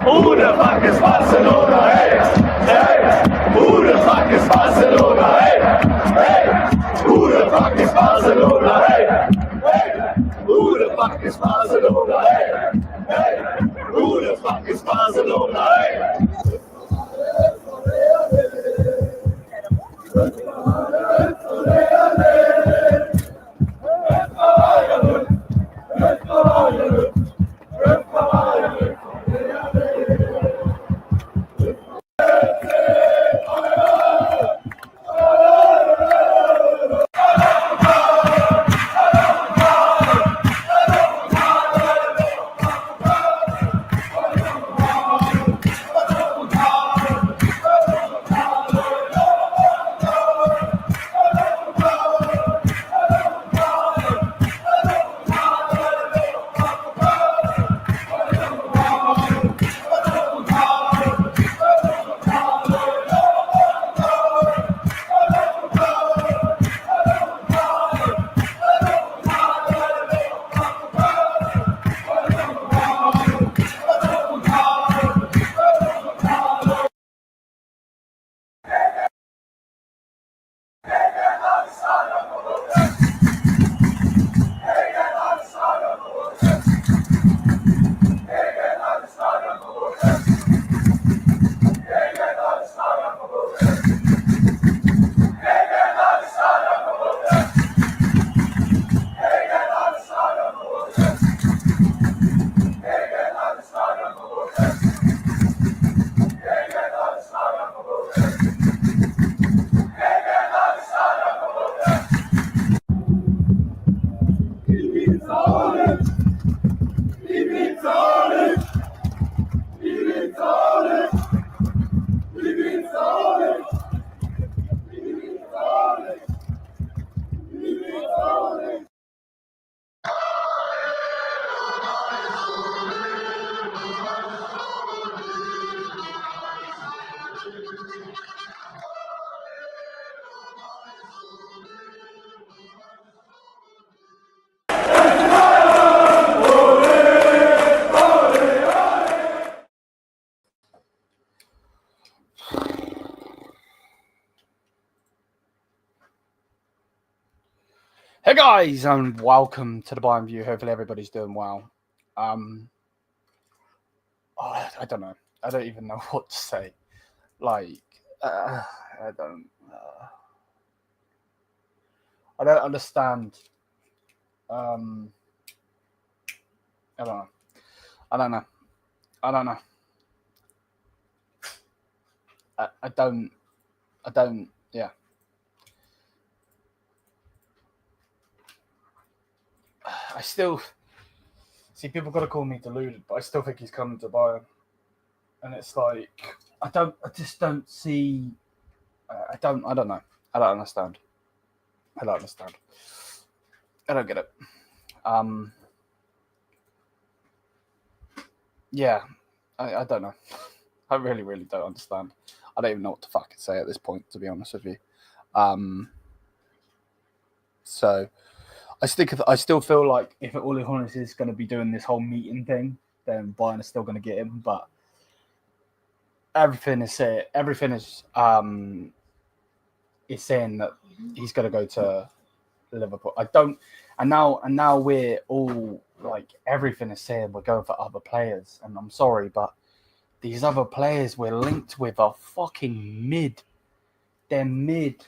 Who the fuck is Barcelona? Hey, hey. Who the fuck is Barcelona? Hey, hey. Who the fuck is Barcelona? Hey, hey. Who the fuck is Barcelona? Hey, hey. Who the fuck is Barcelona? Hey. Hey guys, and welcome to the Bayern View. Hopefully everybody's doing well. I don't know. I don't even know what to say. I don't understand. I don't know. I don't. Yeah. I still see people got to call me deluded, but I still think he's coming to Bayern, and it's like I just don't see. I don't know. I don't understand. I don't get it. Yeah, I don't know. I really don't understand. I don't even know what to fucking say at this point, to be honest with you. So I still feel like if Uli Hoeneß is going to be doing this whole meeting thing, then Bayern is still going to get him. But everything is saying that he's going to go to Liverpool. And now we're all like, everything is saying we're going for other players. And I'm sorry, but these other players we're linked with are fucking mid. They're mid.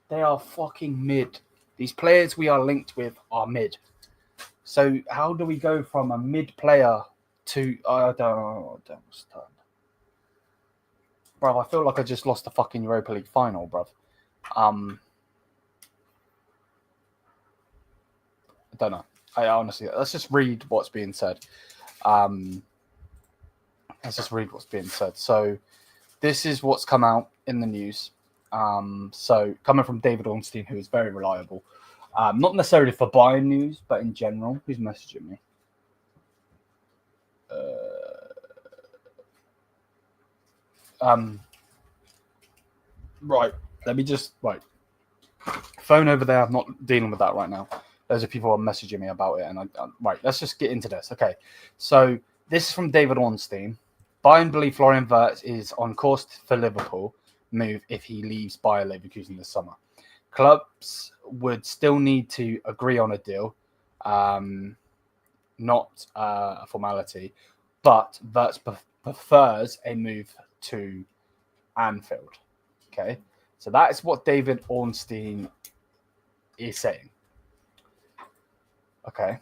They are fucking mid. These players we are linked with are mid. So how do we go from a mid player to... I don't understand. Bruv, I feel like I just lost the fucking Europa League final, bruv. I don't know. I honestly... Let's just read what's being said. So this is what's come out in the news. So coming from David Ornstein, who is very reliable, not necessarily for Bayern news, but in general, who's messaging me? Right. Let me just phone over there. I'm not dealing with that right now. Those are people who are messaging me about it, and right. Let's just get into this. Okay. So this is from David Ornstein. Bayern believe Florian Wirtz is on course for Liverpool move if he leaves Bayer Leverkusen this summer. Clubs would still need to agree on a deal, not a formality, but Wirtz prefers a move to Anfield. Okay, so that is what David Ornstein is saying. Okay,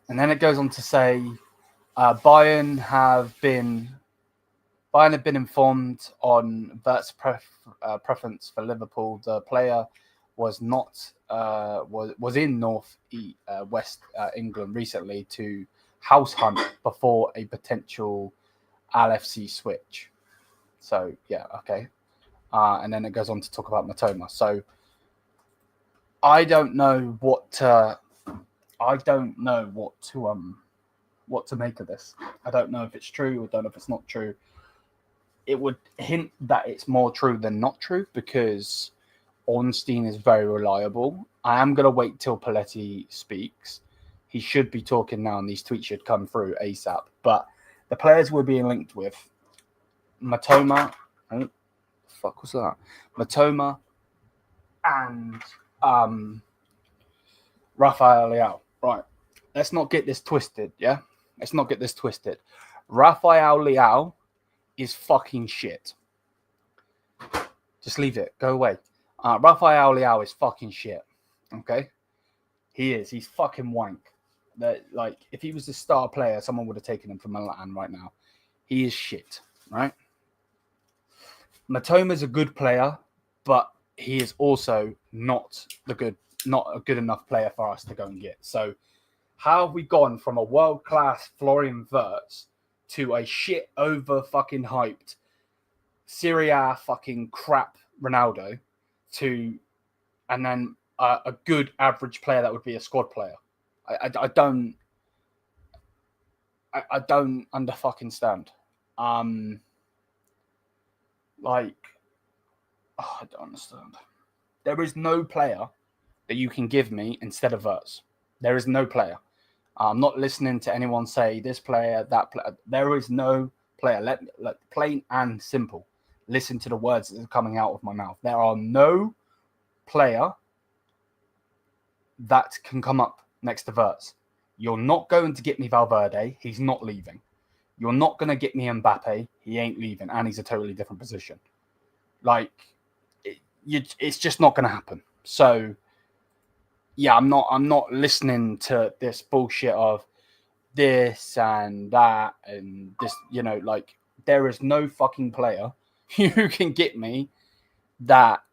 and then it goes on to say Bayern have been informed on Wirtz's preference for Liverpool. The player was in North West England recently to house hunt before a potential LFC switch. So yeah, okay. And then it goes on to talk about Matoma. So I don't know what to make of this. I don't know if it's true. I don't know if it's not true. It would hint that it's more true than not true because Ornstein is very reliable. I am going to wait till Paletti speaks. He should be talking now, and these tweets should come through ASAP. But the players we're being linked with, Matoma, Matoma and Rafael Leão. Right. Let's not get this twisted, yeah? Let's not get this twisted. Rafael Leão is fucking shit. Just leave it. Go away. Rafael Leão is fucking shit. Okay? He is. He's fucking wank. Like, if he was a star player, someone would have taken him from Milan right now. He is shit, right? Matoma's a good player, but he is also not a good enough player for us to go and get. So, how have we gone from a world-class Florian Wirtz to a shit over fucking hyped Serie A fucking crap Ronaldo and then a good average player that would be a squad player? I don't under fucking stand. I don't understand. There is no player that you can give me instead of Wirtz. There is no player. I'm not listening to anyone say this player, that player. There is no player. Let plain and simple. Listen to the words that are coming out of my mouth. There are no player that can come up next to Wirtz. You're not going to get me Valverde. He's not leaving. You're not going to get me Mbappe. He ain't leaving, and he's a totally different position. Like, it's just not going to happen. So, yeah, I'm not listening to this bullshit of this and that and this. You know, like, there is no fucking player who can get me that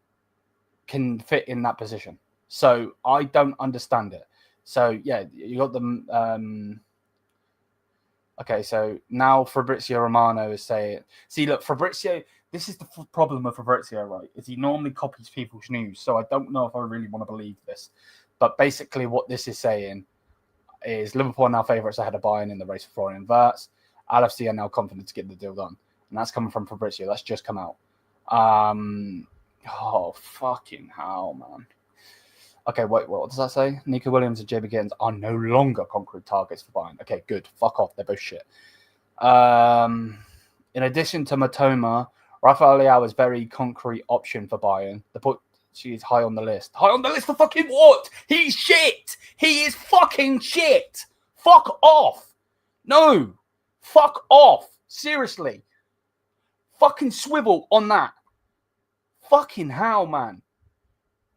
can fit in that position. So I don't understand it. So yeah, you got them. Okay, so now Fabrizio Romano is saying, see, look, Fabrizio, this is the problem with Fabrizio, right? Is he normally copies people's news. So I don't know if I really want to believe this. But basically what this is saying is Liverpool are now favourites ahead of Bayern in the race for Florian Wirtz. LFC are now confident to get the deal done. And that's coming from Fabrizio. That's just come out. Oh, fucking hell, man. Okay, wait, what does that say? Nico Williams and JB Gittins are no longer concrete targets for Bayern. Okay, good. Fuck off. They're both shit. In addition to Matoma, Rafael Leao is very concrete option for Bayern. She's high on the list. High on the list for fucking what? He's shit. He is fucking shit. Fuck off. No. Fuck off. Seriously. Fucking swivel on that. Fucking hell, man.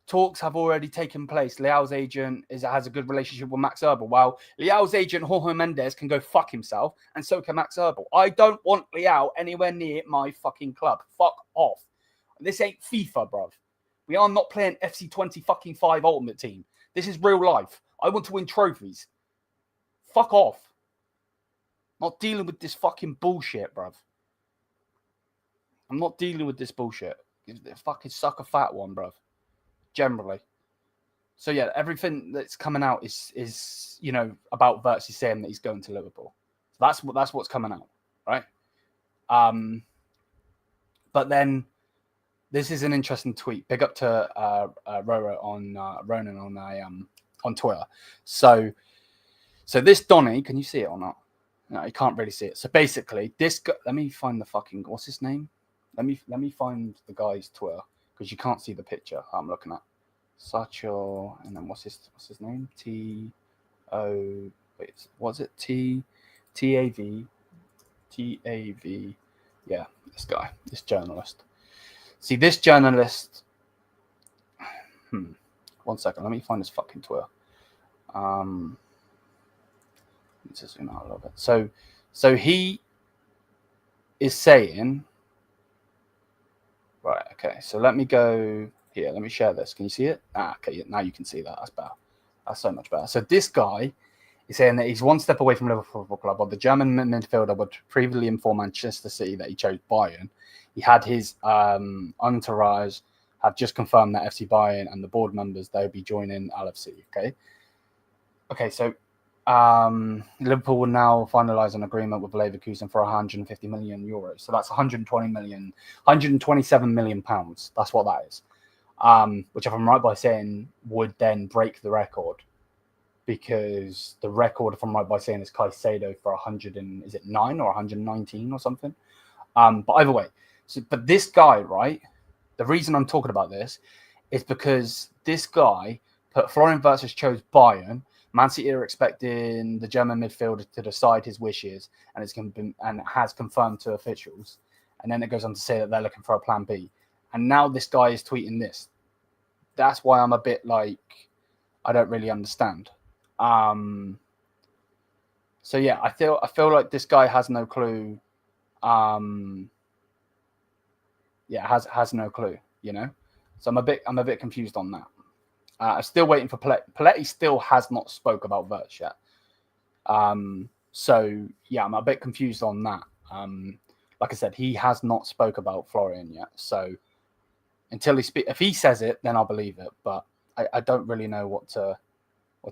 Talks have already taken place. Leao's agent has a good relationship with Max Erbel. Well, Leao's agent, Jorge Mendes, can go fuck himself, and so can Max Erbel. I don't want Leao anywhere near my fucking club. Fuck off. This ain't FIFA, bruv. We are not playing FC20 fucking 5 Ultimate Team. This is real life. I want to win trophies. Fuck off. Not dealing with this fucking bullshit, bruv. I'm not dealing with this bullshit. The fucking sucker fat one, bruv. Generally. So yeah, everything that's coming out is you know, about Wirtz is saying that he's going to Liverpool. So that's what's coming out, right? But then this is an interesting tweet. Big up to Ronan on Twitter. So this Donny, can you see it or not? No, you can't really see it. So basically, this guy, let me find the fucking, what's his name? Let me find the guy's Twitter, because you can't see the picture I'm looking at. Sadio, and then what's his name? T-A-V. Yeah, this guy, this journalist. See, this journalist. 1 second, let me find his fucking Twitter. Let's just zoom out a little bit. So he is saying. Right, okay, so let me go here. Let me share this. Can you see it? Okay, now you can see that. That's better. That's so much better. So this guy is saying that he's one step away from Liverpool Football Club. But the German midfielder would previously inform Manchester City that he chose Bayern. He had his entourage have just confirmed that FC Bayern and the board members, they'll be joining LFC, Okay, so Liverpool will now finalise an agreement with Leverkusen for 150 million euros. So that's 127 million pounds. That's what that is. Which, if I'm right by saying, would then break the record, because the record, if I'm right by saying, is Caicedo for 109 or 119 or something. But either way, but this guy, right? The reason I'm talking about this is because this guy put Florian Wirtz has chose Bayern. Man City are expecting the German midfielder to decide his wishes, and has confirmed to officials. And then it goes on to say that they're looking for a plan B. And now this guy is tweeting this. That's why I'm a bit like, I don't really understand. So yeah, I feel like this guy has no clue. Has no clue, you know. So I'm a bit confused on that. I'm still waiting for Paletti. Still has not spoke about Wirtz yet. So yeah, I'm a bit confused on that. Like I said, he has not spoke about Florian yet. So until if he says it, then I'll believe it. But I don't really know what to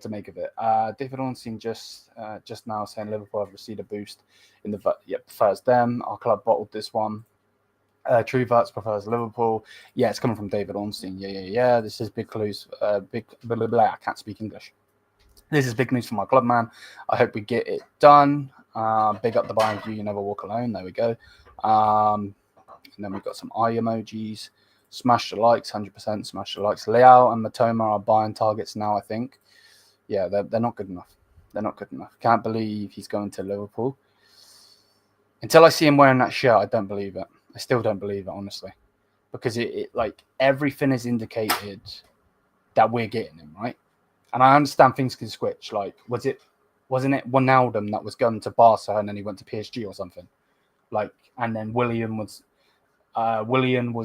make of it. David Ornstein just now saying Liverpool have received a boost in the prefers them. Our club bottled this one. True Wirtz prefers Liverpool. Yeah, it's coming from David Ornstein. Yeah. This is big news. Big blah, blah, blah. I can't speak English. This is big news for my club, man. I hope we get it done. Big up the Bayern View. You never walk alone. There we go. And then we've got some eye emojis. Smash the likes, 100%. Smash the likes. Leao and Matoma are Bayern targets now, I think. Yeah, they're not good enough. They're not good enough. Can't believe he's going to Liverpool. Until I see him wearing that shirt, I don't believe it. I still don't believe it, honestly, because it like everything is indicated that we're getting him, right? And I understand things can switch. Like, wasn't it Wijnaldum that was going to Barca and then he went to PSG or something? Like, and then Willian was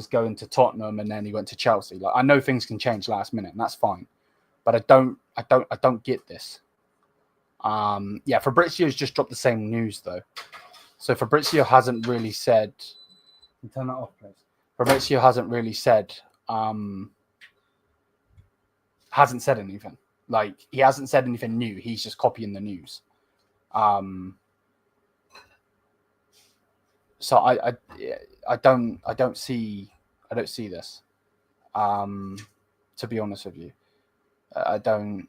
going to Tottenham and then he went to Chelsea. Like, I know things can change last minute, and that's fine, but I don't get this. Yeah, Fabrizio's just dropped the same news though. So Fabrizio hasn't really said. Turn that off, please. Fabrizio hasn't really said. Hasn't said anything. Like, he hasn't said anything new. He's just copying the news. So I don't see this. To be honest with you, I don't.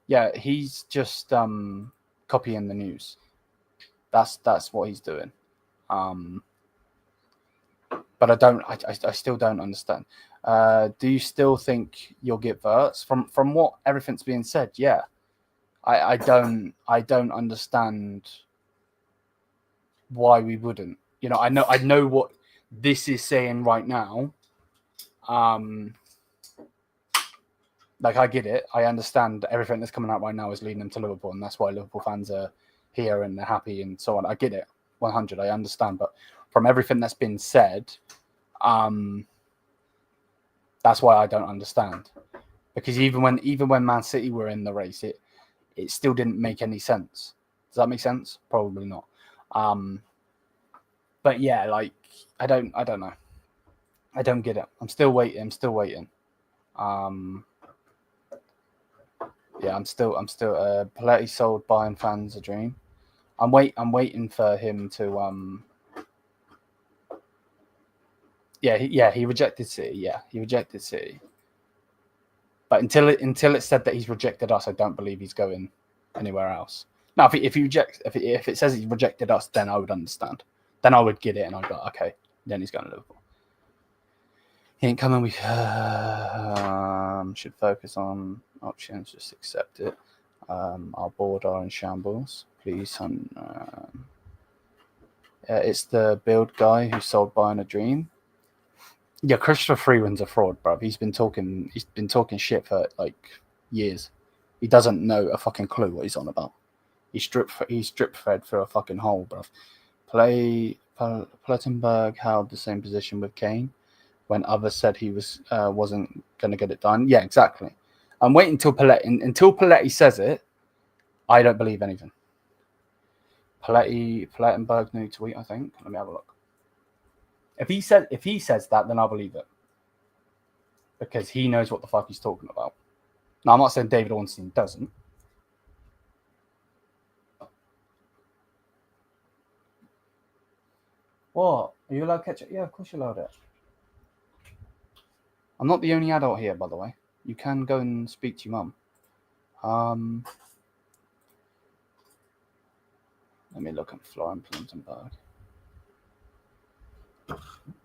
Yeah, he's just copying the news. That's what he's doing. But I still don't understand. Do you still think you'll get Wirtz? From what everything's being said, yeah. I don't understand why we wouldn't. You know, I know what this is saying right now. Like, I get it. I understand everything that's coming out right now is leading them to Liverpool, and that's why Liverpool fans are here and they're happy and so on. I get it, 100. I understand, but from everything that's been said, that's why I don't understand. Because even when Man City were in the race, it still didn't make any sense. Does that make sense? Probably not. But yeah, like, I don't know. I don't get it. I'm still waiting. Yeah, I'm still. Paletti sold Bayern fans a dream. I'm waiting for him to. He rejected City. Yeah, he rejected City. But until it said that he's rejected us, I don't believe he's going anywhere else. Now, if it says he rejected us, then I would understand. Then I would get it, and I'd go, okay. Then he's going to Liverpool. He ain't coming. We should focus on options. Just accept it. Our board are in shambles. Please, it's the build guy who sold Bayern a dream. Yeah, Christopher Freeland's a fraud, bro. He's been talking shit for like years. He doesn't know a fucking clue what he's on about. He's drip fed through a fucking hole, bro. Plettenberg held the same position with Kane when others said he wasn't going to get it done. Yeah, exactly. I'm waiting until Paletti says it. I don't believe anything. Plettenberg new tweet, I think. Let me have a look. If he says that, then I'll believe it. Because he knows what the fuck he's talking about. Now, I'm not saying David Ornstein doesn't. What? Are you allowed ketchup? Yeah, of course you're allowed it. I'm not the only adult here, by the way. You can go and speak to your mum. Let me look at Florian Plettenberg.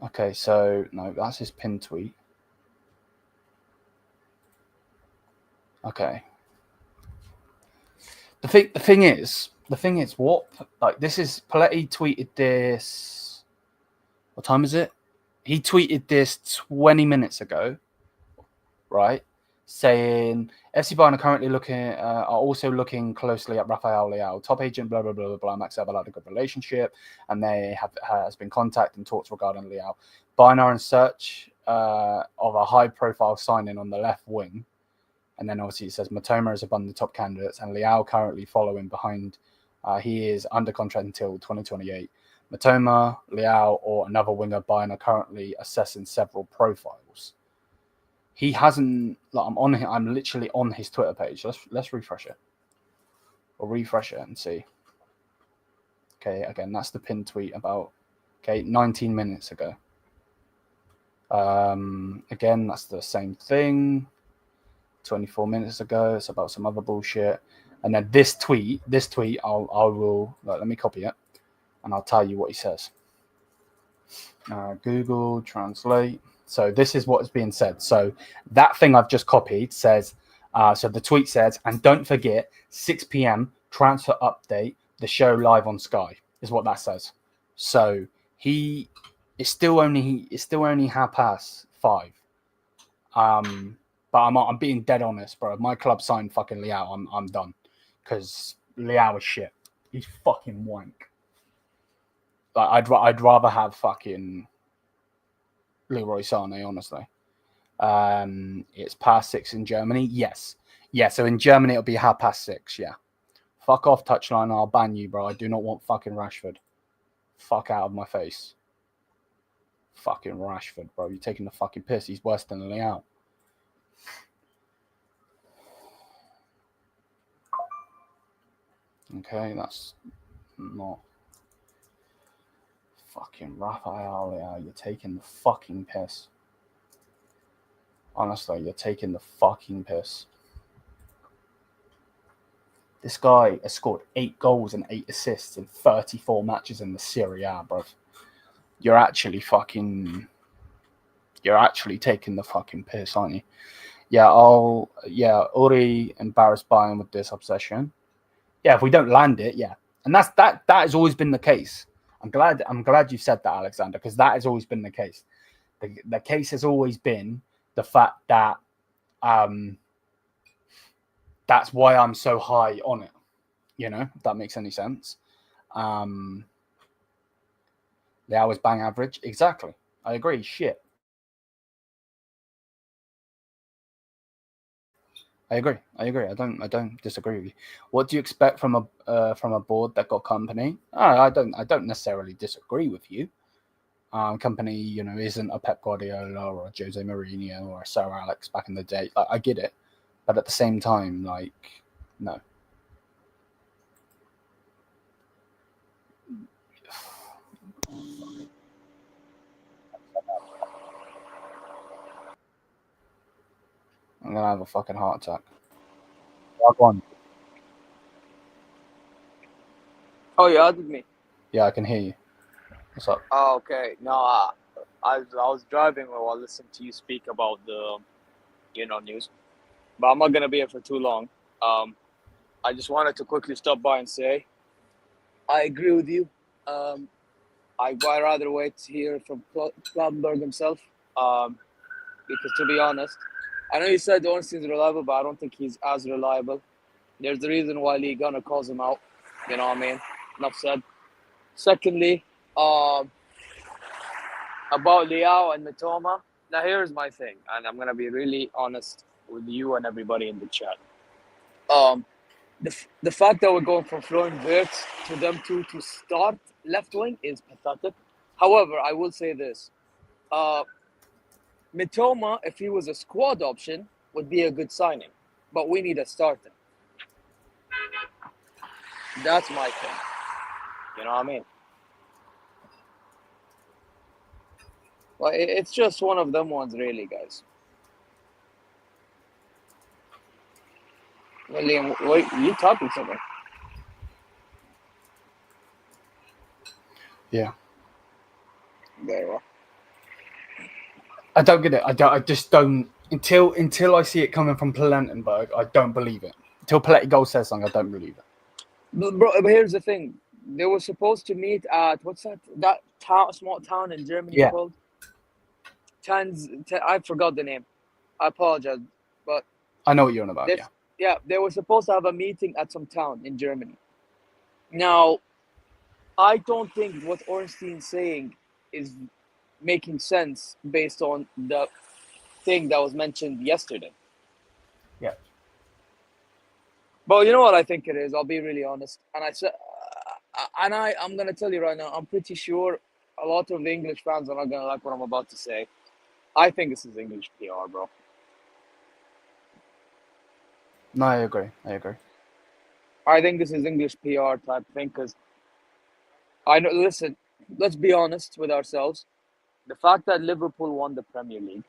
Okay, so no, that's his pinned tweet. Okay. The thing is, what? Like, this is Paletti tweeted this. What time is it? He tweeted this 20 minutes ago, right? Saying FC Bayern are currently are also looking closely at Rafael Leão, top agent, blah blah blah blah blah. Max have had a good relationship, and they has been contact and talks regarding Leão. Bayern are in search of a high-profile signing on the left wing, and then obviously it says Matoma is among the top candidates, and Leão currently following behind. He is under contract until 2028. Matoma, Leão, or another winger Bayern are currently assessing several profiles. He hasn't. Like, I'm literally on his Twitter page. Let's refresh it. We'll refresh it and see. Okay, again, that's the pinned tweet about 19 minutes ago. Again, that's the same thing. 24 minutes ago. It's about some other bullshit. And then this tweet, I will let me copy it, and I'll tell you what he says. Google Translate. So this is what is being said. So that thing I've just copied says, So the tweet says, and don't forget, 6 p.m. transfer update, the show live on Sky, is what that says. So it's still only 5:30. But I'm being dead honest, bro. If my club signed fucking Liao, I'm done. Because Liao is shit. He's fucking wank. Like I'd rather have fucking Leroy Sané, honestly. It's past 6 in Germany. Yes. Yeah, so in Germany it'll be 6:30, yeah. Fuck off, touchline, I'll ban you, bro. I do not want fucking Rashford. Fuck out of my face. Fucking Rashford, bro. You're taking the fucking piss. He's worse than Liao. Okay, that's not fucking Rafael Leao. You're taking the fucking piss. Honestly, you're taking the fucking piss. This guy has scored 8 goals and 8 assists in 34 matches in the Serie A, bro. You're actually taking the fucking piss, aren't you? Yeah, Uri embarrassed Bayern with this obsession. Yeah, if we don't land it, yeah. And that has always been the case. I'm glad you said that, Alexander, because that has always been the case. The case has always been the fact that that's why I'm so high on it. You know, if that makes any sense. Liao is bang average. Exactly. I agree. Shit. I agree. I don't disagree with you. What do you expect from a board that got company? I don't necessarily disagree with you. Company, you know, isn't a Pep Guardiola or a Jose Mourinho or a Sir Alex back in the day. I get it, but at the same time, like, no. I'm gonna have a fucking heart attack. Log on. Oh, you added me. Yeah, I can hear you. What's up? Oh, okay. No, I was driving while listening to you speak about the, news. But I'm not gonna be here for too long. I just wanted to quickly stop by and say, I agree with you. I'd rather wait to hear from Klamberg himself. Because to be honest, I know you said Ornstein's reliable, but I don't think he's as reliable. There's the reason why League Gunner calls him out. You know what I mean? Enough said. Secondly, about Liao and Mitoma. Now here's my thing, and I'm gonna be really honest with you and everybody in the chat. The fact that we're going from Florian Wirtz to them two to start left wing is pathetic. However, I will say this: Mitoma, if he was a squad option, would be a good signing, but we need a starter. That's my thing. You know what I mean? Well, it's just one of them ones, really, guys. William, wait, you talking something? Yeah. Very well. I don't get it. I just don't. Until I see it coming from Plettenberg, I don't believe it. Until Plettigoal says something, I don't believe it. Bro, but here's the thing. They were supposed to meet at, what's that small town in Germany called? I forgot the name. I apologize. But I know what you're on about, yeah. Yeah, they were supposed to have a meeting at some town in Germany. Now, I don't think what Ornstein's saying is making sense based on the thing that was mentioned yesterday. Yeah. But you know what I think it is? I'll be really honest. And I'm going to tell you right now, I'm pretty sure a lot of the English fans are not going to like what I'm about to say. I think this is English PR, bro. No, I agree. I think this is English PR type thing because I know. Listen, let's be honest with ourselves. The fact that Liverpool won the Premier League,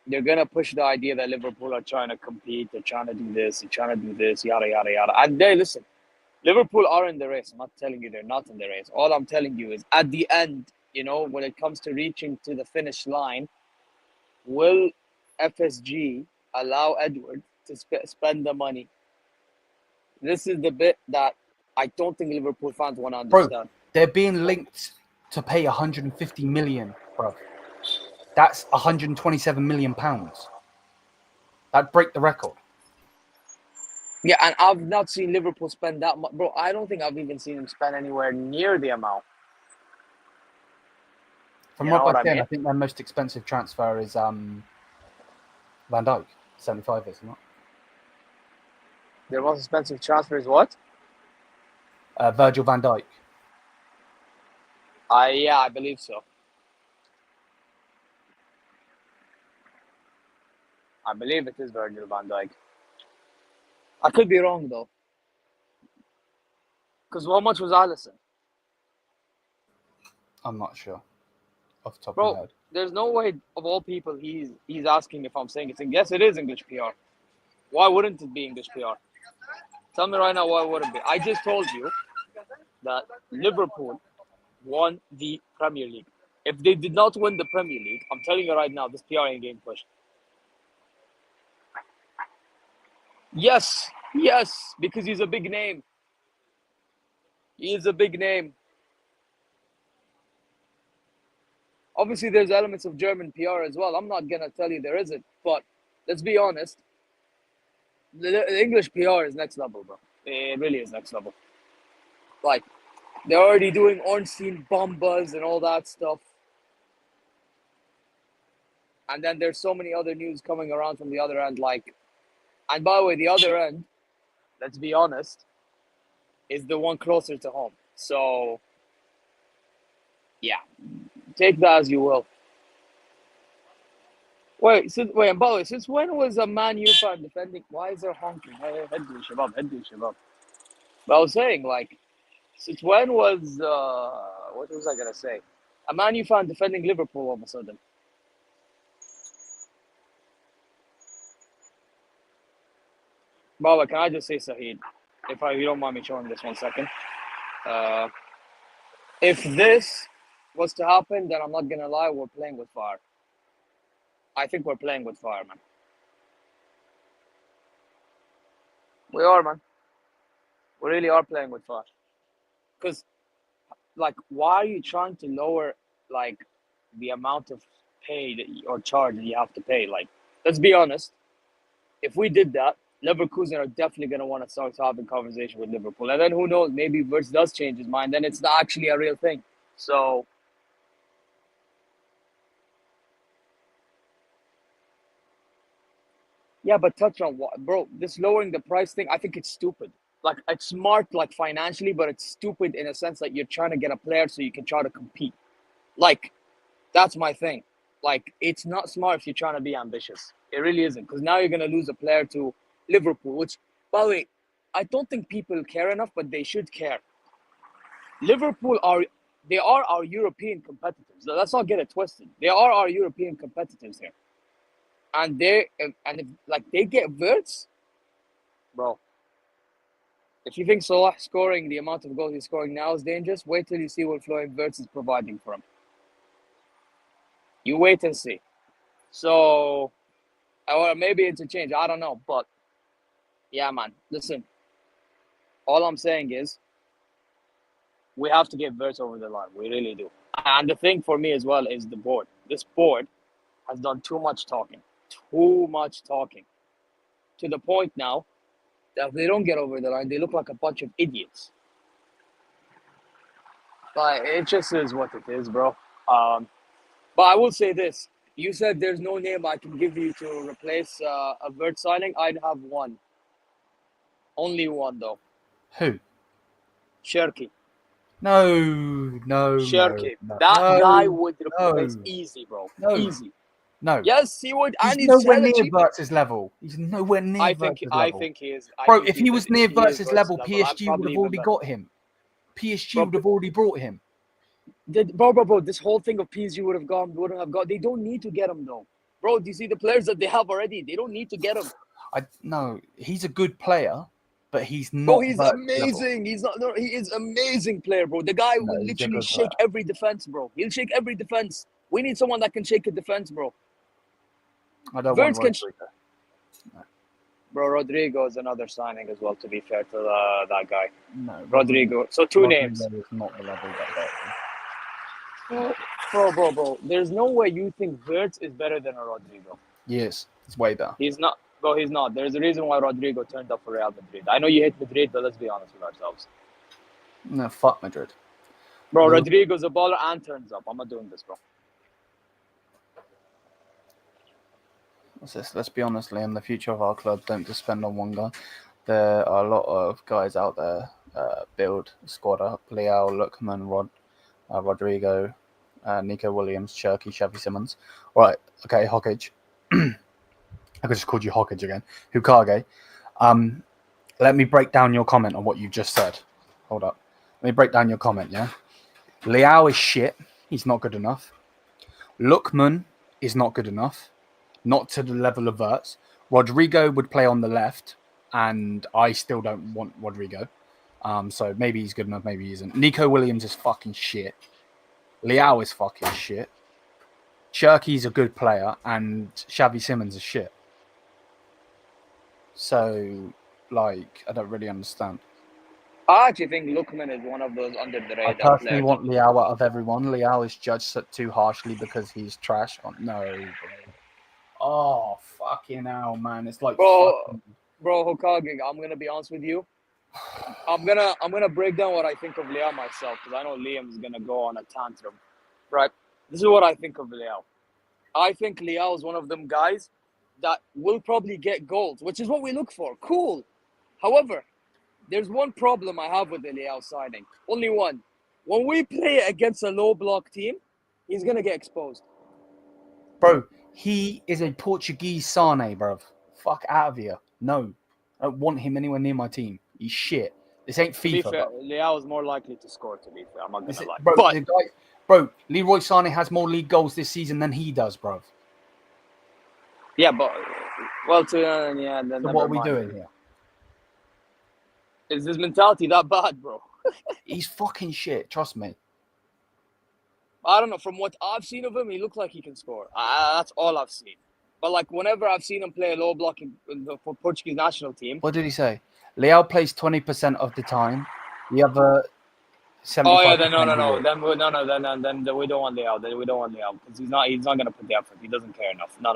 they're gonna push the idea that Liverpool are trying to compete, they're trying to do this, yada yada yada. And listen, Liverpool are in the race. I'm not telling you they're not in the race. All I'm telling you is at the end, when it comes to reaching to the finish line, will FSG allow Edward to spend the money. This is the bit that I don't think Liverpool fans want to understand. Bro, they're being linked to pay 150 million, bro. That's 127 million pounds. That'd break the record. Yeah, and I've not seen Liverpool spend that much. Bro, I don't think I've even seen them spend anywhere near the amount. From what I think their most expensive transfer is Van Dijk, 75, isn't it? Their most expensive transfer is what? Virgil van Dijk. Yeah, I believe so. I believe it is Virgil van Dijk. I could be wrong though. Because how much was Alisson? I'm not sure. Off the top Bro, of my head. there's no way of all people he's asking if I'm saying it's. Yes, it is English PR. Why wouldn't it be English PR? Tell me right now why it wouldn't be. I just told you that Liverpool won the Premier League. If they did not win the Premier League, I'm telling you right now, this PR ain't getting pushed. Yes, because he's a big name. He is a big name. Obviously, there's elements of German PR as well. I'm not going to tell you there isn't. But let's be honest. The English PR is next level, bro. It really is next level. Like, they're already doing Ornstein bombas and all that stuff. And then there's so many other news coming around from the other end. Like, and by the way, the other end, let's be honest, is the one closer to home. So, yeah. Take that as you will. Wait, and by the way, since when was a Man U fan defending? Why is there honking? Hey, head to Shabab. But I was saying, like, since when was, what was I going to say? A Man U fan defending Liverpool all of a sudden. By the way, can I just say, Saheed, if you don't mind me showing this 1 second. If this was to happen, then I'm not going to lie, we're playing with fire. I think we're playing with fire, man. We are, man. We really are playing with fire. Because, like, why are you trying to lower, like, the amount of pay or charge that you have to pay? Like, let's be honest. If we did that, Leverkusen are definitely going to want to start having conversation with Liverpool. And then who knows, maybe Wirtz does change his mind. Then it's not actually a real thing. So, yeah, but touch on what, bro, this lowering the price thing, I think it's stupid. Like, it's smart, like, financially, but it's stupid in a sense that you're trying to get a player so you can try to compete. Like, that's my thing. Like, it's not smart if you're trying to be ambitious. It really isn't. Because now you're going to lose a player to Liverpool, which, by the way, I don't think people care enough, but they should care. Liverpool are our European competitors. Let's not get it twisted. They are our European competitors here. And if they get Wirtz, bro. If you think Salah scoring the amount of goals he's scoring now is dangerous, wait till you see what Florian Wirtz is providing for him. You wait and see. So, or maybe interchange, I don't know. But, yeah, man, listen. All I'm saying is, we have to get Wirtz over the line. We really do. And the thing for me as well is the board. This board has done too much talking. Too much talking. To the point now that if they don't get over the line, they look like a bunch of idiots. But it just is what it is, bro. But I will say this. You said there's no name I can give you to replace a Wirtz signing. I'd have one. Only one, though. Who? Cherki. No. Cherki. No, that guy would replace easy, bro. No. Easy. No. Yes, he would. He's and he's nowhere near cheap. Wirtz's level. He's nowhere near Wirtz's level. I think he is. Bro, if he was near Wirtz's level, PSG would have already got him. PSG would have already brought him. Bro, this whole thing of PSG wouldn't have gone. They don't need to get him, though. Bro, do you see the players that they have already? They don't need to get him. No, he's a good player, but he's not. Bro, he's amazing. Level. He's not. No, he is amazing player, bro. The guy will literally shake every defense, bro. He'll shake every defense. We need someone that can shake a defense, bro. I don't want Rodrigo. Bro, Rodrigo is another signing as well, to be fair to that guy. No, Rodrigo. So two Rodrigo names. is not the level that Bro. There's no way you think Wirtz is better than a Rodrigo. Yes, it's way better. He's not. Bro, he's not. There's a reason why Rodrigo turned up for Real Madrid. I know you hate Madrid, but let's be honest with ourselves. No, fuck Madrid. Bro, Rodrigo's a baller and turns up. I'm not doing this, bro. What's this? Let's be honest, Liam. The future of our club don't just spend on one guy. There are a lot of guys out there. Build squad up. Leao, Lookman, Rodrigo, Nico Williams, Cherky, Xavi Simons. Right. Okay, Hockage. I just called you Hockage again. Hukage. Let me break down your comment on what you just said. Hold up. Let me break down your comment, yeah? Leao is shit. He's not good enough. Lookman is not good enough. Not to the level of Wirtz. Rodrigo would play on the left, and I still don't want Rodrigo. So maybe he's good enough, maybe he isn't. Nico Williams is fucking shit. Leao is fucking shit. Cherky's a good player, and Xavi Simons is shit. So, like, I don't really understand. I actually think Lookman is one of those under the radar I personally players. want Leao out of everyone. Leao is judged too harshly because he's trash. Oh, no, bro. Oh, fucking hell, man. It's like... Bro, Hokage, I'm going to be honest with you. I'm gonna break down what I think of Leao myself, because I know Liam's going to go on a tantrum. Right? This is what I think of Leao. I think Leao is one of them guys that will probably get goals, which is what we look for. Cool. However, there's one problem I have with the Leao signing. Only one. When we play against a low block team, he's going to get exposed. Bro, he is a Portuguese Sane, bro. Fuck out of here. No. I don't want him anywhere near my team. He's shit. This ain't FIFA. To be fair, Leao is more likely to score, to be fair. I'm not going to lie. Bro, Leroy Sane has more league goals this season than he does, bro. Yeah, but... Well, then so what are we doing here? Is his mentality that bad, bro? He's fucking shit, trust me. I don't know. From what I've seen of him, he looks like he can score. That's all I've seen. But, like, whenever I've seen him play a low block for Portuguese national team... What did he say? Leao plays 20% of the time. The other 75%... Oh, yeah, then no. Then we don't want Leao. Then we don't want Leao. Because he's not going to put the effort. He doesn't care enough. No.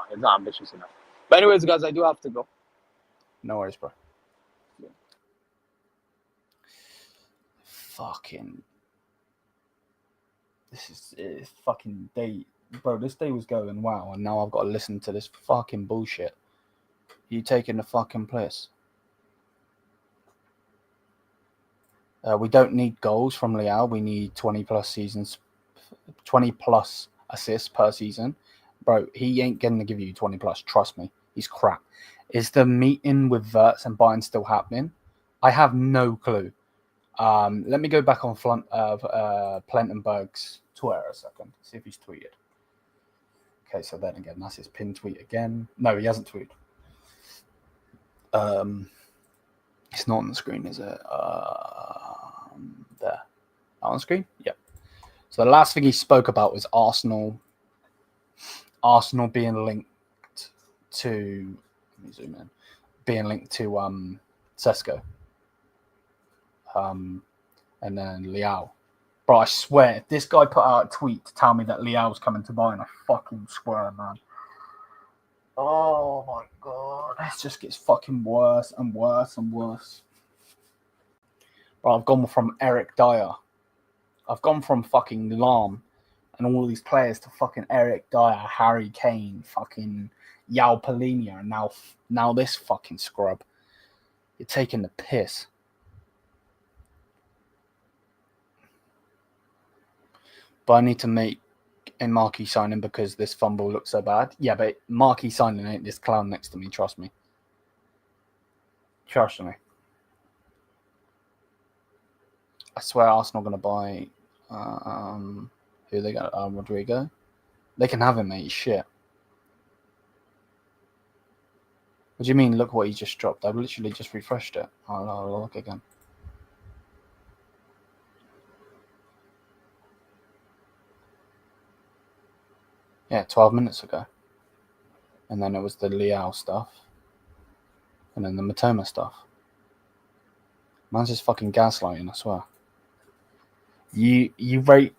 He's not ambitious enough. But anyways, guys, I do have to go. No worries, bro. Yeah. Fucking... This is fucking day... Bro, this day was going wow, and now I've got to listen to this fucking bullshit. You taking the fucking piss. We don't need goals from Leao. We need 20 plus assists per season. Bro, he ain't going to give you 20 plus. Trust me. He's crap. Is the meeting with Wirtz and Bayern still happening? I have no clue. Let me go back on Plettigoal's Twitter a second. See if he's tweeted. Okay, so then again, that's his pinned tweet again. No, he hasn't tweeted. It's not on the screen, is it? There. On the screen? Yep. So the last thing he spoke about was Arsenal being linked to... Let me zoom in. Being linked to Sesko. And then Leao. Bro, I swear, if this guy put out a tweet to tell me that Leao's coming to Bayern, I fucking swear, man. Oh my god. This just gets fucking worse and worse and worse. Bro, I've gone from Eric Dyer. I've gone from fucking Lam and all these players to fucking Eric Dyer, Harry Kane, fucking Yao Polina, and now this fucking scrub. You're taking the piss. But I need to make a marquee signing because this fumble looks so bad. Yeah, but marquee signing ain't this clown next to me, trust me. Trust me. I swear Arsenal are going to buy... who they got? Rodrigo? They can have him, mate. He's shit. What do you mean? Look what he just dropped. I've literally just refreshed it. I'll look again. Yeah, 12 minutes ago. And then it was the Leao stuff. And then the Matoma stuff. Man's just fucking gaslighting, I swear. You rate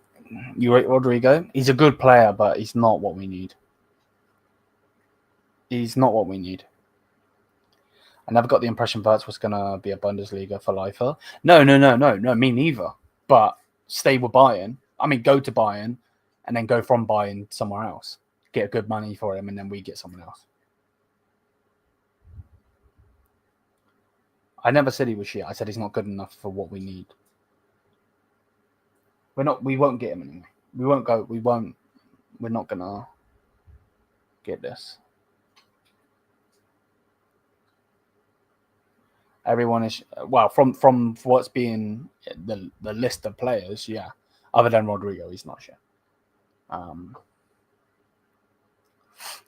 Rodrigo? He's a good player, but he's not what we need. He's not what we need. I never got the impression Wirtz was going to be a Bundesliga for lifer. No, me neither. But stay with Bayern. I mean, go to Bayern and then go from Bayern somewhere else. Get good money for him and then we get someone else. I never said he was shit. I said he's not good enough for what we need. We won't get him anyway. We're not going to get this. Everyone is, well, from what's being the list of players, yeah. Other than Rodrigo, he's not sure.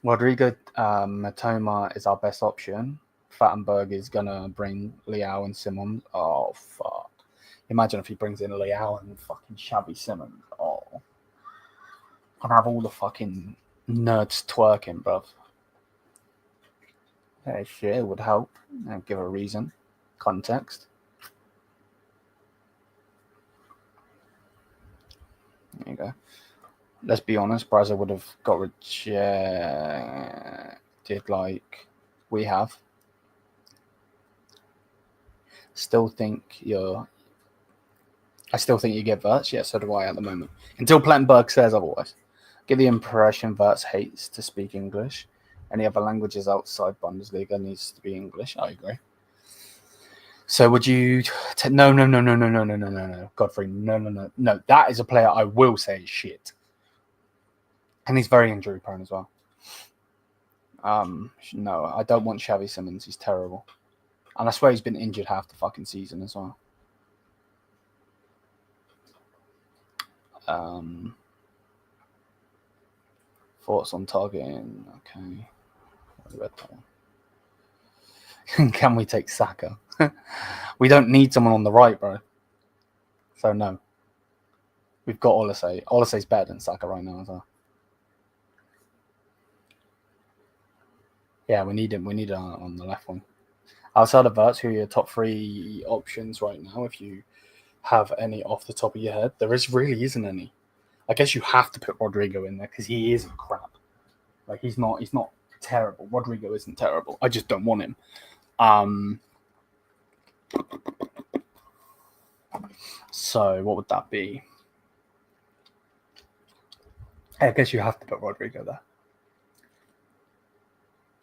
Rodrigo, Matoma is our best option. Fattenberg is going to bring Lyon and Simons. Oh, fuck. Imagine if he brings in Lyon and fucking Xavi Simons. Oh. I'd have all the fucking nerds twerking, bruv. Yeah, shit, it would help. I'd give a reason. Context. There you go. Let's be honest, Brazil would have got rejected like we have. I still think you get Wirtz. Yeah, so do I at the moment. Until Plettigoal says otherwise. Get the impression Wirtz hates to speak English. Any other languages outside Bundesliga needs to be English. I agree. So would you... No. Godfrey, no. That is a player I will say is shit. And he's very injury prone as well. No, I don't want Xavi Simons. He's terrible. And I swear he's been injured half the fucking season as well. Thoughts on targeting? Okay. I read that one. Can we take Saka? We don't need someone on the right, bro. So no. We've got Oliseh. Oliseh's better than Saka right now as well. Yeah, we need him. We need on the left wing. Outside of Wirtz, who are your top 3 options right now? If you have any off the top of your head, really isn't any. I guess you have to put Rodrigo in there because he isn't crap. Like he's not terrible. Rodrigo isn't terrible. I just don't want him. So what would that be? I guess you have to put Rodrigo there.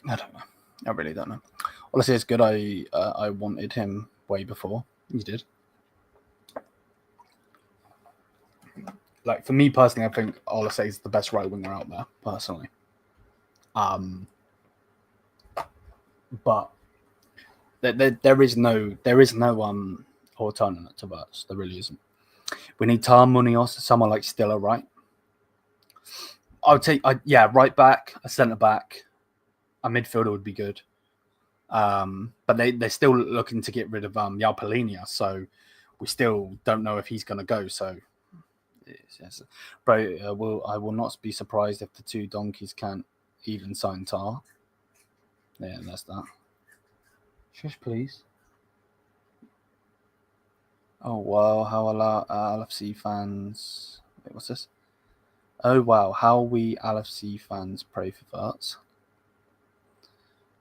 I don't know. I really don't know. Honestly, it's good. I wanted him way before you did. Like for me personally, I think Oliseh is the best right winger out there. Personally, but there is no alternate to Wirtz. There really isn't. We need Tar Munoz, someone like Stiller, right? I'll take right back, a centre back, a midfielder would be good. But they're still looking to get rid of Yalpalinia, so we still don't know if he's going to go. So, yes. Bro, I will not be surprised if the 2 donkeys can't even sign Tar. Yeah, that's that. Shush, please. Oh wow, how LFC fans? Wait, what's this? Oh wow, how we LFC fans pray for Wirtz.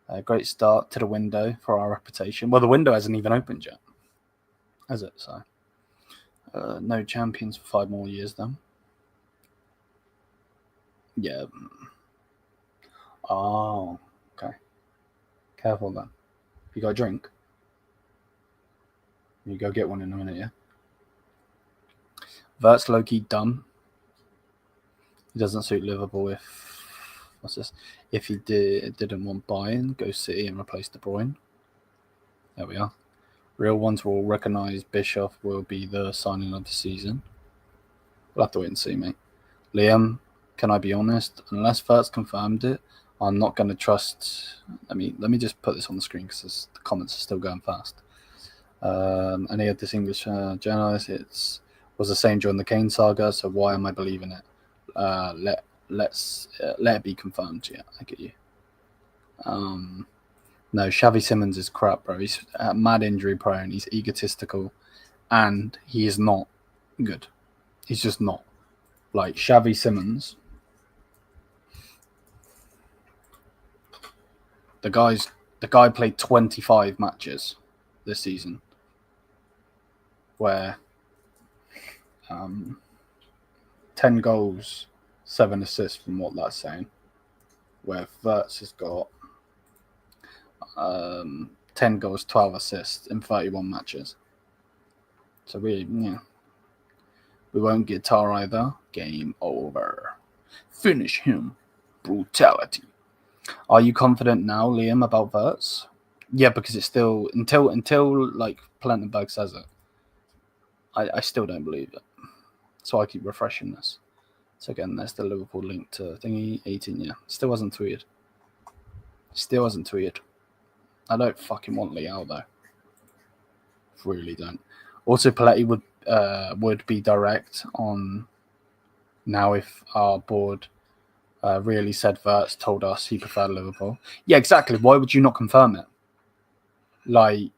A great start to the window for our reputation. Well, the window hasn't even opened yet, has it? So, no champions for 5 more years, then. Yeah. Oh, okay. Careful then. You got a drink? You go get one in a minute, yeah? Wirtz low-key dumb. He doesn't suit Liverpool if he didn't want Bayern, go City and replace De Bruyne. There we are. Real ones will recognise Bischoff will be the signing of the season. We'll have to wait and see, mate. Liam, can I be honest? Unless Wirtz confirmed it, I'm not going to trust... Let me just put this on the screen because the comments are still going fast. Any of this English journalist, was the same during the Kane saga, so why am I believing it? Let it be confirmed. Yeah, I get you. No, Xavi Simons is crap, bro. He's mad injury prone. He's egotistical, and he is not good. He's just not. Like Xavi Simons, the guy played 25 matches this season, where 10 goals, 7 assists from what that's saying. Where Wirtz has got 10 goals, 12 assists in 31 matches. So we won't get Tar either. Game over. Finish him. Brutality. Are you confident now, Liam, about Wirtz? Yeah, because it's still until like Plettigoal says it. I still don't believe it. So I keep refreshing this. So again, there's the Liverpool link to thingy 18. Yeah, still hasn't tweeted. I don't fucking want Lyon though. Really don't. Also, Paletti would be direct on now if our board really said Wirtz told us he preferred Liverpool. Yeah, exactly. Why would you not confirm it? Like,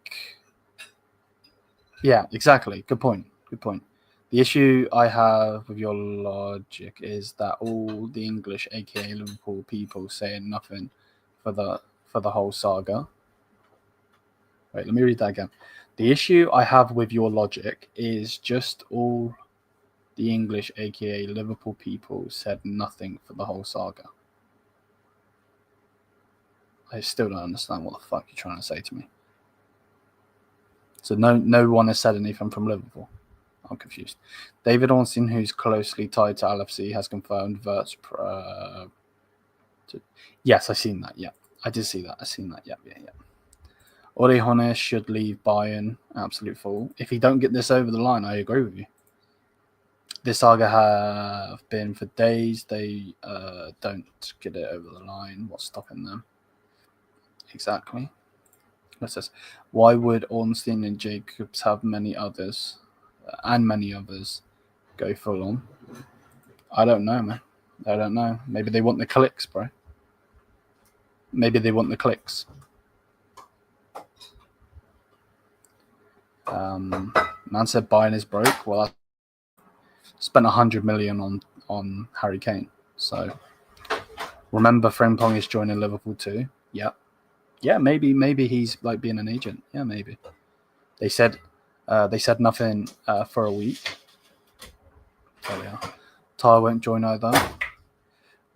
yeah, exactly. Good point. The issue I have with your logic is that all the English, aka Liverpool people, saying nothing for the whole saga. Wait, let me read that again. The issue I have with your logic is just all the English, aka Liverpool people, said nothing for the whole saga. I still don't understand what the fuck you're trying to say to me. So no one has said anything from Liverpool. I'm confused. David Ornstein, who's closely tied to LFC, has confirmed Wirtz. Yes, I've seen that. Yeah, I did see that. I've seen that. Yeah. Orejones should leave Bayern. Absolute fool. If he don't get this over the line, I agree with you. This saga have been for days. They don't get it over the line. What's stopping them? Exactly. What's this? Why would Ornstein and Jacobs have many others go full on? I don't know, man. I don't know. Maybe they want the clicks, bro. Man said Bayern is broke. Well, I spent 100 million on Harry Kane. So remember, Frimpong is joining Liverpool too. Yeah. Maybe he's like being an agent. Yeah, maybe. They said nothing for a week. There we are. Ty won't join either.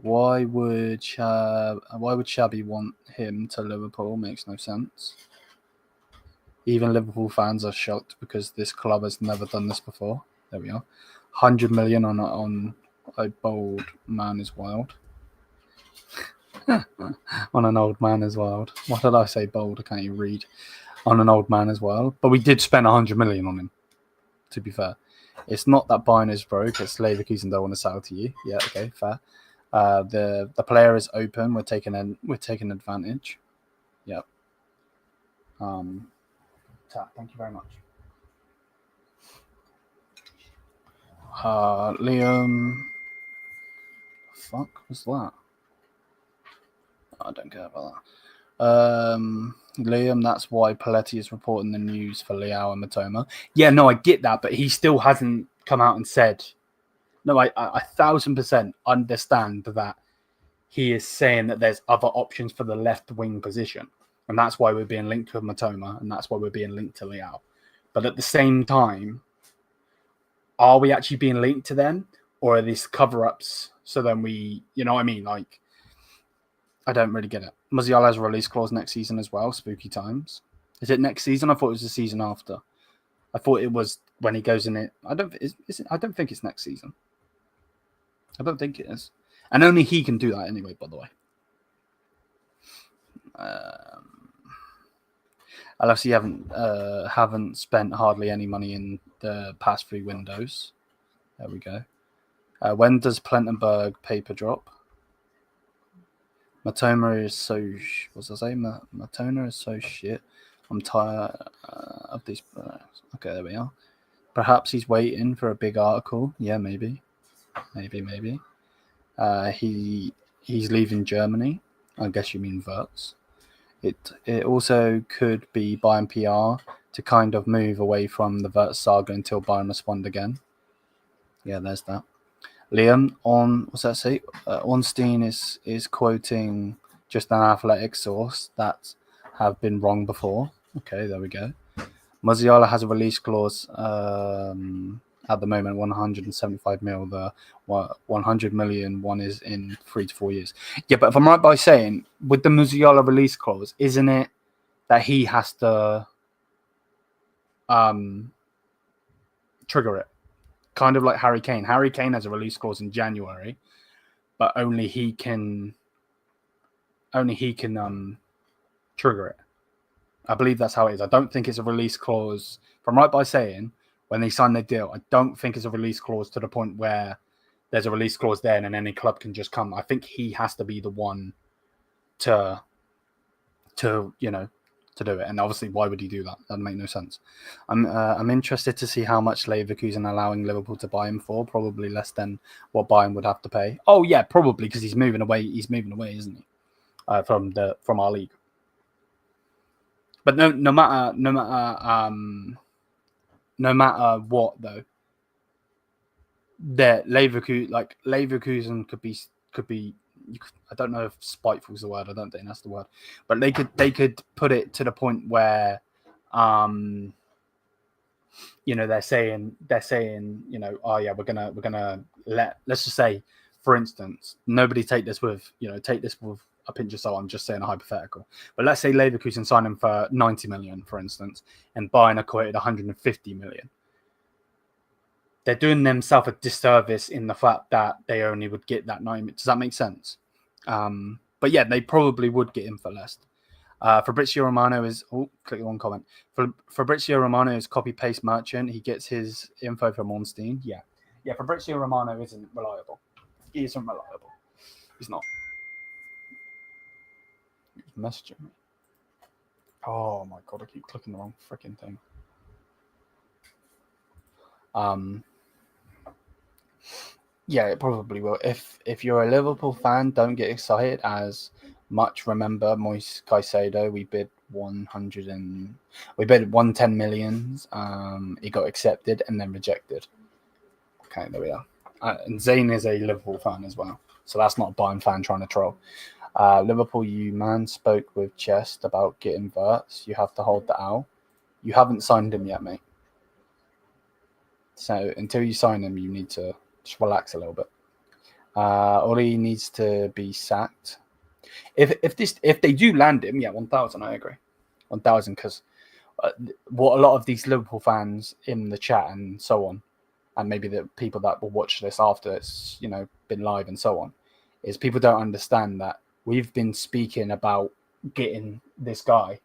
Why would Xabi want him to Liverpool? Makes no sense. Even Liverpool fans are shocked because this club has never done this before. There we are. 100 million on a bold man is wild. On an old man is wild. Why did I say bold? I can't even read. On an old man as well. But we did spend 100 million on him, to be fair. It's not that Bayern is broke. It's Leverkusen don't want to sell to you. Yeah, okay, fair. The player is open. We're taking advantage. Yep. Thank you very much. Liam. Fuck was that? I don't care about that. Liam, that's why Paletti is reporting the news for Leao and Matoma. Yeah, no, I get that, but he still hasn't come out and said. No, I 1,000% understand that he is saying that there's other options for the left wing position, and that's why we're being linked with Matoma, and that's why we're being linked to Leao. But at the same time, are we actually being linked to them, or are these cover-ups? So then we, you know what I mean, like. I don't really get it. Musiala has a release clause next season as well. Spooky times. Is it next season? I thought it was the season after. I thought it was when he goes in it. I don't think it's next season. I don't think it is. And only he can do that anyway, by the way. LFC haven't spent hardly any money in the past 3 windows. There we go. When does Plettigoal paper drop? Matoma is so. What's I say? Matoma is so shit. I'm tired of these. Okay, there we are. Perhaps he's waiting for a big article. Yeah, maybe. He's leaving Germany. I guess you mean Wirtz. It also could be Bayern PR to kind of move away from the Wirtz saga until Bayern respond again. Yeah, there's that. Liam on what's that say? Ornstein is quoting just an athletic source that have been wrong before. Okay, there we go. Musiala has a release clause at the moment, 175 mil. The 100 million one is in 3 to 4 years. Yeah, but if I'm right by saying, with the Musiala release clause, isn't it that he has to trigger it? Kind of like Harry Kane. Harry Kane has a release clause in January, but only he can trigger it. I believe that's how it is. I don't think it's a release clause. If I'm right by saying, when they sign their deal, I don't think it's a release clause to the point where there's a release clause there and then any club can just come. I think he has to be the one to do it. And obviously, why would he do that? That'd make no sense. I'm interested to see how much Leverkusen allowing Liverpool to buy him for. Probably less than what Bayern would have to pay. Oh yeah, probably because he's moving away. He's moving away, isn't he? From our league. But no matter what though, that Leverkusen could be. I don't know if spiteful is the word. I don't think that's the word. But they could put it to the point where, they're saying, oh yeah, we're gonna let's just say, for instance, nobody take this with a pinch of salt. I'm just saying a hypothetical. But let's say Leverkusen sign him for 90 million, for instance, and Bayern are quoted 150 million. They're doing themselves a disservice in the fact that they only would get that 9. Does that make sense? But yeah, they probably would get him for less. Fabrizio Romano is... Oh, click one comment. Fabrizio Romano is copy-paste merchant. He gets his info from Ornstein. Yeah, Fabrizio Romano isn't reliable. He isn't reliable. He's not. He's messaging me. Oh my god, I keep clicking the wrong freaking thing. Yeah, it probably will. If you're a Liverpool fan, don't get excited as much. Remember, Moise Caicedo, we bid 110 million. It got accepted and then rejected. Okay, there we are. And Zayn is a Liverpool fan as well, so that's not a Bayern fan trying to troll. Liverpool, you man spoke with Chest about getting Wirtz. You have to hold that out. You haven't signed him yet, mate. So until you sign him, you need to just relax a little bit. Oli needs to be sacked. If they do land him, yeah, 1,000. I agree, 1,000, because what a lot of these Liverpool fans in the chat and so on, and maybe the people that will watch this after it's been live and so on, is people don't understand that we've been speaking about getting this guy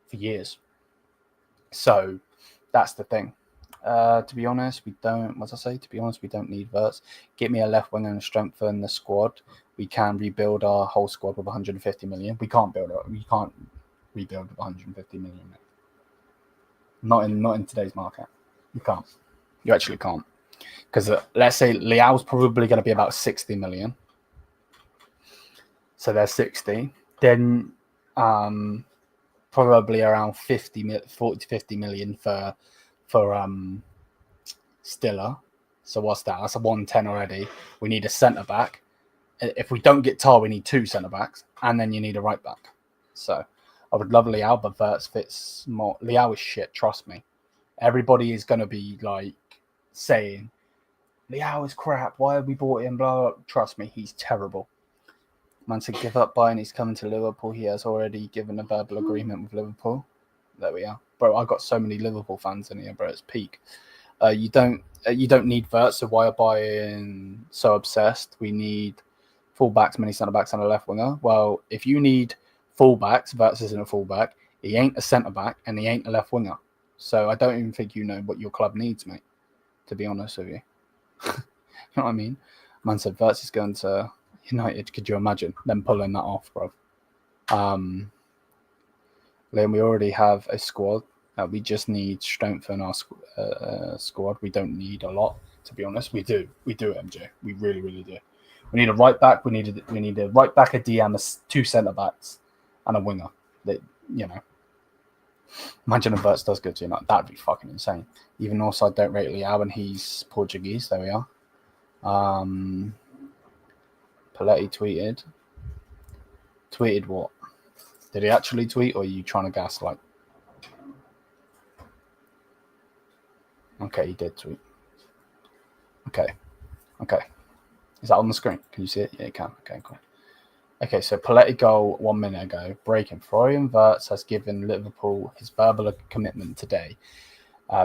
for years. So that's the thing. To be honest, we don't. What I say? To be honest, we don't need Wirtz. Get me a left winger and strengthen the squad. We can rebuild our whole squad with 150 million. We can't rebuild with 150 million. Not in today's market. You can't. You actually can't. Because let's say Leao's probably going to be about 60 million. So there's 60. Then probably around 40 to 50 million for Stiller. So what's that? That's a 110 already. We need a centre back. If we don't get Tar, we need 2 centre backs, and then you need a right back. So I would love Leao, but Wirtz fits more. Leao is shit. Trust me. Everybody is going to be like saying Leao is crap. Why have we bought him? Blah, blah. Trust me, he's terrible. Man said give up Bayern. He's coming to Liverpool. He has already given a verbal agreement with Liverpool. There we are, bro. I've got so many Liverpool fans in here, bro. It's peak. You don't need Wirtz. So why are Bayern so obsessed? We need fullbacks, many centre backs, and a left winger. Well, if you need fullbacks, Wirtz isn't a fullback. He ain't a centre back, and he ain't a left winger. So I don't even think you know what your club needs, mate. To be honest with you, you know what I mean. Man said Wirtz is going to United. Could you imagine them pulling that off, bro? Then we already have a squad. We just need strength in our squad. We don't need a lot, to be honest. We do, MJ. We really, really do. We need a right back. We need a right back, a DM, 2 centre backs, and a winger. you know, imagine if Wirtz does good to United. That'd be fucking insane. Even also, I don't rate Leao and he's Portuguese. There we are. Paletti tweeted what? Did he actually tweet, or are you trying to gaslight? Okay, he did tweet. Okay. Is that on the screen? Can you see it? Yeah, you can. Okay, cool. Okay, so Plettigoal 1 minute ago. Breaking. Florian Wirtz has given Liverpool his verbal commitment today.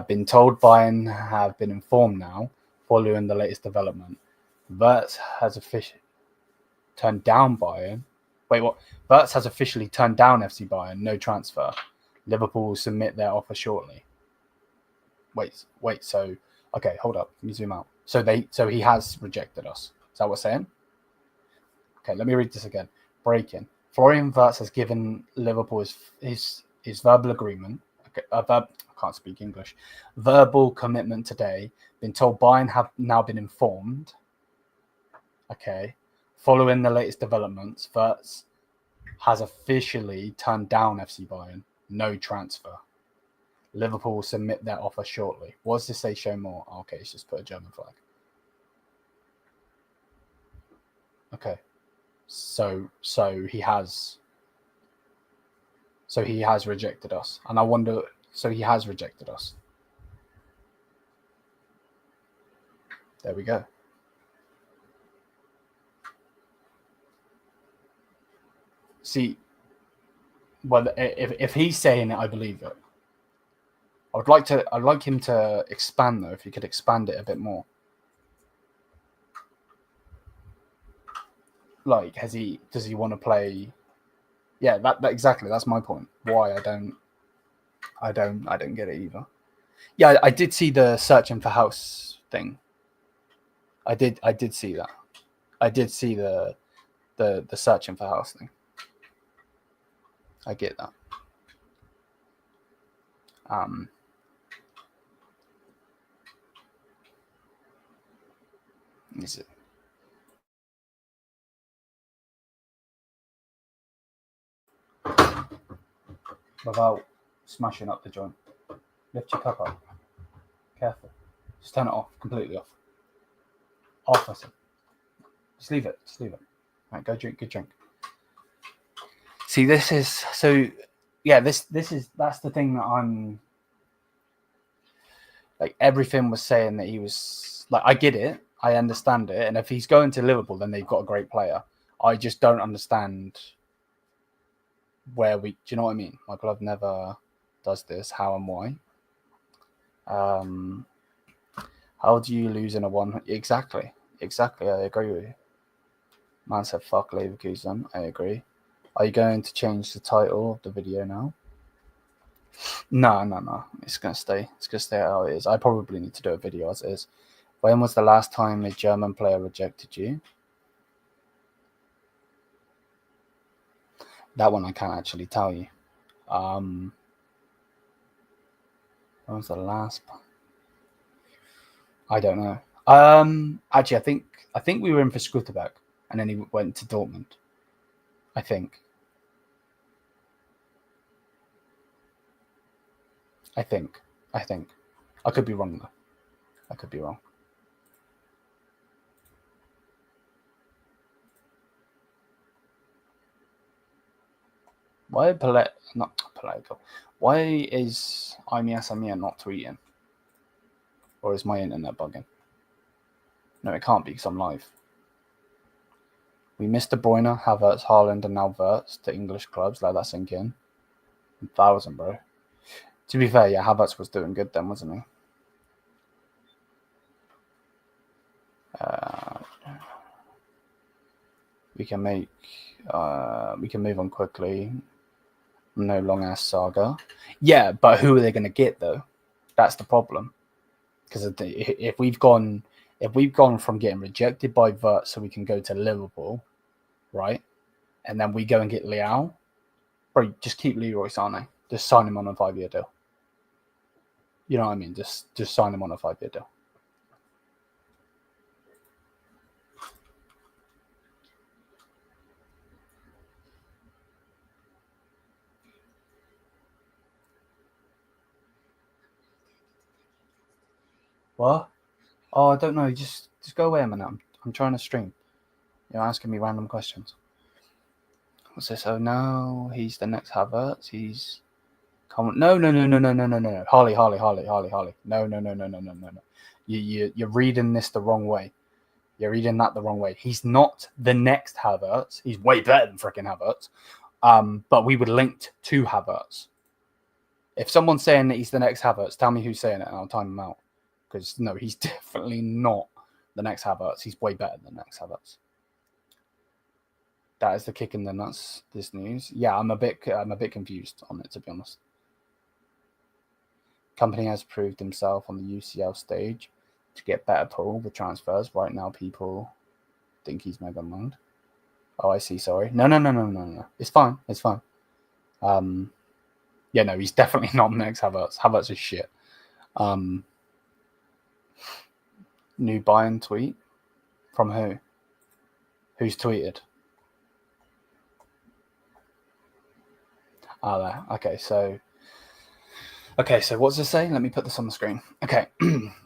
Been told Bayern have been informed now, following the latest development. Wirtz has officially turned down Bayern. Wait, what? Wirtz has officially turned down FC Bayern. No transfer. Liverpool will submit their offer shortly. Wait. So, okay, hold up. Let me zoom out. So he has rejected us. Is that what we're saying? Okay, let me read this again. Breaking. Florian Wirtz has given Liverpool his verbal agreement. Okay, I can't speak English. Verbal commitment today. Been told Bayern have now been informed. Okay. Following the latest developments, Wirtz has officially turned down FC Bayern. No transfer. Liverpool will submit their offer shortly. What does this say? Show more. Oh, okay, it's just put a German flag. Okay. So he has rejected us. And I wonder, so he has rejected us. There we go. See, well, if he's saying it, I believe it. I'd like him to expand though, if he could expand it a bit more. Like, does he want to play? Yeah, that exactly. That's my point. Why I don't get it either. Yeah, I did see the searching for house thing. I did see that. I did see the searching for house thing. I get that. Is it? Without smashing up the joint. Lift your cup up. Careful. Just turn it off. Completely off. Off, I said. Just leave it. Right, go drink. Good drink. See, this is so. Yeah, that's the thing that I'm. Like, everything was saying that he was like, I get it, I understand it, and if he's going to Liverpool, then they've got a great player. I just don't understand where do you know what I mean? My club never does this. How and why? How do you lose in a one? Exactly. I agree with you. Man said, "Fuck Leverkusen." I agree. Are you going to change the title of the video now? No. It's gonna stay how it is. I probably need to do a video as it is. When was the last time a German player rejected you? That one I can't actually tell you. When was the last? I don't know. Actually, I think we were in for Schlotterbeck, and then he went to Dortmund. I think. I could be wrong though. I could be wrong. Why not Plettigoal? Why is Samir not tweeting? Or is my internet bugging? No, it can't be because I'm live. We missed De Bruyne, Havertz, Haaland, and now Wirtz to English clubs. Let that sink in. 1,000, bro. To be fair, yeah, Havertz was doing good then, wasn't he? We can move on quickly. No long ass saga. Yeah, but who are they going to get though? That's the problem. Because if we've gone from getting rejected by Wirtz so we can go to Liverpool, right? And then we go and get Leao, bro, just keep Leroy Sané. Just sign him on a 5-year deal. You know what I mean? Just sign him on a 5-year deal. What? Oh, I don't know. Just go away a minute. I'm trying to stream. You're asking me random questions. What's this? Oh no, he's the next Havertz. He's no. Harley. No. You're reading this the wrong way. You're reading that the wrong way. He's not the next Havertz. He's way better than freaking Havertz. But we were linked to Havertz. If someone's saying that he's the next Havertz, tell me who's saying it and I'll time him out. Because no, he's definitely not the next Havertz. He's way better than the next Havertz. That is the kick in the nuts. This news. Yeah, I'm a bit confused on it, to be honest. Company has proved himself on the UCL stage to get better pull with transfers. Right now, people think he's mega mind. Oh, I see. Sorry. No. It's fine. Yeah, no, he's definitely not the next Havertz. Havertz is shit. New Bayern tweet from who? Who's tweeted? Ah, there. Okay, so what's it say? Let me put this on the screen. Okay.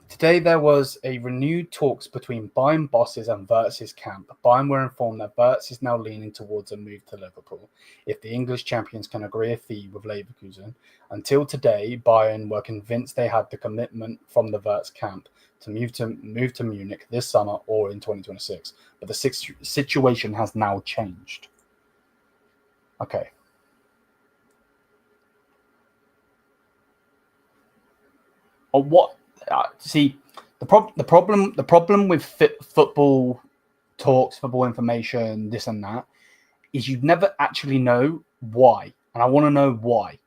Today there was a renewed talks between Bayern bosses and Wirtz's camp. Bayern were informed that Wirtz is now leaning towards a move to Liverpool if the English champions can agree a fee with Leverkusen. Until today, Bayern were convinced they had the commitment from the Wirtz camp to move to Munich this summer or in 2026. But the situation has now changed. Okay. Or what? See, the problem with football talks, football information, this and that, is you never actually know why, and I want to know why.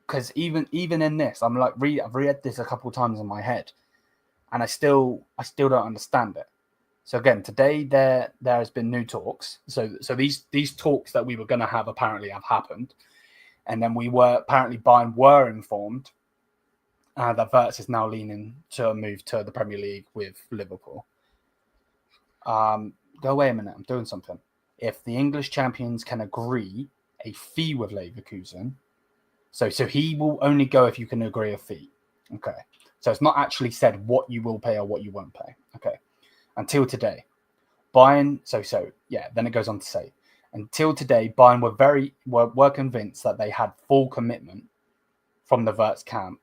Because even in this, I'm like, I've read this a couple of times in my head, and I still don't understand it. So again, today there has been new talks. So these talks that we were going to have apparently have happened, and then Bayern were informed that Wirtz is now leaning to move to the Premier League with Liverpool. Go away a minute. I'm doing something. If the English champions can agree a fee with Leverkusen, so he will only go if you can agree a fee. Okay. So it's not actually said what you will pay or what you won't pay. Okay. Until today, Bayern. Then it goes on to say, until today, Bayern were convinced that they had full commitment from the Wirtz camp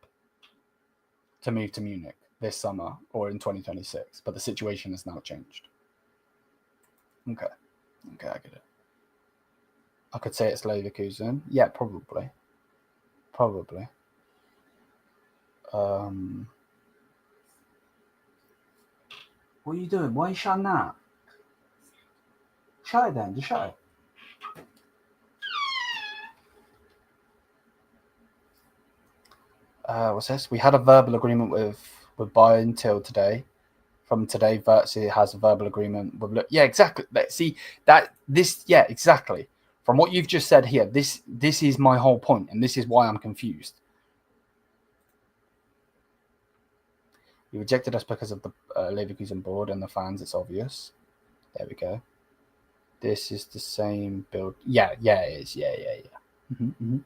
to move to Munich this summer or in 2026, but the situation has now changed. Okay, I get it. I could say it's Leverkusen. Yeah, probably. What are you doing? Why are you shutting that? Shut it then. Just shut it. What's this? We had a verbal agreement with Bayern till today. From today, Wirtz has a verbal agreement with. Yeah, exactly. See that this. Yeah, exactly. From what you've just said here, this is my whole point, and this is why I'm confused. You rejected us because of the Leverkusen board and the fans. It's obvious. There we go. This is the same build. Yeah, it is. Yeah. Mm-hmm.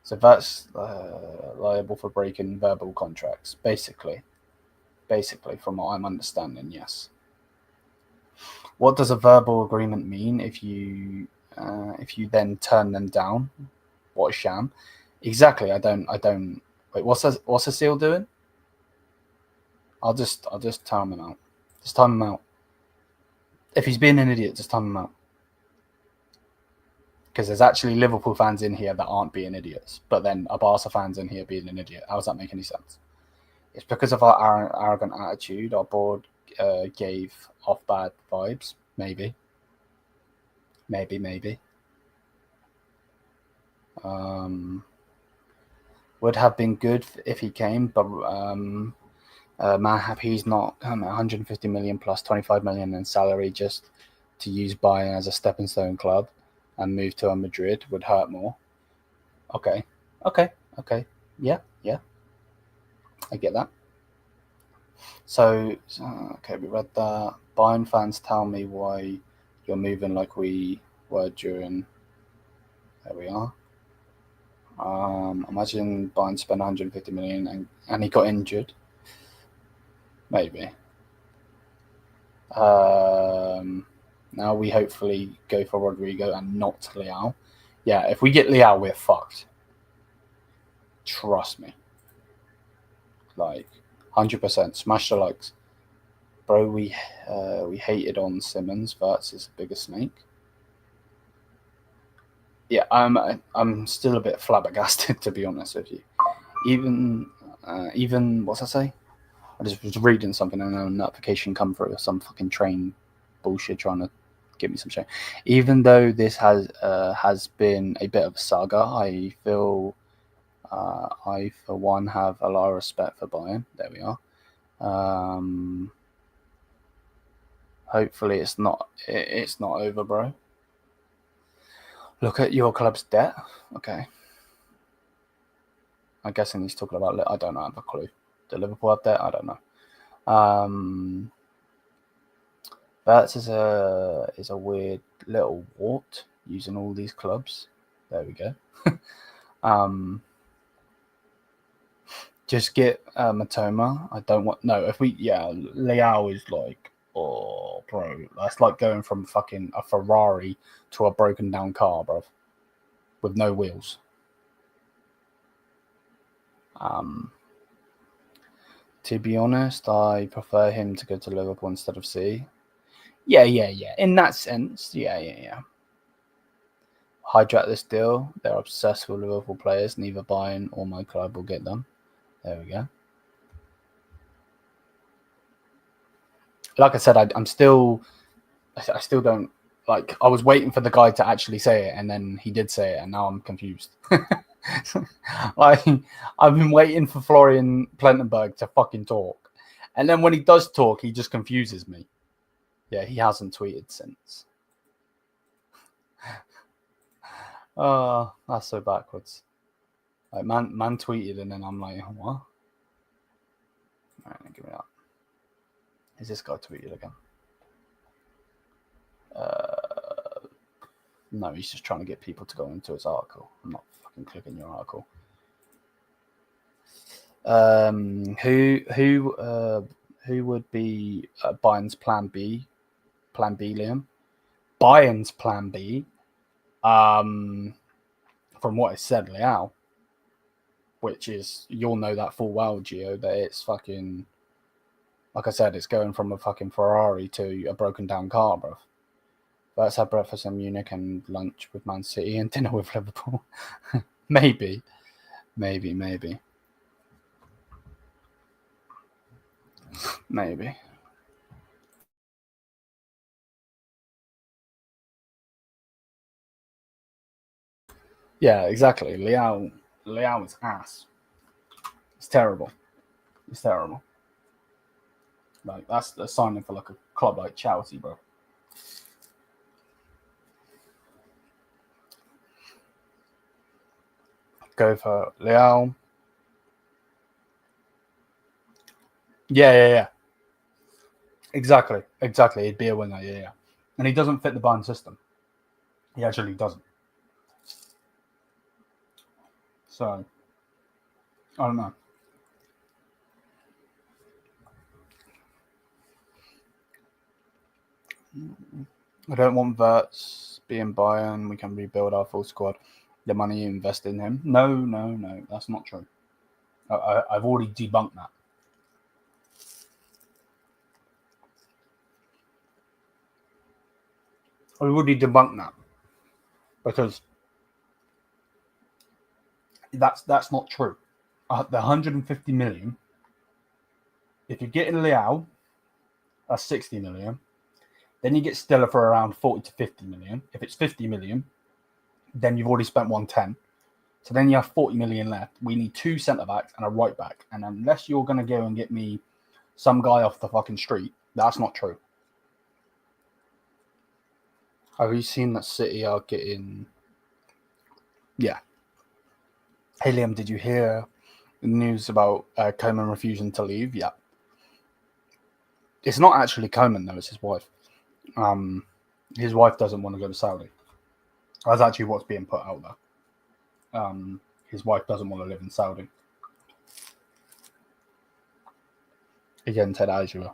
So that's liable for breaking verbal contracts, basically, from what I'm understanding, yes. What does a verbal agreement mean if you then turn them down? What a sham! Exactly. I don't. Wait, what's a seal doing? I'll just time him out. Just time him out. If he's being an idiot, just time him out. Because there's actually Liverpool fans in here that aren't being idiots, but then a Barca fans in here being an idiot. How does that make any sense? It's because of our arrogant attitude. Our board gave off bad vibes. Maybe. Would have been good if he came, but man, happy he's not 150 million plus 25 million in salary just to use Bayern as a stepping stone club and move to a Madrid would hurt more. Okay. Yeah. I get that. So okay, we read that. Bayern fans tell me why you're moving like we were during. There we are. Imagine Bayern spent 150 million and he got injured. Maybe. Now we hopefully go for Rodrigo and not Leao. Yeah, if we get Leao, we're fucked. Trust me. Like, 100%. Smash the likes. Bro, we hated on Simmons. Wirtz is a bigger snake. Yeah, I'm still a bit flabbergasted, to be honest with you. Even what's I say? I just was reading something and a notification come through of some fucking train bullshit trying to give me some shit. Even though this has been a bit of a saga, I feel I for one have a lot of respect for Bayern. There we are. Hopefully it's not over, bro. Look at your club's debt. Okay. I'm guessing he's talking about. I don't know. I have a clue. Do Liverpool have debt? I don't know. That is a weird little wart using all these clubs. There we go. Just get Matoma. I don't want Leao is like, oh bro, that's like going from fucking a Ferrari to a broken down car, bro, with no wheels. To be honest, I prefer him to go to Liverpool instead of City. Yeah. In that sense, yeah. Hijack this deal. They're obsessed with Liverpool players. Neither Bayern or my club will get them. There we go. Like I said, I still don't like. I was waiting for the guy to actually say it, and then he did say it, and now I'm confused. Like, I've been waiting for Florian Plettenberg to fucking talk, and then when he does talk, he just confuses me. Yeah, he hasn't tweeted since. Oh, that's so backwards. Like, man tweeted, and then I'm like, what? All right, give me that. Is this guy tweeted again? No, he's just trying to get people to go into his article. I'm not fucking clicking your article. Who would be Bayern's plan B? Plan B, Liam? Bayern's plan B. From what it said, Leao. Which is, you'll know that full well, Gio, that it's fucking, like I said, it's going from a fucking Ferrari to a broken down car, bro. Let's have breakfast in Munich and lunch with Man City and dinner with Liverpool. Maybe. Maybe. Yeah, exactly. Leao is ass. It's terrible. Like, that's the signing for like a club like Chelsea, bro. Go for Leao. Yeah. Exactly. He'd be a winger, yeah. And he doesn't fit the Bayern system. He actually doesn't. So, I don't know. I don't want Wirtz being Bayern. We can rebuild our full squad. The money you invest in him. No. That's not true. I've already debunked that. I already debunked that because that's not true. The 150 million. If you're getting Leao, that's 60 million. Then you get Stella for around 40 to 50 million. If it's 50 million, then you've already spent 110. So then you have 40 million left. We need 2 centre backs and a right back. And unless you're going to go and get me some guy off the fucking street, that's not true. Have you seen that City are getting... Yeah. Hey, Liam, did you hear the news about Koeman refusing to leave? Yeah. It's not actually Koeman, though. It's his wife. His wife doesn't want to go to Saudi. That's actually what's being put out there. His wife doesn't want to live in Saudi. Igen til deg, Julia.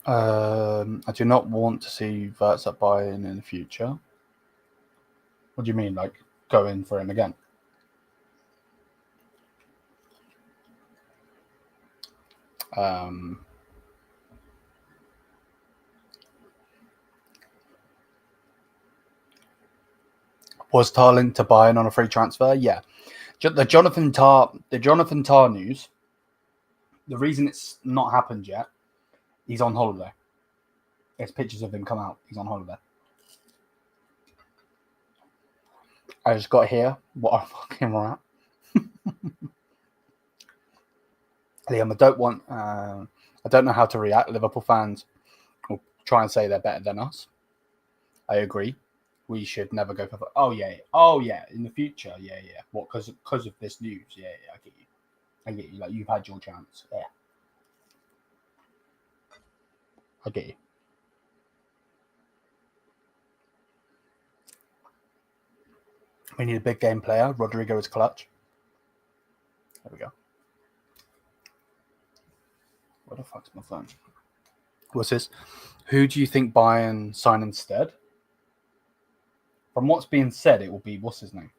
I do not want to see Wirtz at Bayern in the future. What do you mean, like, go in for him again? Was Tar linked to Bayern on a free transfer? Yeah. The Jonathan Tar news, the reason it's not happened yet, he's on holiday. There's pictures of him come out. He's on holiday. I just got here. What a fucking rat. Liam, I don't know how to react. Liverpool fans will try and say they're better than us. I agree. We should never go for. Oh yeah. In the future, yeah. What? Because of this news, yeah. I get you. Like, you've had your chance. Yeah. I get you. We need a big game player. Rodrigo is clutch. There we go. Where the fuck's my phone? What's this? Who do you think Bayern sign instead? From what's being said, it will be, what's his name?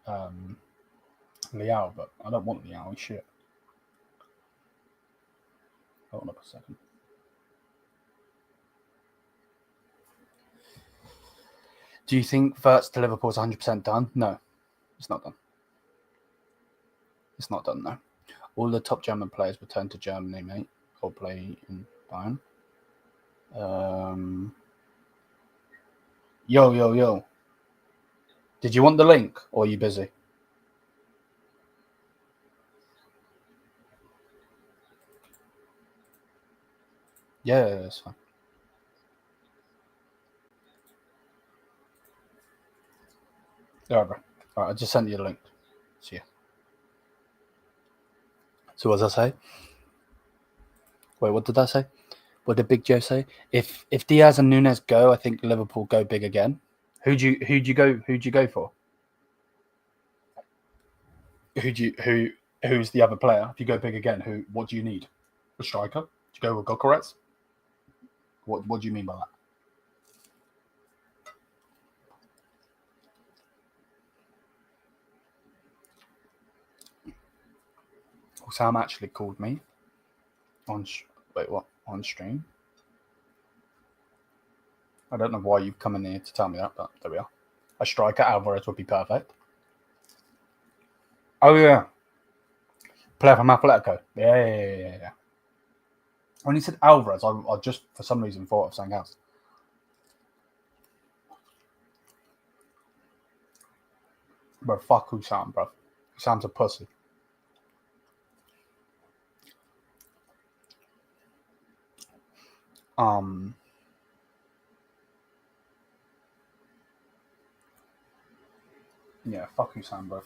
Lyon, but I don't want Lyon. Shit. Hold on a second. Do you think Wirtz to Liverpool is 100% done? No, it's not done. It's not done, no. All the top German players return to Germany, mate, or play in Bayern. Yo. Did you want the link, or are you busy? Yeah, that's fine. All right, I just sent you the link. See ya. So what does that say? Wait, what did that say? What did Big Joe say? If Diaz and Nunes go, I think Liverpool go big again. Who'd you go for? Who's the other player? If you go big again, what do you need? A striker? Do you go with Gokaretz? What do you mean by that? Sam actually called me on stream. I don't know why you've come in here to tell me that, but there we are. A striker, Alvarez would be perfect. Oh yeah, player from Atletico. Yeah. When he said Alvarez, I just for some reason thought of something else. Bro, fuck Sam, bro. Sam's a pussy. Yeah, fuck you, Sam, bro.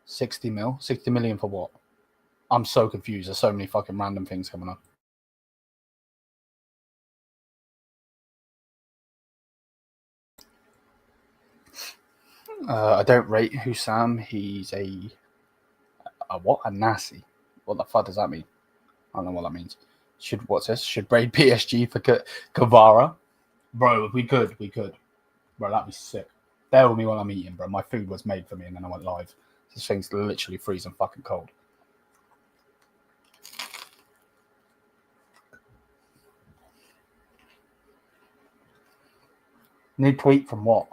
60 million for what? I'm so confused. There's so many fucking random things coming up. I don't rate Hussam. He's a what? A Nasi. What the fuck does that mean? I don't know what that means. Should raid PSG for Kavara? Bro, if we could. Bro, that'd be sick. Bear with me while I'm eating, bro. My food was made for me and then I went live. This thing's literally freezing fucking cold. Need to eat from what?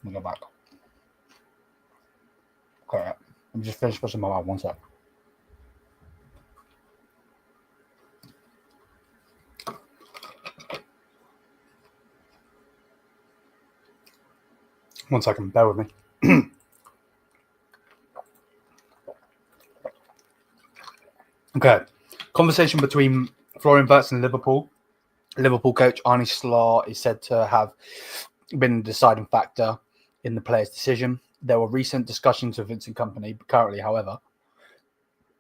Let me go back. Okay, let me just finish pushing my mouth. One sec. One second, bear with me. Okay, conversation between Florian Wirtz and Liverpool. Liverpool coach Arne Slot is said to have been the deciding factor in the player's decision. There were recent discussions with Vincent Kompany, currently, however,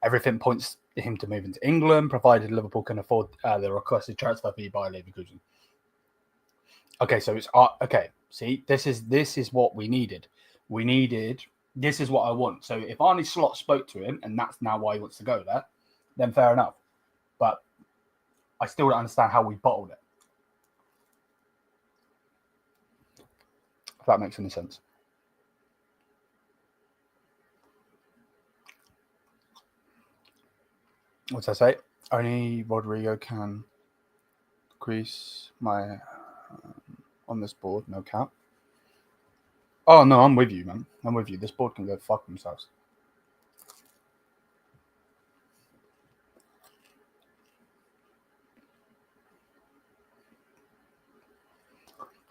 Everything points him to moving to England, provided Liverpool can afford the requested transfer fee by Leverkusen. Okay, so it's okay. See, this is what we needed. This is what I want. So if Arne Slot spoke to him, and that's now why he wants to go there, then fair enough. But I still don't understand how we bottled it. If that makes any sense. What did I say? Only Rodrigo can increase my on this board. No cap. Oh no, I'm with you, man. I'm with you. This board can go fuck themselves.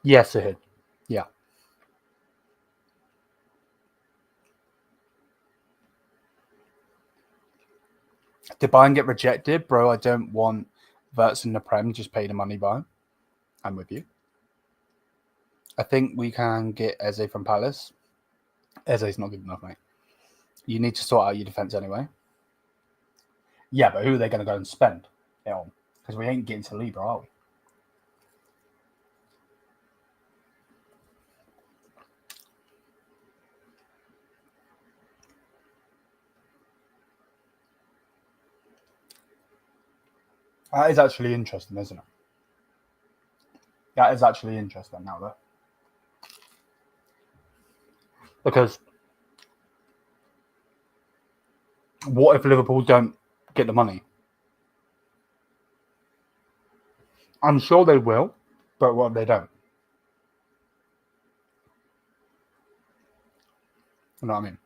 Yes, Sahid. Yeah. Did Bayern get rejected? Bro, I don't want Wirtz in the Prem. Just pay the money, Bayern. I'm with you. I think we can get Eze from Palace. Eze's not good enough, mate. You need to sort out your defence anyway. Yeah, but who are they going to go and spend it on? Because we ain't getting to Libra, are we? That is actually interesting, isn't it? That is actually interesting now, though. Because what if Liverpool don't get the money? I'm sure they will, but what if they don't? You know what I mean?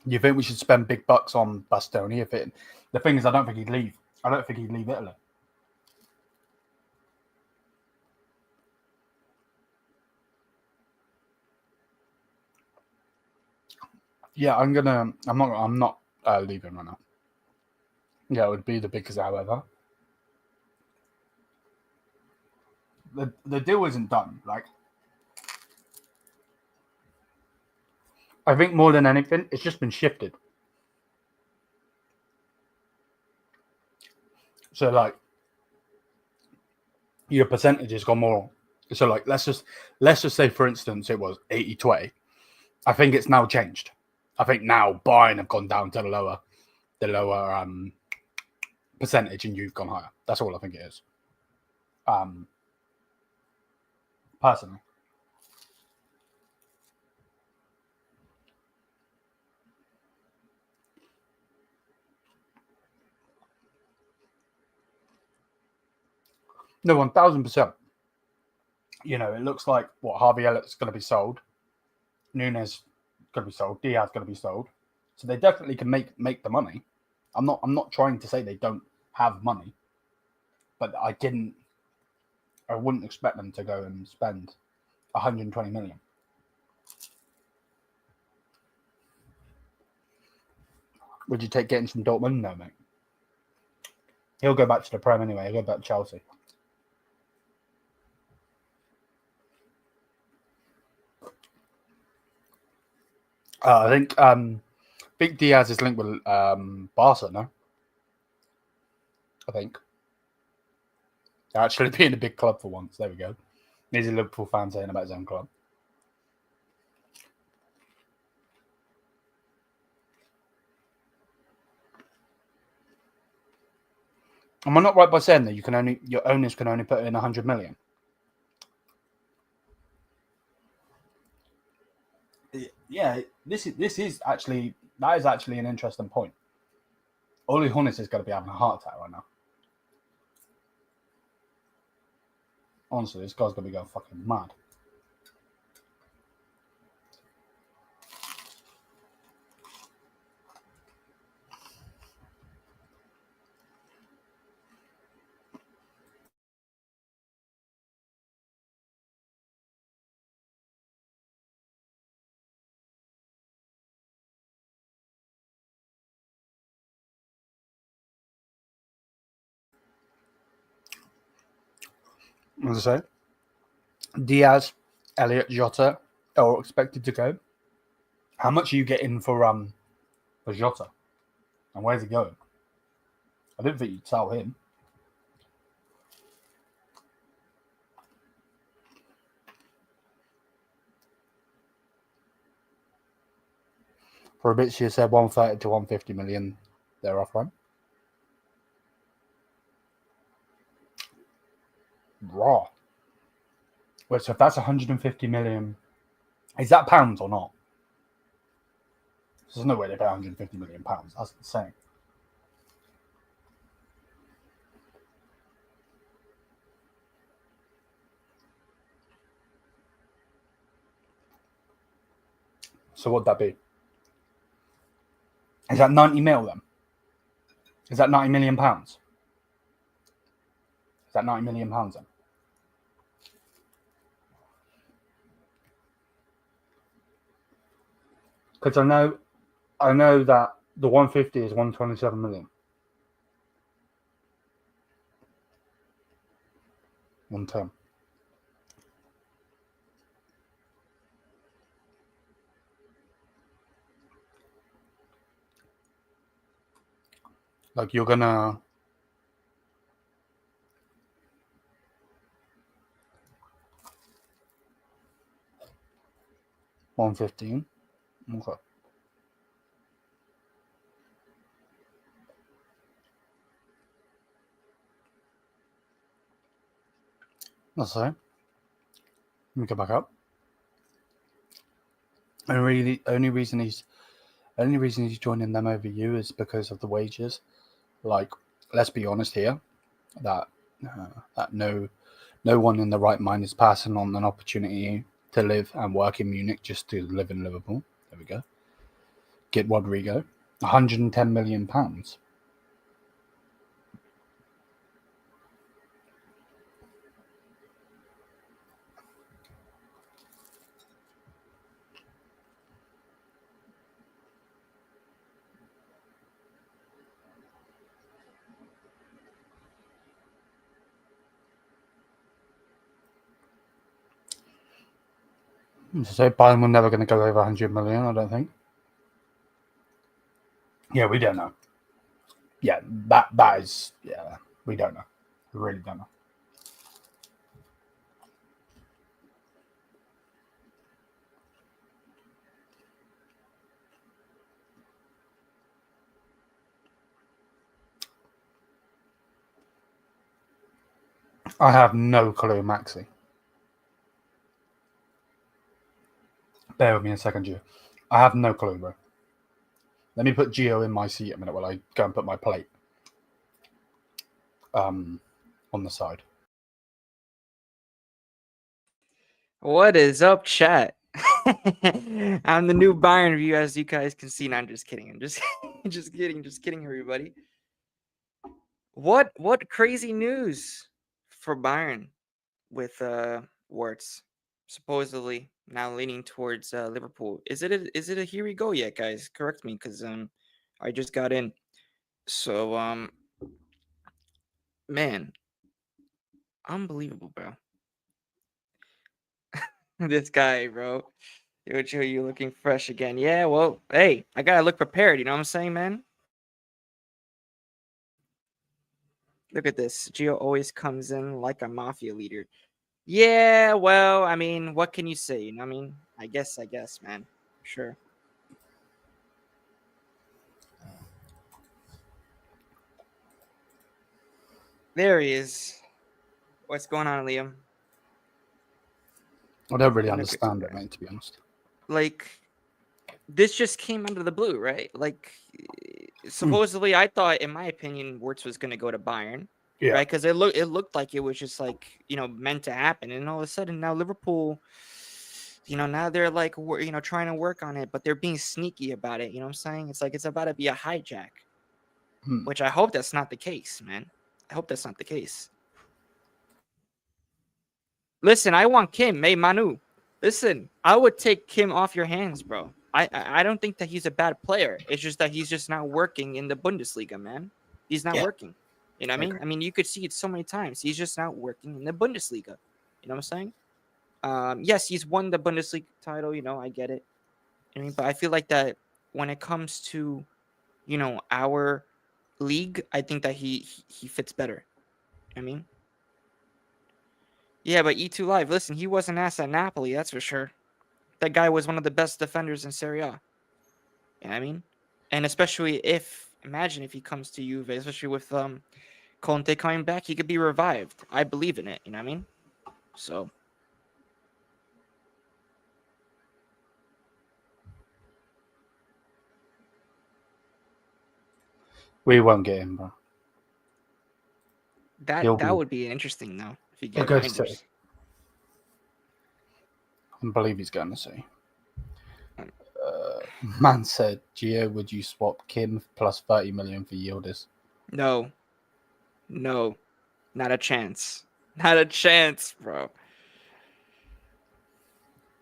You think we should spend big bucks on Bastoni? The thing is, I don't think he'd leave. I don't think he'd leave Italy. Yeah, I'm not leaving right now. Yeah, it would be the biggest however. The deal isn't done. Like, I think more than anything, it's just been shifted. So like, your percentage has gone more. So like, let's just say, for instance, it was 80-20. I think it's now changed. I think now Bayern have gone down to the lower percentage, and you've gone higher. That's all I think it is. Personally. No, 1000%. You know, it looks like Harvey Elliott's going to be sold. Nunes going to be sold. Diaz going to be sold. So they definitely can make the money. I'm not trying to say they don't have money, but I wouldn't expect them to go and spend 120 million. Would you take getting from Dortmund? No, mate. He'll go back to the Prem anyway. He'll go back to Chelsea. I think Big Diaz is linked with Barca, no? I think. Actually being a big club for once. There we go. He's a Liverpool fan saying about his own club. Am I not right by saying that your owners can only put in 100 million? Yeah, that is actually an interesting point. Oli Hunnes is going to be having a heart attack right now. Honestly, this guy's going to be going fucking mad. As I say, Diaz, Elliott, Jota are expected to go. How much are you getting for Jota? And where's he going? I didn't think you'd sell him. For a bit, she said 130 to 150 million. They're offering. Raw. Wait, so if that's 150 million, is that pounds or not? There's no way they pay 150 million pounds. That's insane. So what'd that be? Is that 90 mil then? Is that 90 million pounds? Is that 90 million pounds then? Because I know that the 150 is 127 million. 110. Like you're gonna $115. Okay. That's all right. Let me go back up. And really, only reason he's joining them over you is because of the wages. Like, let's be honest here, that no one in the right mind is passing on an opportunity to live and work in Munich just to live in Liverpool. There we go. Get Rodrigo, £110 million. So Bayern were never going to go over 100 million, I don't think. Yeah, we don't know. Yeah, that is, yeah, we don't know. We really don't know. I have no clue, Maxi. Bear with me a second, Gio. I have no clue, bro. Let me put Gio in my seat a minute while I go and put my plate on the side. What is up, chat? I'm the new Bayern View, as you guys can see. No, I'm just kidding. I'm just kidding, everybody. What crazy news for Bayern with Wirtz supposedly now leaning towards Liverpool? Is it a here we go yet, guys? Correct me, because I just got in. So man, unbelievable, bro. This guy, bro. Yo, you looking fresh again? Yeah, well, hey, I gotta look prepared. You know what I'm saying, man? Look at this. Gio always comes in like a mafia leader. Yeah, well, I mean, what can you say? You know what I mean? I guess, man. Sure. There he is. What's going on, Liam? I don't really understand it, mate, to be honest. Like, this just came out of the blue, right? Like, supposedly, I thought, in my opinion, Wirtz was going to go to Bayern. Yeah. Right, because it looked like it was just like, meant to happen, and all of a sudden now Liverpool, now they're like, trying to work on it, but they're being sneaky about it. You know what I'm saying? It's like it's about to be a hijack, which I hope that's not the case, man. I hope that's not the case. Listen, I want Kim. Hey, Manu. Listen, I would take Kim off your hands, bro. I don't think that he's a bad player. It's just that he's just not working in the Bundesliga, man. He's not working. You know what I mean? I mean, you could see it so many times. He's just not working in the Bundesliga. You know what I'm saying? Yes, he's won the Bundesliga title. I get it. I mean, but I feel like that when it comes to our league, I think that he fits better. I mean, yeah, but E2 Live, listen, he wasn't asked at Napoli, that's for sure. That guy was one of the best defenders in Serie A. You know what I mean? And especially imagine if he comes to Juve, especially with Conte coming back, he could be revived. I believe in it, you know what I mean? So. We won't get him, bro. That would be interesting, though, if you He'll get go to Reinders. City. I believe he's going to City. Man said, Gio, would you swap Kim plus 30 million for Yildiz? No, not a chance. Not a chance, bro.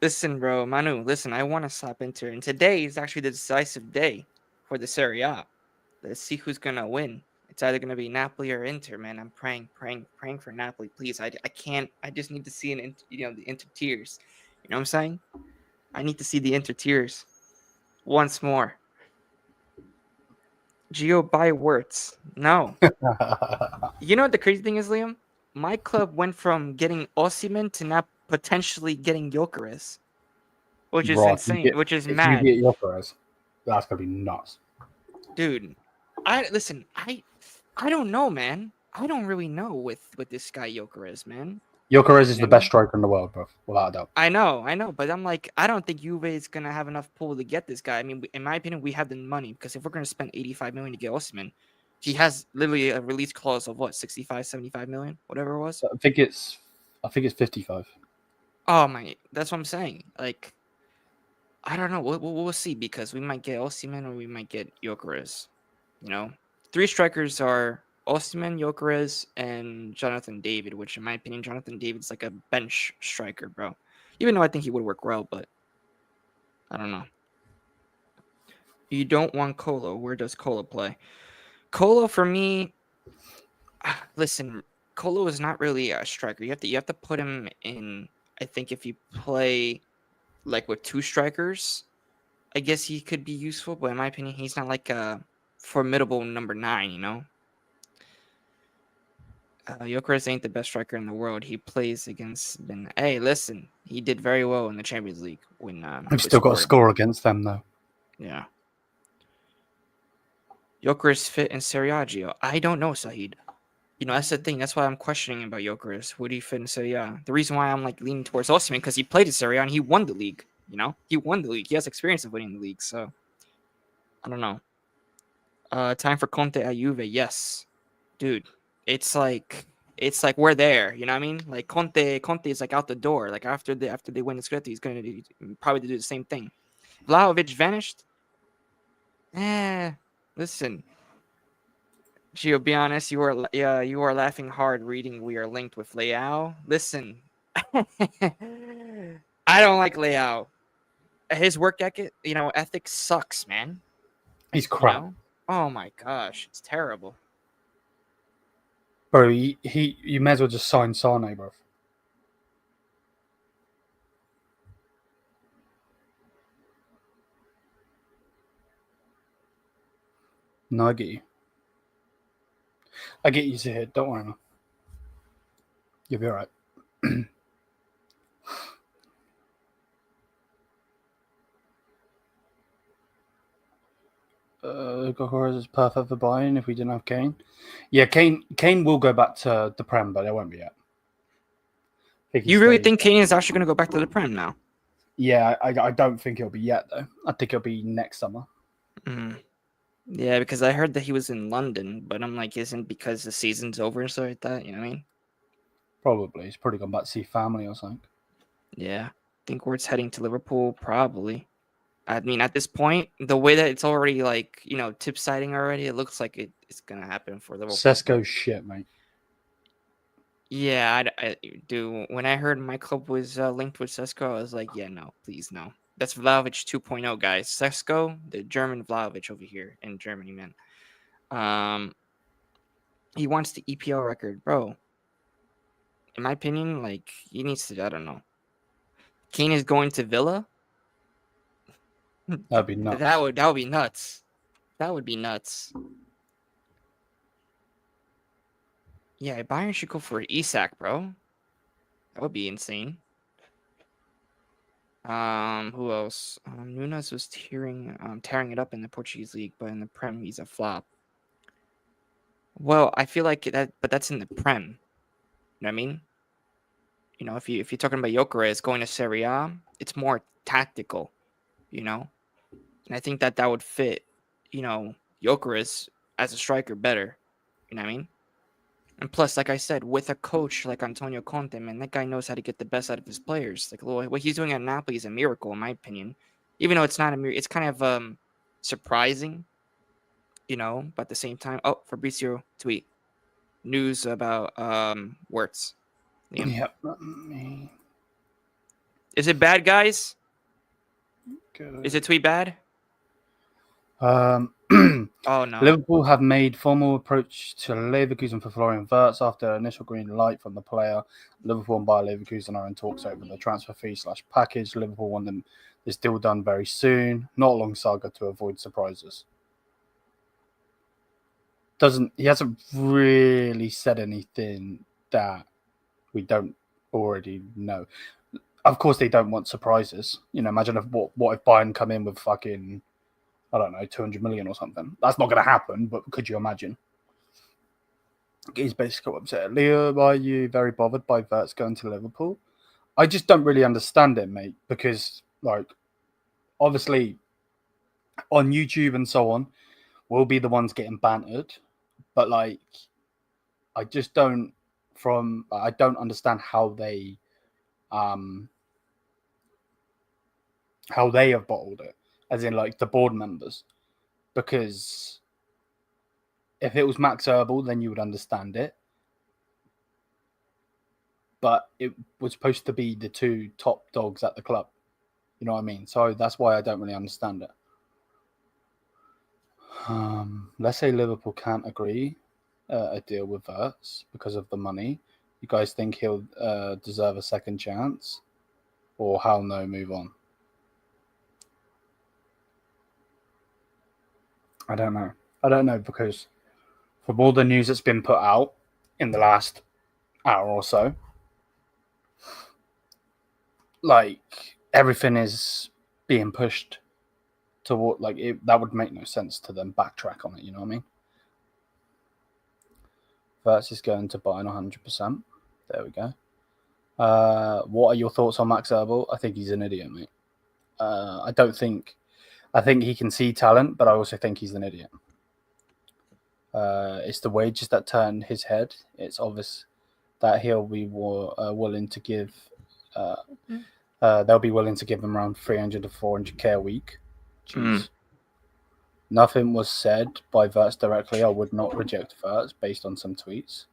Listen, bro, Manu, listen, I want to slap Inter. And today is actually the decisive day for the Serie A. Let's see who's going to win. It's either going to be Napoli or Inter, man. I'm praying for Napoli, please. I can't. I just need to see the Inter tears. You know what I'm saying? I need to see the Inter tears once more. Gio by Wirtz. No. You know what the crazy thing is, Liam? My club went from getting Osimhen to now potentially getting Gyökeres, which is insane, which is mad. If you get Gyökeres, that's going to be nuts. Dude, I don't know, man. I don't really know with this guy Gyökeres, man. Gyökeres is the best striker in the world, bro, without a doubt. I know, but I'm like, I don't think Juve is gonna have enough pull to get this guy. I mean, in my opinion, we have the money because if we're gonna spend 85 million to get Osimhen, he has literally a release clause of what, 65, 75 million, whatever it was. I think it's 55. Oh my, that's what I'm saying. Like, I don't know. We'll see because we might get Osimhen or we might get Gyökeres. You know, 3 strikers are Osimhen, Gyökeres, and Jonathan David, which in my opinion, Jonathan David's like a bench striker, bro. Even though I think he would work well, but I don't know. You don't want Colo. Where does Colo play? Colo for me, listen, Colo is not really a striker. You have to put him in. I think if you play like with 2 strikers, I guess he could be useful, but in my opinion, he's not like a formidable number 9, you know? Gyökeres ain't the best striker in the world. He plays against... Hey, listen, he did very well in the Champions League. We've still got to score against them, though. Yeah. Gyökeres fit in Serie A, Gio. I don't know, Saeed. You know, that's the thing. That's why I'm questioning about Gyökeres. Would he fit in Serie A? The reason why I'm like leaning towards Osimhen because he played in Serie A and he won the league. You know, he won the league. He has experience of winning the league. So I don't know. Time for Conte at Juve. Yes, dude. It's like we're there. You know what I mean? Like Conte is like out the door. Like after they win the Scudetto, he's going to probably do the same thing. Vlahovic vanished. Listen. Gio, be honest, you are laughing hard reading we are linked with Leao. Listen, I don't like Leao. His work ethic sucks, man. He's crap. You know? Oh my gosh, it's terrible. Bro, you may as well just sign Sane, bro. No, I get you. I get you, Zahid. Don't worry, man. You'll be all right. Gyökeres is perfect for Bayern if we didn't have Kane. Yeah, Kane will go back to the Prem, but it won't be yet. You really think Kane is actually going to go back to the Prem now? Yeah, I don't think it'll be yet, though. I think it'll be next summer. Yeah, because I heard that he was in London, but I'm like, isn't because the season's over and stuff like that? You know what I mean? Probably. He's probably gone back to see family or something. Yeah. I think Wirtz heading to Liverpool, probably. I mean, at this point, the way that it's already like, tip siding already, it looks like it's going to happen for Liverpool. Sesko's shit, mate. Yeah, I do. When I heard my club was linked with Sesko, I was like, yeah, no, please, no. That's Vlahovic 2.0, guys. Sesko, the German Vlahovic over here in Germany, man. He wants the EPL record, bro. In my opinion, like, he needs to, I don't know. Kane is going to Villa? That'd be nuts. That would be nuts. That would be nuts. Yeah, Bayern should go for Isak, bro. That would be insane. Who else? Nunes was tearing it up in the Portuguese league, but in the Prem he's a flop. Well, I feel like that, but that's in the Prem. You know what I mean? You know, if you're talking about Gyökeres going to Serie A, it's more tactical, you know. And I think that would fit, you know, Gyökeres as a striker better. You know what I mean? And plus, like I said, with a coach like Antonio Conte, man, that guy knows how to get the best out of his players. Like what he's doing at Napoli is a miracle, in my opinion. Even though it's not a miracle, it's kind of surprising, you know. But at the same time, oh, Fabrizio tweet news about Wirtz. Liam. Yep. Let me Is it bad, guys? go. Is it tweet bad? Oh no. Liverpool have made formal approach to Leverkusen for Florian Wirtz after initial green light from the player. Liverpool and Bayer Leverkusen are in talks over the transfer fee / package. Liverpool want this deal done very soon. Not a long saga to avoid surprises. He hasn't really said anything that we don't already know. Of course, they don't want surprises. You know, imagine what if Bayern come in with fucking, I don't know, 200 million or something. That's not going to happen, but could you imagine? He's basically upset. Leo, why are you very bothered by Wirtz going to Liverpool? I just don't really understand it, mate, because, like, obviously on YouTube and so on, we'll be the ones getting bantered. But, like, I just don't understand how they have bottled it, as in like the board members, because if it was Max Herbal, then you would understand it, but it was supposed to be the two top dogs at the club, you know what I mean? So that's why I don't really understand it. Let's say Liverpool can't agree a deal with Wirtz because of the money. You guys think he'll deserve a second chance, or hell no, move on? I don't know, because from all the news that's been put out in the last hour or so, like, everything is being pushed toward, like, that would make no sense to them backtrack on it, you know what I mean? Wirtz is going to Bayern 100%. There we go. What are your thoughts on Max Herbal? I think he's an idiot, mate. I think he can see talent, but I also think he's an idiot. It's the wages that turn his head. It's obvious that he'll be willing to give. They'll be willing to give him around 300 to 400k a week. Jeez. Nothing was said by Wirtz directly. I would not reject Wirtz based on some tweets.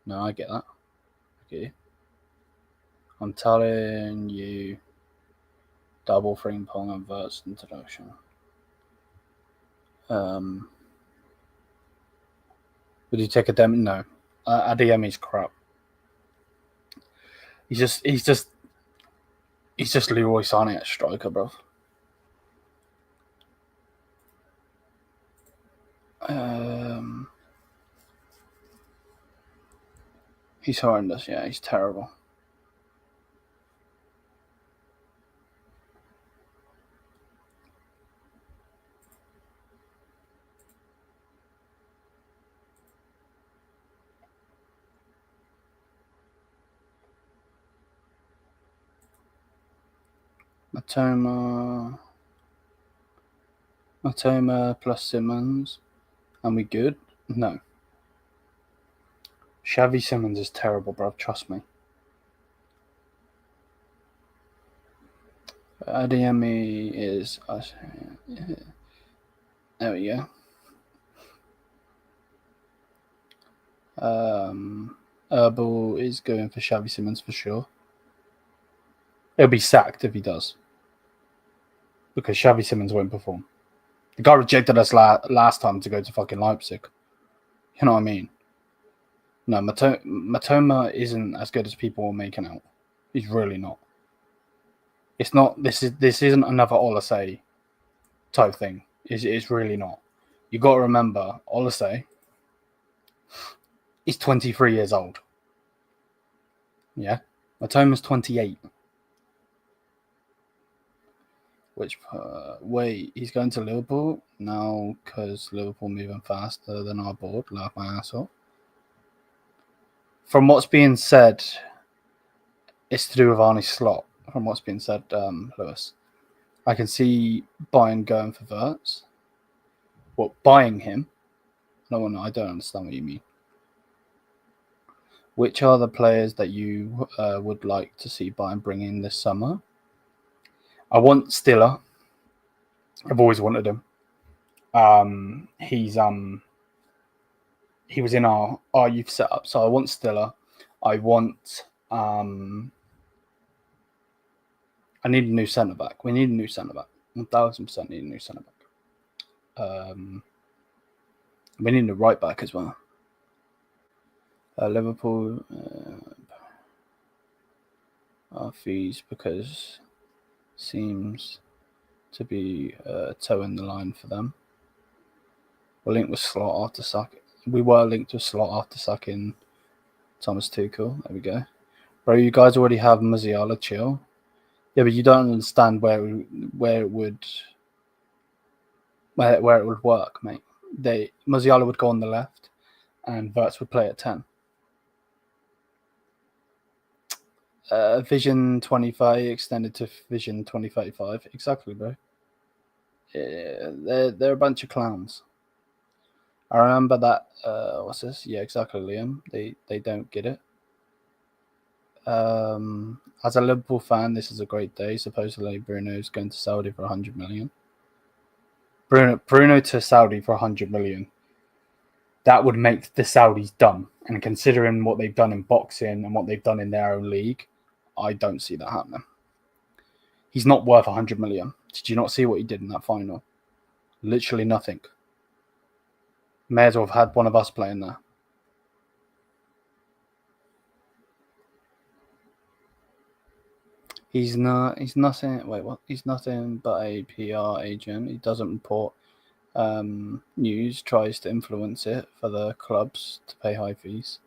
No, I get that. Okay. I'm telling you, double frame pong and Wirtz introduction. Would you take a demo? No. Adeyemi's crap. He's just Leroy Sané at striker, bro. He's horrendous. Yeah, he's terrible. Matoma plus Simmons. And we good? No. Xavi Simmons is terrible, bro. Trust me. Adeyemi is... there we go. Herbal is going for Xavi Simmons for sure. He'll be sacked if he does, because Xavi Simmons won't perform. The guy rejected us last time to go to fucking Leipzig. You know what I mean? No, Matoma isn't as good as people are making out. He's really not. It's not. This isn't another Olasey type thing. It's really not. You got to remember, Oliseh, he's 23 years old. Yeah, Matoma's 28. Which wait, he's going to Liverpool now because Liverpool moving faster than our board. Laugh my ass off. From what's being said, it's to do with Arne Slot. From what's being said, Lewis, I can see Bayern going for Wirtz. What, buying him? No, I don't understand what you mean. Which are the players that you would like to see Bayern bring in this summer? I want Stiller. I've always wanted him. He was in our youth setup, so I want Stiller. I want. I need a new centre back. We need a new centre back. 1,000% need a new centre back. We need a right back as well. Liverpool our fees because seems to be toeing the line for them. We're linked with Slot after sacking. We were linked with Slot after sacking Thomas Tuchel. There we go. Bro, you guys already have Musiala chill. Yeah, but you don't understand where it would work, mate. Musiala would go on the left and Wirtz would play at 10. Vision 25 extended to Vision 2035. Exactly, bro. Yeah, they're a bunch of clowns. I remember that. What's this? Yeah, exactly, Liam. They don't get it. As a Liverpool fan, this is a great day. Supposedly, Bruno's going to Saudi for 100 million. Bruno to Saudi for 100 million. That would make the Saudis dumb. And considering what they've done in boxing and what they've done in their own league, I don't see that happening. He's not worth 100 million. Did you not see what he did in that final? Literally nothing. May as well have had one of us playing there. He's nothing. Wait, what? He's nothing but a PR agent. He doesn't report news. Tries to influence it for the clubs to pay high fees.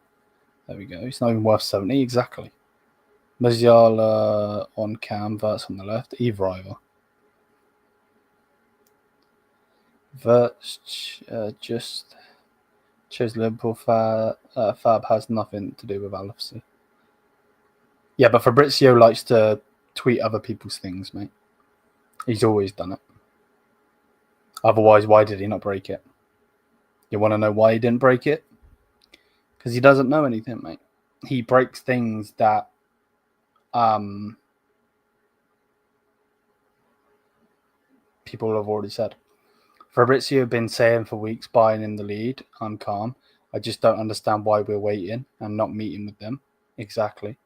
There we go. He's not even worth 70 exactly. Musiala on cam, Wirtz on the left. Either. Wirtz just chose Liverpool. Fab has nothing to do with Alfie. Yeah, but Fabrizio likes to tweet other people's things, mate. He's always done it. Otherwise, why did he not break it? You want to know why he didn't break it? Because he doesn't know anything, mate. He breaks things that people have already said. Fabrizio have been saying for weeks, Bayern in the lead. I'm calm. I just don't understand why we're waiting and not meeting with them. Exactly.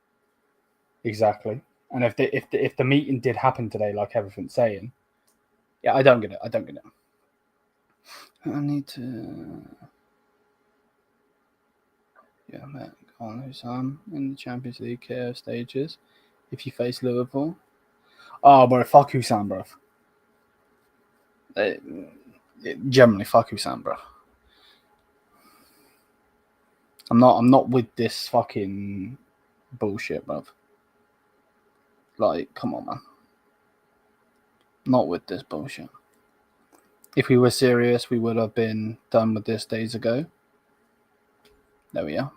And if the meeting did happen today, like everything's saying, yeah, I don't get it. I need to. Yeah, man. On Husam in the Champions League KO stages. If you face Liverpool, oh, bro, fuck Husam, bro. Generally, fuck Husam, bro. I'm not with this fucking bullshit, bro. Like, come on, man. Not with this bullshit. If we were serious, we would have been done with this days ago. There we are.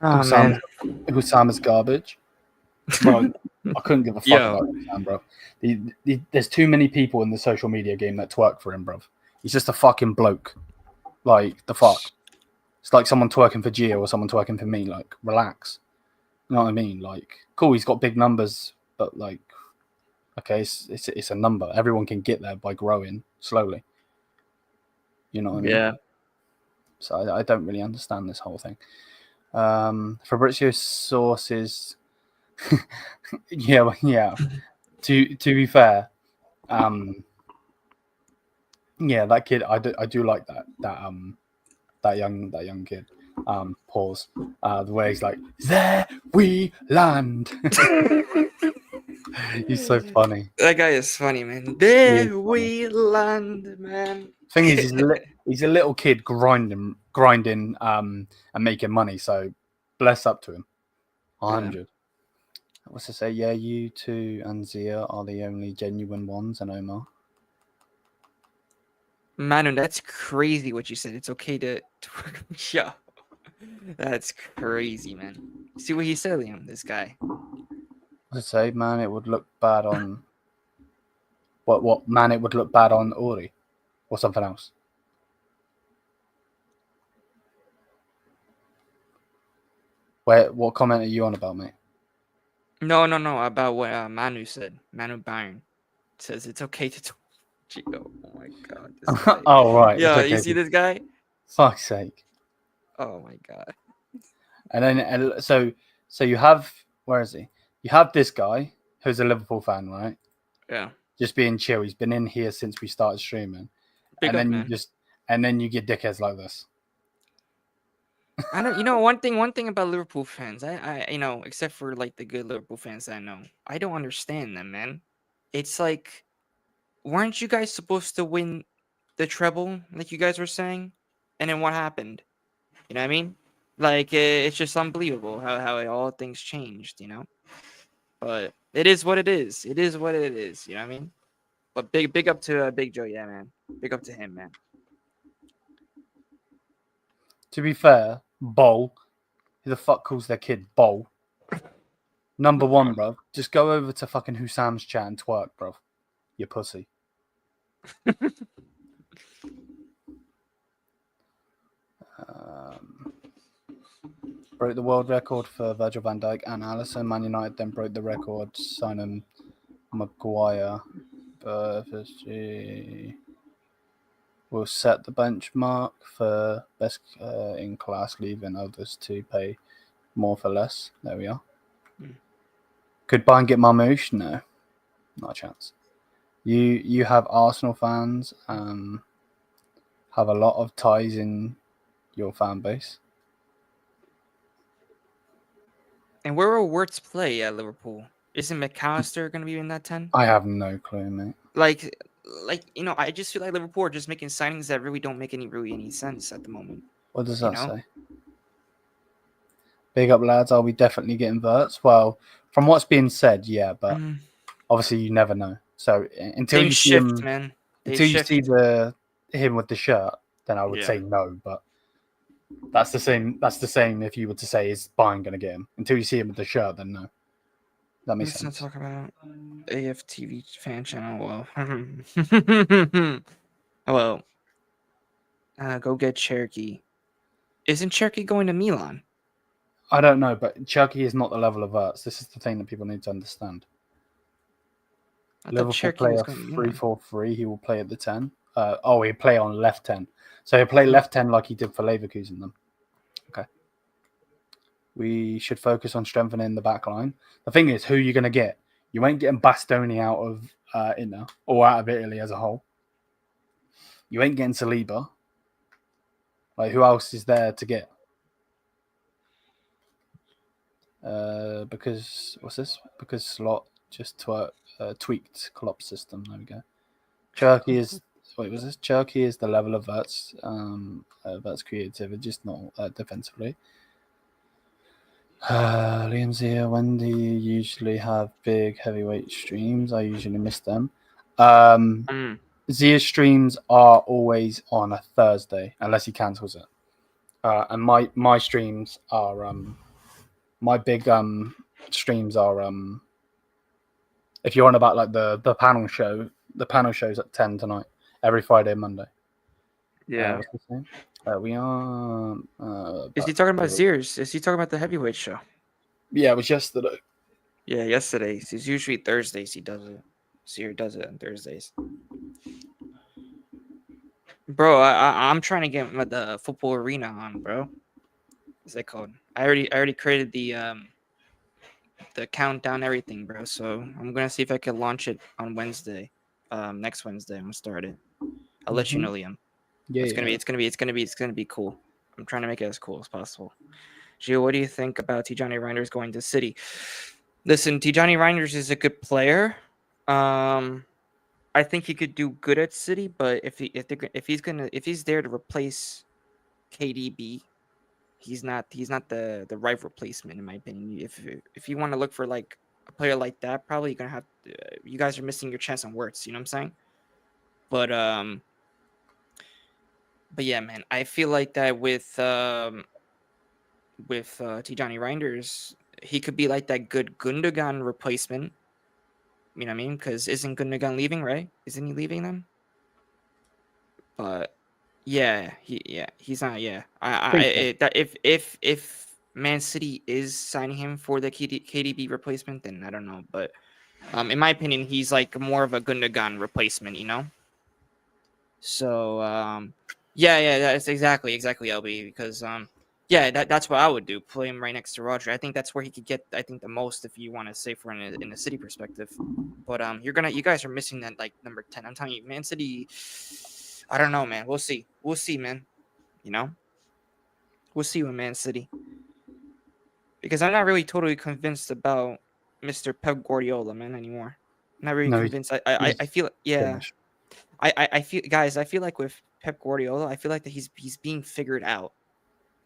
Husam is garbage. Bro, I couldn't give a fuck about Husam, bro. There's too many people in the social media game that twerk for him, bro. He's just a fucking bloke. Like, the fuck. It's like someone twerking for Gio or someone twerking for me. Like, relax. You know what I mean? Like, cool, he's got big numbers, but like, okay, it's a number. Everyone can get there by growing slowly. You know what I mean? Yeah. So I don't really understand this whole thing. Fabrizio's sources. yeah. To be fair, yeah, that kid. I do like that young kid. Pause. The way he's like, there we land. He's so funny. That guy is funny, man. He is There funny. we land, man. Thing is, he's a little kid grinding, and making money. So, bless up to him. 100. What's to say? Yeah, you two and Zia are the only genuine ones, and Omar. Manu, that's crazy what you said. It's okay to yeah. That's crazy, man. See what he said, Liam, this guy. What's to say, man? It would look bad on. What man? It would look bad on Ori, or something else. What comment are you on about, mate? No. About what Manu said. Manu Bayern says it's okay to talk. Chico. Oh my god. This guy. Oh right. Yeah, okay. you see this guy? Fuck's sake. Oh my god. And then so you have, where is he? You have this guy who's a Liverpool fan, right? Yeah. Just being chill. He's been in here since we started streaming. Big and up, then man. you get dickheads like this. I know one thing about Liverpool fans. I except for like the good Liverpool fans I know, I don't understand them, man. It's like, weren't you guys supposed to win the treble, like you guys were saying? And then what happened? You know what I mean? Like, it's just unbelievable how all things changed, you know? But it is what it is. It is what it is, you know what I mean? But big up to Big Joe, yeah, man. Big up to him, man. To be fair, Bowl. Who the fuck calls their kid Bowl? Number one, bro. Just go over to fucking Husam's chat and twerk, bro. You pussy. Broke the world record for Virgil van Dijk and Alisson. Man United then broke the record, signing Maguire. Will set the benchmark for best in class, leaving others to pay more for less. There we are. Could Bayern get Marmouche? No, not a chance. You have Arsenal fans, have a lot of ties in your fan base. And where will Wirtz play at Liverpool? Isn't McAllister going to be in that 10? I have no clue, mate. Like I just feel like Liverpool are just making signings that really don't make any sense at the moment. What does that say? Big up, lads. Are we definitely getting Wirtz? Well, from what's being said, yeah, but obviously you never know. So until you see him, man. Until you see him with the shirt, then I would say no. But that's the same. That's the same if you were to say, is Bayern going to get him? Until you see him with the shirt, then no. That makes sense. Let's not talk about AFTV fan channel. Well, go get Cherokee. Isn't Cherokee going to Milan? I don't know, but Cherokee is not the level of Wirtz. This is the thing that people need to understand. Liverpool play a 3-4-3. He will play at the 10. He'll play on left 10. So he'll play left 10 like he did for Leverkusen then. Okay. We should focus on strengthening the back line. The thing is, who are you going to get? You ain't getting Bastoni out of Inter or out of Italy as a whole. You ain't getting Saliba. Like, who else is there to get? Because Slot just tweaked Klopp's system. There we go. Cherokee is Cherokee is the level of Wirtz creativity, just not defensively. Liam's here. When do you usually have big heavyweight streams? I usually miss them. Zia's streams are always on a Thursday, unless he cancels it. And my streams are my big streams are if you're on about like the panel show, the panel show's at 10 tonight, every Friday and Monday. Yeah. We are. Is he talking about Sears? Is he talking about the heavyweight show? Yeah, it was yesterday. Yeah, yesterday. It's usually Thursdays he does it. Sear does it on Thursdays. Bro, I'm trying to get the football arena on, bro. What's that called? I already created the countdown, everything, bro. So I'm gonna see if I can launch it on Wednesday. Next Wednesday, I'm gonna start it. I'll let you know, Liam. Yeah, it's gonna be cool. I'm trying to make it as cool as possible. Gio, what do you think about Tijani Reinders going to City? Listen, Tijani Reinders is a good player. I think he could do good at City, but if he's there to replace KDB, he's not the right replacement in my opinion. If you want to look for like a player like that, probably you're gonna have you guys are missing your chance on Wirtz. You know what I'm saying? But yeah, man, I feel like that with Tijani Reinders, he could be like that good Gundogan replacement. You know what I mean? Because isn't Gundogan leaving, right? Isn't he leaving them? But yeah, he's not. Yeah, if Man City is signing him for the KDB replacement, then I don't know. But in my opinion, he's like more of a Gundogan replacement, you know. So yeah, that's exactly LB because yeah, that's what I would do. Play him right next to Roger. I think that's where he could get the most if you want to say for in a City perspective. But you guys are missing that like number 10. I'm telling you, Man City. I don't know, man. We'll see, man. You know, we'll see with Man City because I'm not really totally convinced about Mr. Pep Guardiola, man, anymore. I'm not really convinced. I feel Finished. I feel guys. I feel like with Pep Guardiola, I feel like that he's being figured out.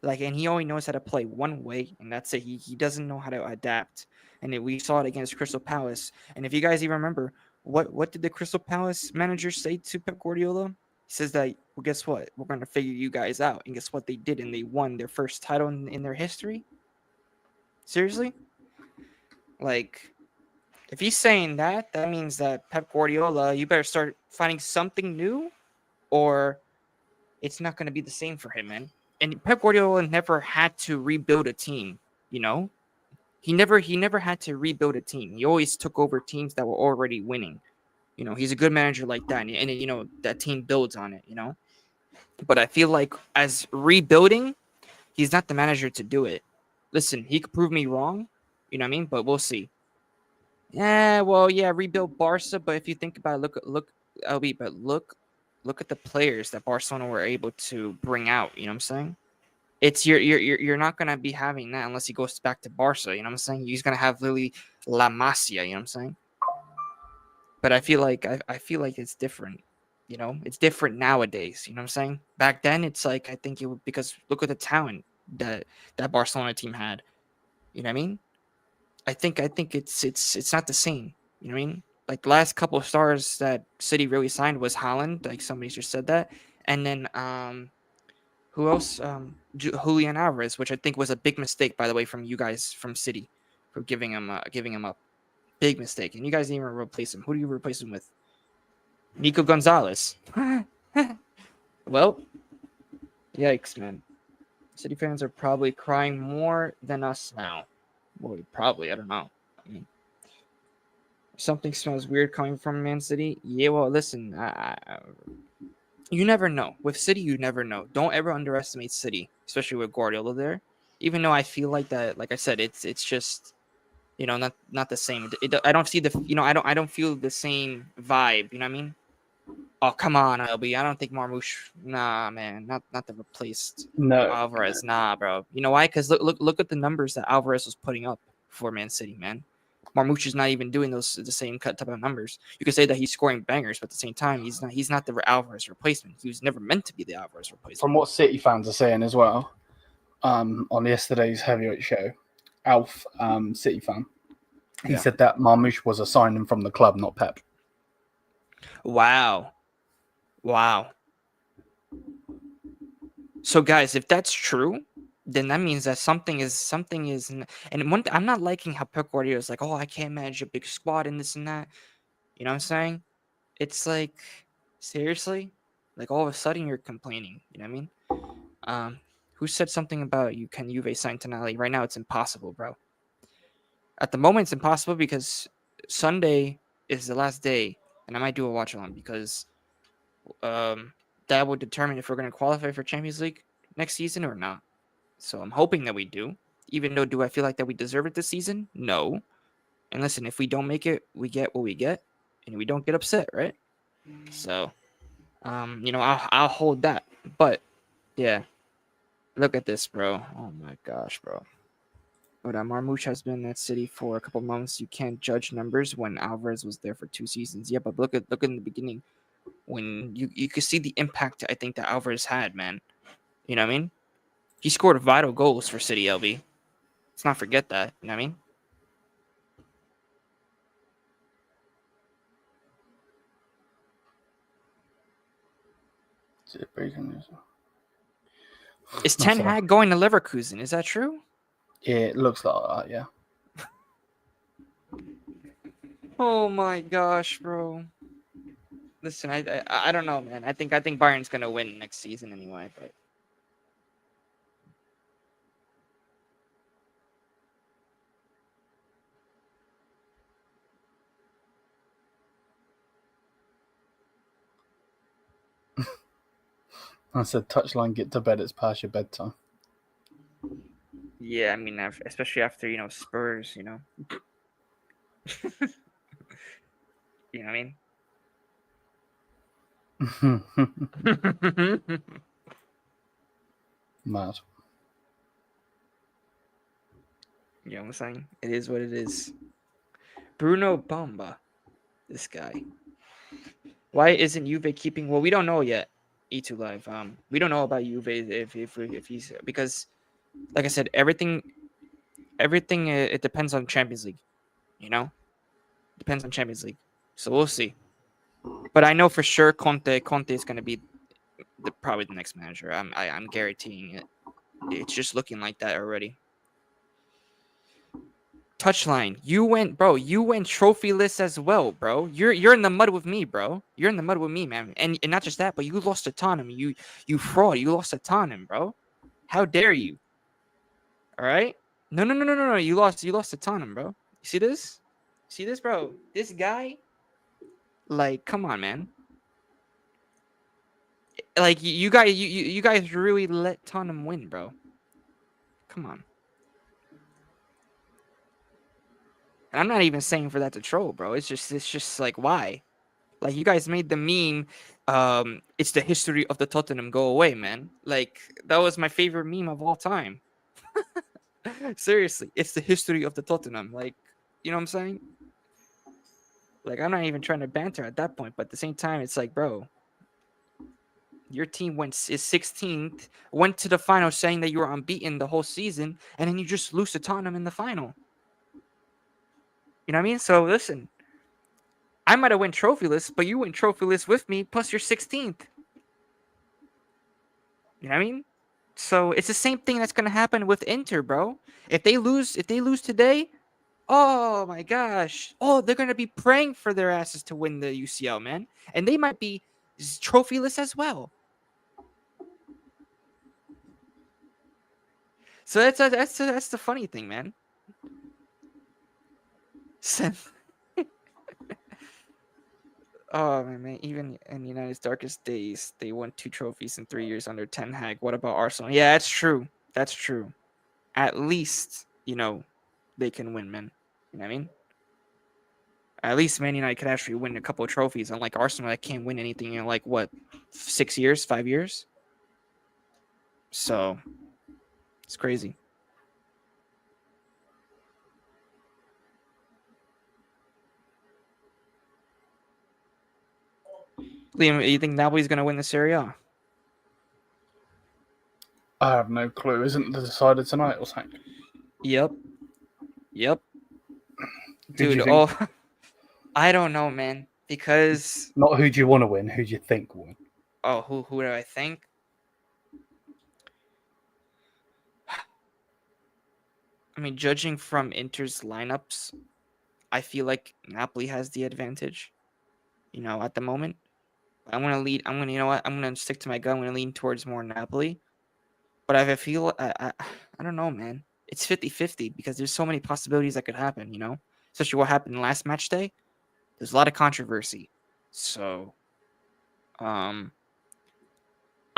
Like, and he only knows how to play one way, and that's it. He doesn't know how to adapt. And we saw it against Crystal Palace. And if you guys even remember, what did the Crystal Palace manager say to Pep Guardiola? He says that, well, guess what? We're going to figure you guys out. And guess what they did? And they won their first title in their history. Seriously? Like, if he's saying that, that means that Pep Guardiola, you better start finding something new, or it's not going to be the same for him, man. And Pep Guardiola never had to rebuild a team, you know? He never had to rebuild a team. He always took over teams that were already winning. You know, he's a good manager like that. And you know, that team builds on it, you know? But I feel like as rebuilding, he's not the manager to do it. Listen, he could prove me wrong, you know what I mean? But we'll see. Yeah, well, yeah, rebuild Barca, but if you think about it, look at the players that Barcelona were able to bring out, you know what I'm saying? It's you're not gonna be having that unless he goes back to Barca, you know what I'm saying? He's gonna have Lily La Masia, you know what I'm saying? But I feel like it's different. You know, it's different nowadays. You know what I'm saying? Back then, it's like I think it would because look at the talent that Barcelona team had. You know what I mean? I think it's not the same. You know what I mean? Like the last couple of stars that City really signed was Haaland. Like somebody just said that, and then who else? Julian Alvarez, which I think was a big mistake, by the way, from you guys from City for giving him up. Big mistake. And you guys didn't even replace him. Who do you replace him with? Nico Gonzalez. Well, yikes, man. City fans are probably crying more than us now. Well, probably. I don't know. I mean, something smells weird coming from Man City. Yeah, well, listen. You never know. With City, you never know. Don't ever underestimate City, especially with Guardiola there. Even though I feel like that, like I said, it's just, you know, not the same. I don't see I don't feel the same vibe. You know what I mean? Oh, come on, LB. I don't think Marmoush. Nah, man, not the replaced Alvarez. Nah, bro. You know why? Because look at the numbers that Alvarez was putting up for Man City, man. Marmoush is not even doing the same type of numbers. You could say that he's scoring bangers, but at the same time, he's not the Alvarez replacement. He was never meant to be the Alvarez replacement. From what City fans are saying as well, on yesterday's heavyweight show, Alf, City fan, he said that Marmoush was a signing from the club, not Pep. Wow. So, guys, if that's true, then that means that something is. And I'm not liking how Pep Guardiola is like, oh, I can't manage a big squad and this and that. You know what I'm saying? It's like, seriously, like all of a sudden you're complaining. You know what I mean? Who said something about can Juve sign Tonali? Right now, it's impossible, bro. At the moment, it's impossible because Sunday is the last day, and I might do a watch along because that will determine if we're going to qualify for Champions League next season or not. So I'm hoping that we do. Even though, do I feel like that we deserve it this season? No. And listen, if we don't make it, we get what we get, and we don't get upset, right? So, I'll hold that. But yeah, look at this, bro. Oh my gosh, bro. But Marmoush has been at City for a couple months. You can't judge numbers when Alvarez was there for 2 seasons. Yeah, but look in the beginning when you could see the impact I think that Alvarez had, man. You know what I mean? He scored vital goals for City, LB. Let's not forget that. You know what I mean? Is Ten Hag going to Leverkusen? Is that true? Yeah, it looks like that, yeah. Oh my gosh, bro. Listen, I don't know, man. I think Bayern's gonna win next season anyway, but I said, touchline, get to bed. It's past your bedtime. yeah, I mean, especially after Spurs, you know what I mean? Mad. You know what I'm saying? It is what it is. Bruno Bamba, this guy. Why isn't Juve keeping? Well, we don't know yet. E2 Live. We don't know about Juve if he's because, like I said, everything. It depends on Champions League. You know, depends on Champions League. So we'll see. But I know for sure Conte is going to be probably the next manager. I'm guaranteeing it. It's just looking like that already. Touchline, you went trophyless as well, bro. You're in the mud with me, bro. You're in the mud with me, man. And not just that, but you lost to Tottenham. You fraud. You lost to Tottenham, bro. How dare you? All right? No. You lost to Tottenham, bro. You see this? See this, bro? This guy, like, come on, man. Like you guys really let Tottenham win, bro. Come on. And I'm not even saying for that to troll, bro. It's just like, why? Like, you guys made the meme, it's the history of the Tottenham go away, man. Like, that was my favorite meme of all time. Seriously, it's the history of the Tottenham. Like, you know what I'm saying? Like, I'm not even trying to banter at that point, but at the same time, it's like, bro, your team is 16th, went to the final saying that you were unbeaten the whole season, and then you just lose to Tottenham in the final. You know what I mean? So listen, I might have went trophyless, but you went trophyless with me, plus you're 16th. You know what I mean? So it's the same thing that's gonna happen with Inter, bro. If they lose today, oh my gosh. Oh, they're gonna be praying for their asses to win the UCL, man. And they might be trophyless as well. So that's the funny thing, man. Oh man, even in United's darkest days, they won 2 trophies in 3 years under Ten Hag. What about Arsenal? Yeah, that's true. That's true. At least, they can win, man. You know what I mean? At least Man United could actually win a couple of trophies, unlike Arsenal that can't win anything in 6 years, 5 years. So it's crazy. Liam, you think Napoli's going to win the Serie A? I have no clue. Isn't it decided tonight or something? Yep. Dude, I don't know, man. Because... Not who do you want to win, who do you think will win? Oh, who do I think? I mean, judging from Inter's lineups, I feel like Napoli has the advantage, at the moment. I'm going to stick to my gun. I'm going to lean towards more Napoli. But I feel, I don't know, man. It's 50-50 because there's so many possibilities that could happen, Especially what happened last match day. There's a lot of controversy. So, I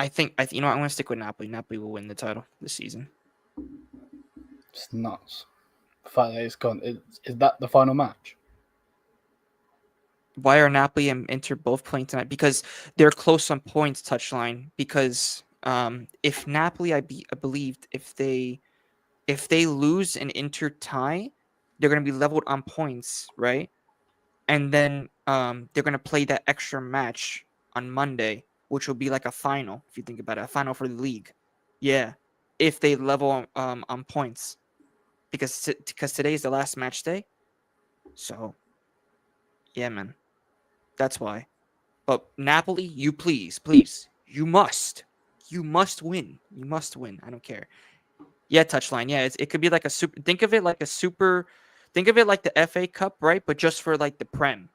think, I'm going to stick with Napoli. Napoli will win the title this season. It's nuts. The fact that it's gone. Is that the final match? Why are Napoli and Inter both playing tonight? Because they're close on points, touchline. Because if Napoli, I believed if if they lose and Inter tie, they're going to be leveled on points, right? And then they're going to play that extra match on Monday, which will be like a final, if you think about it, a final for the league. Yeah, if they level on points. Because today is the last match day. So, yeah, man. That's why. But Napoli, you please, you must win. You must win. I don't care. Yeah, touchline. Yeah, it could be like a super. Think of it like a super. Think of it like the FA Cup, right? But just for like the Prem. You know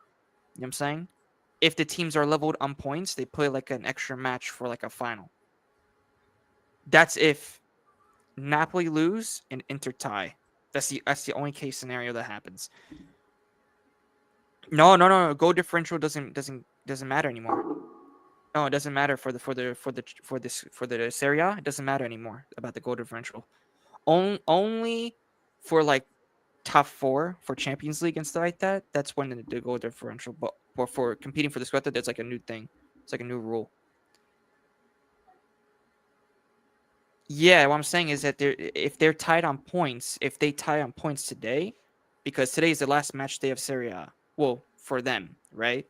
what I'm saying? If the teams are leveled on points, they play like an extra match for like a final. That's if Napoli lose and Inter tie. That's the only case scenario that happens. No. Goal differential doesn't matter anymore. No, it doesn't matter for the Serie A. It doesn't matter anymore about the goal differential. Only for like top 4 for Champions League and stuff like that. That's when the goal differential. But for competing for the Scudetto, there's like a new thing. It's like a new rule. Yeah, what I'm saying is that if they tie on points today, because today is the last match day of Serie A. Well, for them, right?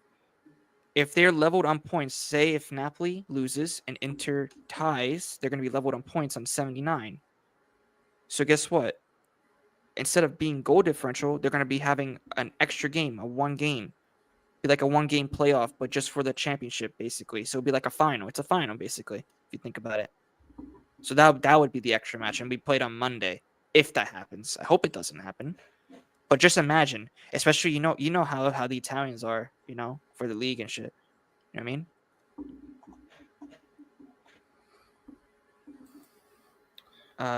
If they're leveled on points, say if Napoli loses and Inter ties, they're going to be leveled on points on 79. So guess what? Instead of being goal differential, they're going to be having an extra game, a one game. Be like a one game playoff, but just for the championship, basically. So it'd be like a final. It's a final, basically, if you think about it. So that would be the extra match, and we played on Monday, if that happens. I hope it doesn't happen. But just imagine, especially you know how the Italians are, for the league and shit. You know what I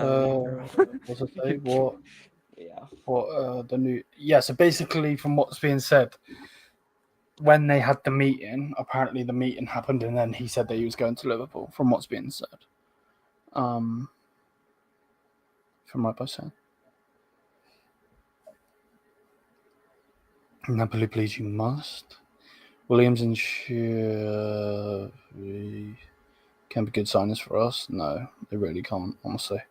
mean? What's it say? What? Yeah. What? The new? Yeah. So basically, from what's being said, when they had the meeting, apparently the meeting happened, and then he said that he was going to Liverpool. From what's being said, from my person. Napoli, please, you must. Williams and Sure can be good signings for us. No, they really can't, honestly.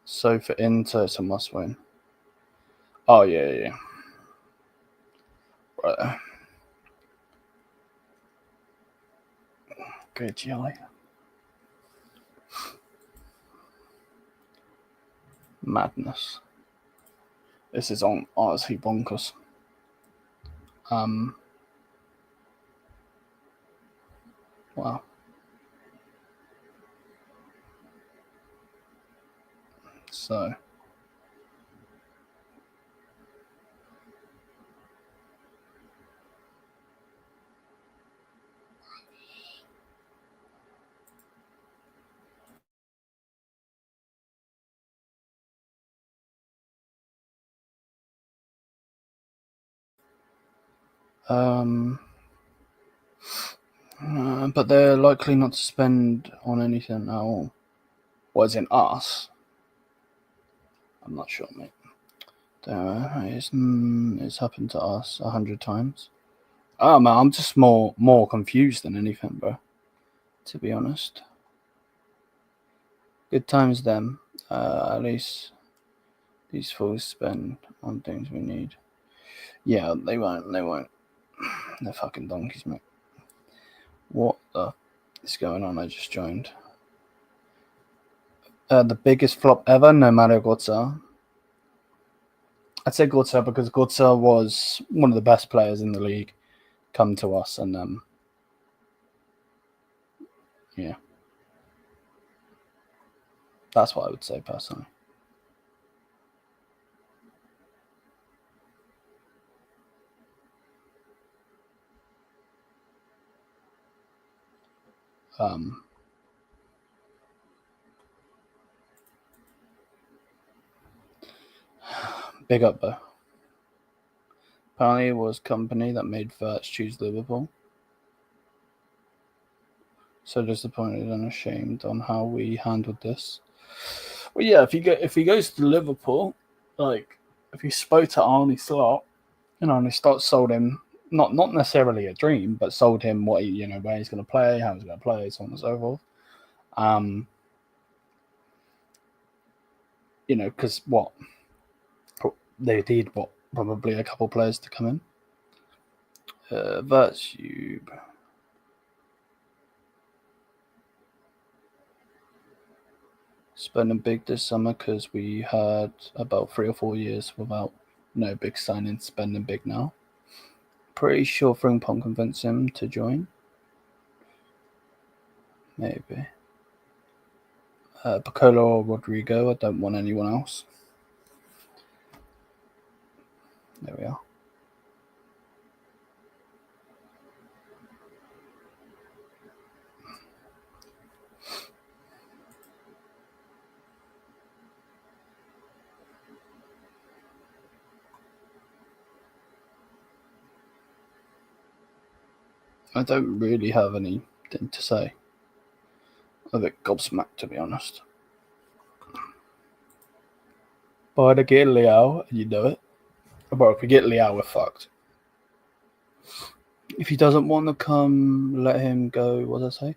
So for Inter, it's a must win. Oh, yeah. Right. Good, Jelly. Madness. This is honestly bonkers. Wow. So. But they're likely not to spend on anything at all. What is in us? I'm not sure, mate. It's happened to us 100 times. Oh man, I'm just more confused than anything, bro. To be honest. Good times them. At least these fools spend on things we need. Yeah, they won't. They're fucking donkeys, mate. What the is going on? I just joined. The biggest flop ever, no matter Götze. I'd say Götze because Götze was one of the best players in the league come to us, and yeah. That's what I would say personally. Big up though. Apparently it was company that made Wirtz choose Liverpool. So disappointed and ashamed on how we handled this. Well, yeah, if he goes to Liverpool, like if he spoke to Arne Slot, and Arne Slot sold him not necessarily a dream, but sold him what where he's going to play, how he's going to play, so on and so forth. you know, because what they need, probably a couple players to come in. Virtue. Spending big this summer because we had about 3 or 4 years without no big signings. Spending big now. Pretty sure Frimpong convinced him to join. Maybe. Piccolo or Rodrigo. I don't want anyone else. There we are. I don't really have anything to say. I'm a bit gobsmacked, to be honest. But I get Liao, and you know it. But if we get Liao, we're fucked. If he doesn't want to come, let him go. What did I say?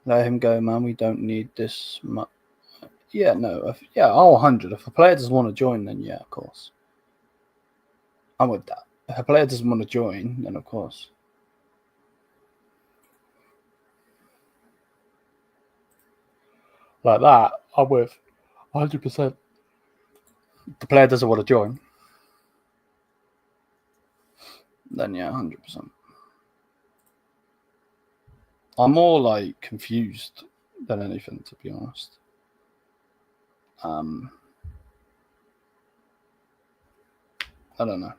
Let him go, man. We don't need this much. Yeah, no. I'll 100. If a player doesn't want to join, then yeah, of course. I'm with that. If a player doesn't want to join, then of course. Like that, I'm with 100%. If the player doesn't want to join, then yeah, 100%. I'm more like confused than anything, to be honest. I don't know.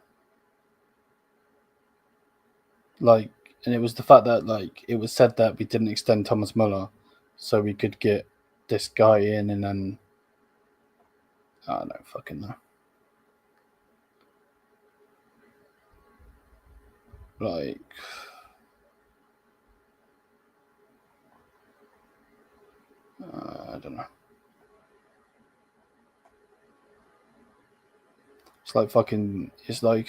Like, and it was the fact that like it was said that we didn't extend Thomas Muller so we could get this guy in, and then I don't fucking know. Like, I don't know. It's like fucking. It's like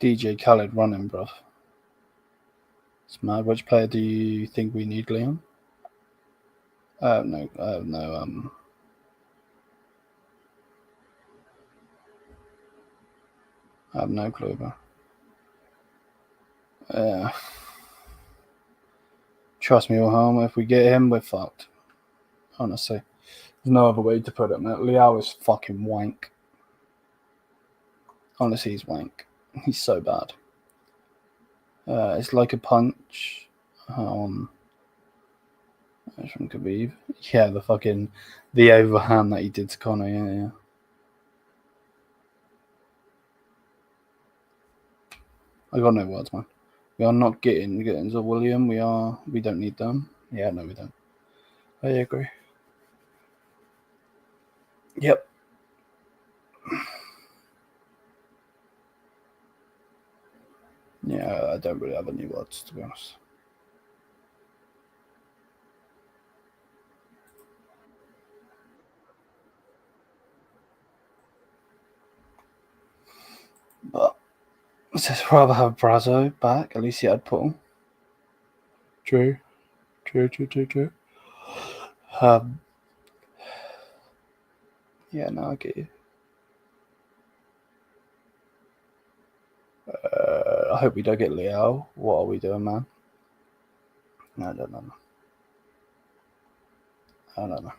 DJ Khaled running, bruv. It's mad. Which player do you think we need, Leon? No. I have no clue, bro. Trust me, Wilhelm, if we get him, we're fucked. Honestly. There's no other way to put it, man. Liao is fucking wank. Honestly, he's wank. He's so bad. It's like a punch. From Khabib. Yeah, the overhand that he did to Conor. Yeah. I got no words, man. We are not getting to William. We don't need them. Yeah, no, we don't. I agree. Yep. Yeah, I don't really have any words, to be honest. But I'd just rather have Brazo back. At least he had Paul. True. Yeah, no, I get you. I hope we don't get Liao. What are we doing, man? I don't know. I don't know.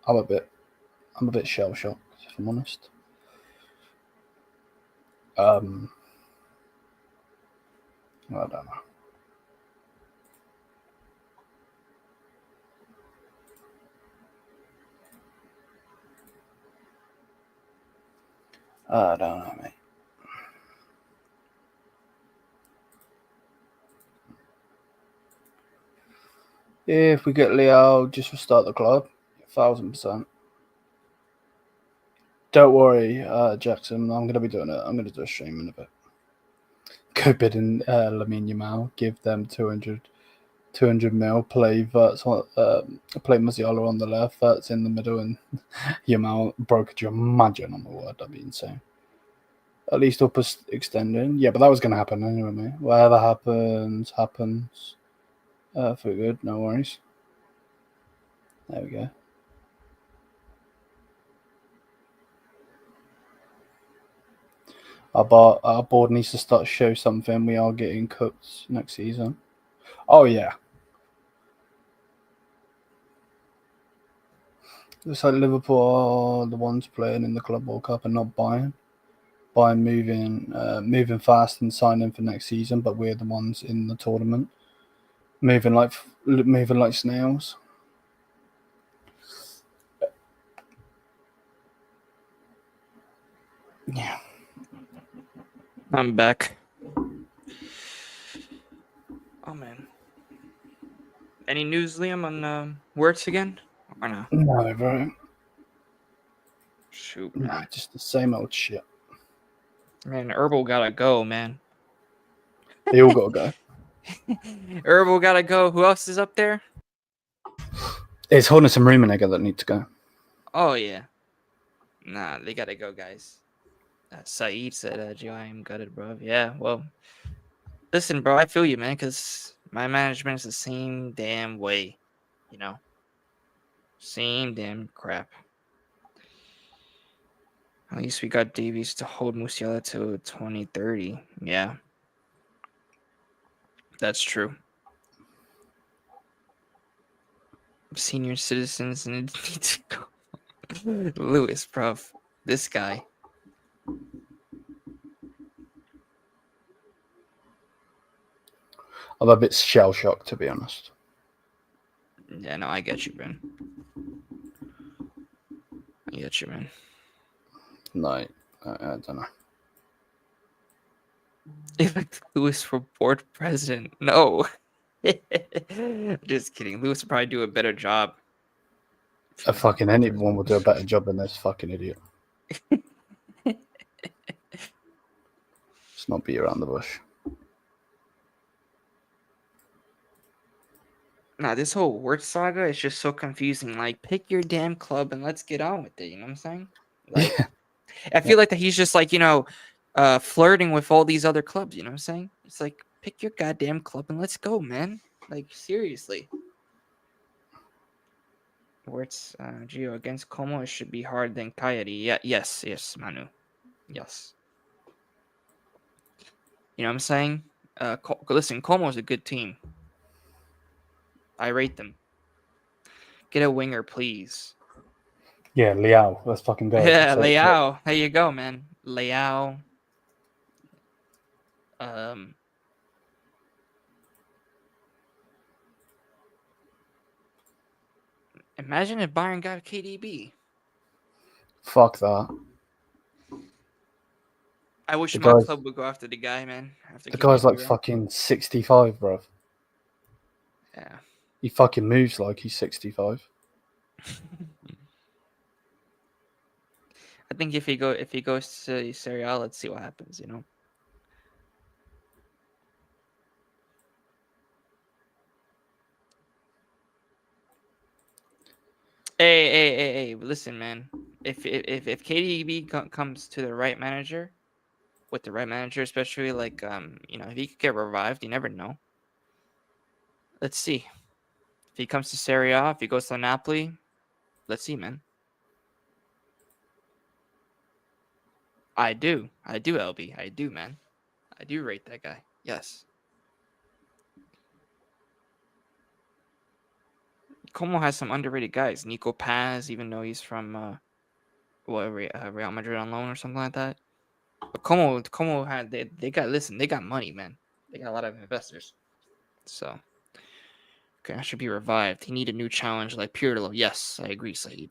I'm a bit shell shocked, if I'm honest. I don't know. I don't know, mate. If we get Liao, just restart the club. 1,000%. Don't worry, Jackson. I'm going to be doing it. I'm going to do a stream in a bit. Go bid in Lamine Yamal. Give them 200 mil. Play Wirtz, play Musiala on the left. Wirtz in the middle, and Yamal broke. Could you imagine? On my word, that'd be insane. At least up us extending. Yeah, but that was going to happen anyway, mate. Whatever happens, happens. For good, no worries. There we go. Our board needs to start to show something. We are getting cooked next season. Oh, yeah. Looks like Liverpool are the ones playing in the Club World Cup and not Bayern. Bayern moving fast and signing for next season, but we're the ones in the tournament moving like snails. Yeah, I'm back. Oh man. Any news, Liam, on Wirtz again? Or no? No, bro. Shoot, No, man. just the same old shit. Man, Herbal gotta go, man. They all gotta go. Herbal gotta go. Who else is up there? It's Hornets and Rummenigge that need to go. Oh yeah. Nah, they gotta go, guys. Saeed said, "Joe, I am gutted, bro." Yeah, well, listen, bro, I feel you, man, because my management is the same damn way, you know, same damn crap. At least we got Davies to hold Musiala to 2030. Yeah, that's true. Senior citizens need to go. Lewis, bro, this guy. I'm a bit shell shocked, to be honest. Yeah, no, I get you, man. I get you, man. No, I don't know. Elect Lewis for board president. No. Just kidding. Lewis will probably do a better job. A fucking anyone will do a better job than this fucking idiot. Let's not beat around the bush. Nah, this whole Wirtz saga is just so confusing. Like, pick your damn club and let's get on with it. You know what I'm saying? Like, Yeah. I feel like that he's just like, flirting with all these other clubs. You know what I'm saying? It's like, pick your goddamn club and let's go, man. Like, seriously. Wirtz, Gio against Como, it should be hard than Coyote. Yeah, yes, Manu. Yes. You know what I'm saying? Listen, Como's a good team. I rate them. Get a winger, please. Yeah, Liao. Let's fucking go. Yeah, So, Leao. There you go, man. Leao. Imagine if Bayern got KDB. fuck that. I wish The my guy's- club would go after the guy, man. After The guy's like KDB, right? fucking 65, bro. Yeah. He fucking moves like he's 65. I think if he goes to Serie A, let's see what happens, you know. Hey, listen, man. If KDB comes to the right manager, with the right manager, especially like if he could get revived, you never know. Let's see. If he comes to Serie A, if he goes to Napoli, let's see, man. I do, LB. I do, man. I do rate that guy. Yes. Como has some underrated guys. Nico Paz, even though he's from Real Madrid on loan or something like that. But Como had they got money, man. They got a lot of investors. So okay, I should be revived. He need a new challenge like Pirlo. Yes, I agree, Saeed.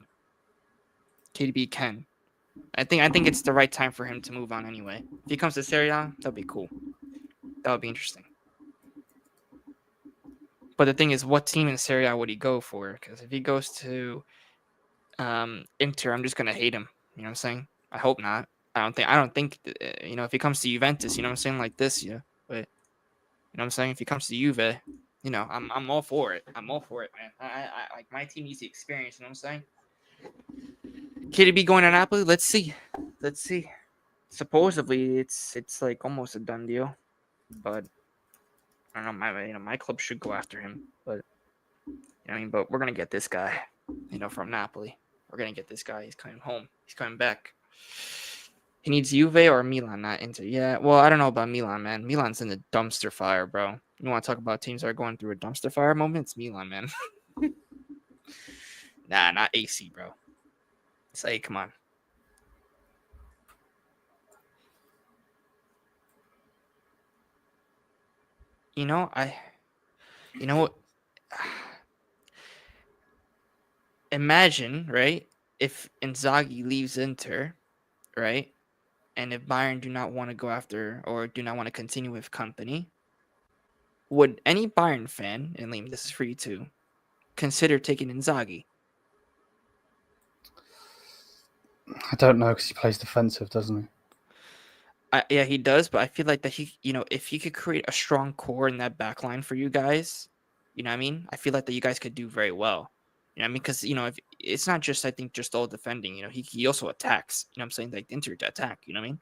KDB can. I think it's the right time for him to move on anyway. If he comes to Serie A, that'd be cool. That would be interesting. But the thing is, what team in Serie A would he go for? Because if he goes to Inter, I'm just gonna hate him. You know what I'm saying? I hope not. I don't think if he comes to Juventus, you know what I'm saying, like this, yeah. But you know what I'm saying? If he comes to Juve, I'm all for it. I'm all for it, man. I like my team needs the experience. You know what I'm saying? KDB going to Napoli. Let's see. supposedly it's like almost a done deal, but I don't know. My club should go after him, but but we're gonna get this guy, from Napoli. We're gonna get this guy. He's coming home. He's coming back. He needs Juve or Milan, not Inter. Yeah, well, I don't know about Milan, man. Milan's in the dumpster fire, bro. You want to talk about teams that are going through a dumpster fire moment? It's Milan, man. Nah, not AC, bro. Say, come on. Imagine, right, if Inzaghi leaves Inter, right, and if Bayern do not want to go after or do not want to continue with company, would any Bayern fan, and Liam, this is for you too, consider taking Inzaghi? I don't know because he plays defensive, doesn't he? Yeah, he does, but I feel like that if he could create a strong core in that back line for you guys, you know what I mean? I feel like that you guys could do very well. You know what I mean? Because, if it's not just, I think, just all defending, he also attacks, you know what I'm saying? Like, Inter to attack, you know what I mean?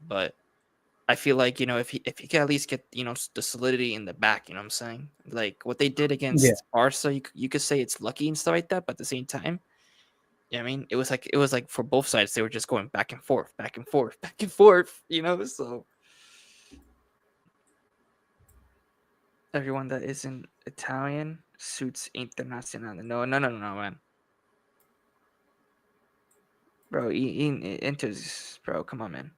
But I feel like, if he could at least get, the solidity in the back, you know what I'm saying? Like, what they did against Barca, you could say it's lucky and stuff like that, but at the same time, you know what I mean? It was like for both sides, they were just going back and forth, back and forth, back and forth, so everyone that isn't Italian suits internazionale. No, man. Bro, Inter's, bro, come on, man.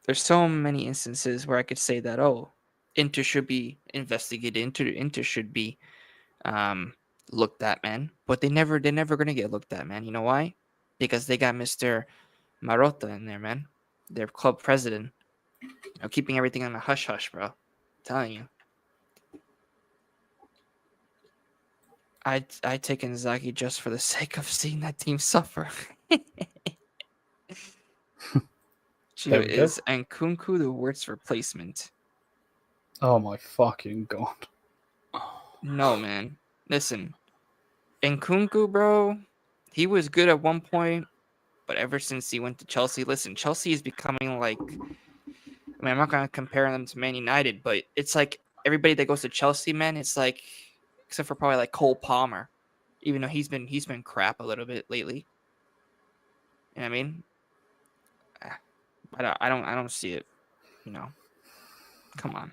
There's so many instances where I could say that, Inter should be investigated, Inter should be looked at, man. But they're never gonna get looked at, man. You know why? Because they got Mr. Marotta in there, man. Their club president. Keeping everything on a hush hush, bro. I'm telling you. I'd take Inzaghi just for the sake of seeing that team suffer. Is Nkunku the Wirtz replacement? Oh my fucking god. No, man. Listen, Nkunku, bro, he was good at one point, but ever since he went to Chelsea, Chelsea is becoming like, I'm not gonna compare them to Man United, but it's like everybody that goes to Chelsea, man, it's like, except for probably like Cole Palmer, even though he's been crap a little bit lately. You know what I mean? I don't see it. Come on.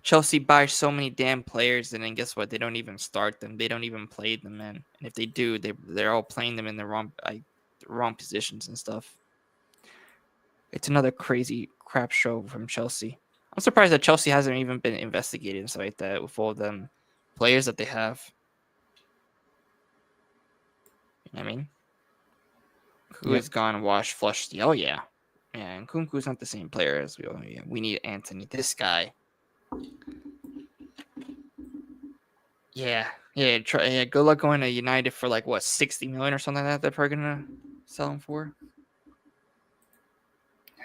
Chelsea buys so many damn players, and then guess what? They don't even start them. They don't even play them, man. And if they do, they're all playing them in the wrong positions and stuff. It's another crazy crap show from Chelsea. I'm surprised that Chelsea hasn't even been investigated and stuff like that with all them players that they have. You know what I mean? Who has gone wash flushed? Oh yeah. Yeah, and Nkunku's not the same player as we need Anthony. This guy. Yeah. Good luck going to United for like what, 60 million or something like that. They're probably gonna sell him for.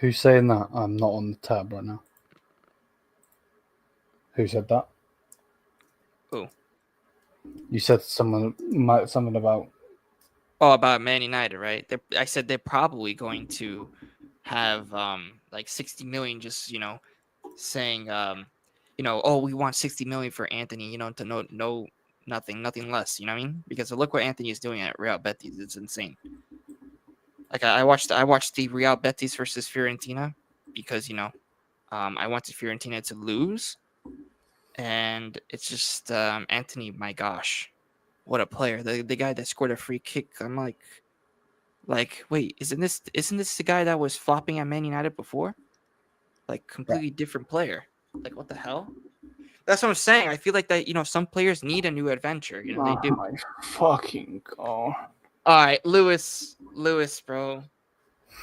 Who's saying that? I'm not on the tab right now. Who said that? Who? You said something about. Oh, about Man United, right? I said they're probably going to have like 60 million, just saying we want 60 million for Anthony, to no nothing less, you know what I mean? Because look what Anthony is doing at Real Betis, it's insane. Like I watched the Real Betis versus Fiorentina because I wanted Fiorentina to lose, and it's just Anthony, my gosh, what a player! The guy that scored a free kick. I'm like, wait, isn't this the guy that was flopping at Man United before? Like completely different player. Like what the hell? That's what I'm saying. I feel like that some players need a new adventure. They do. My fucking god! All right, Lewis, bro.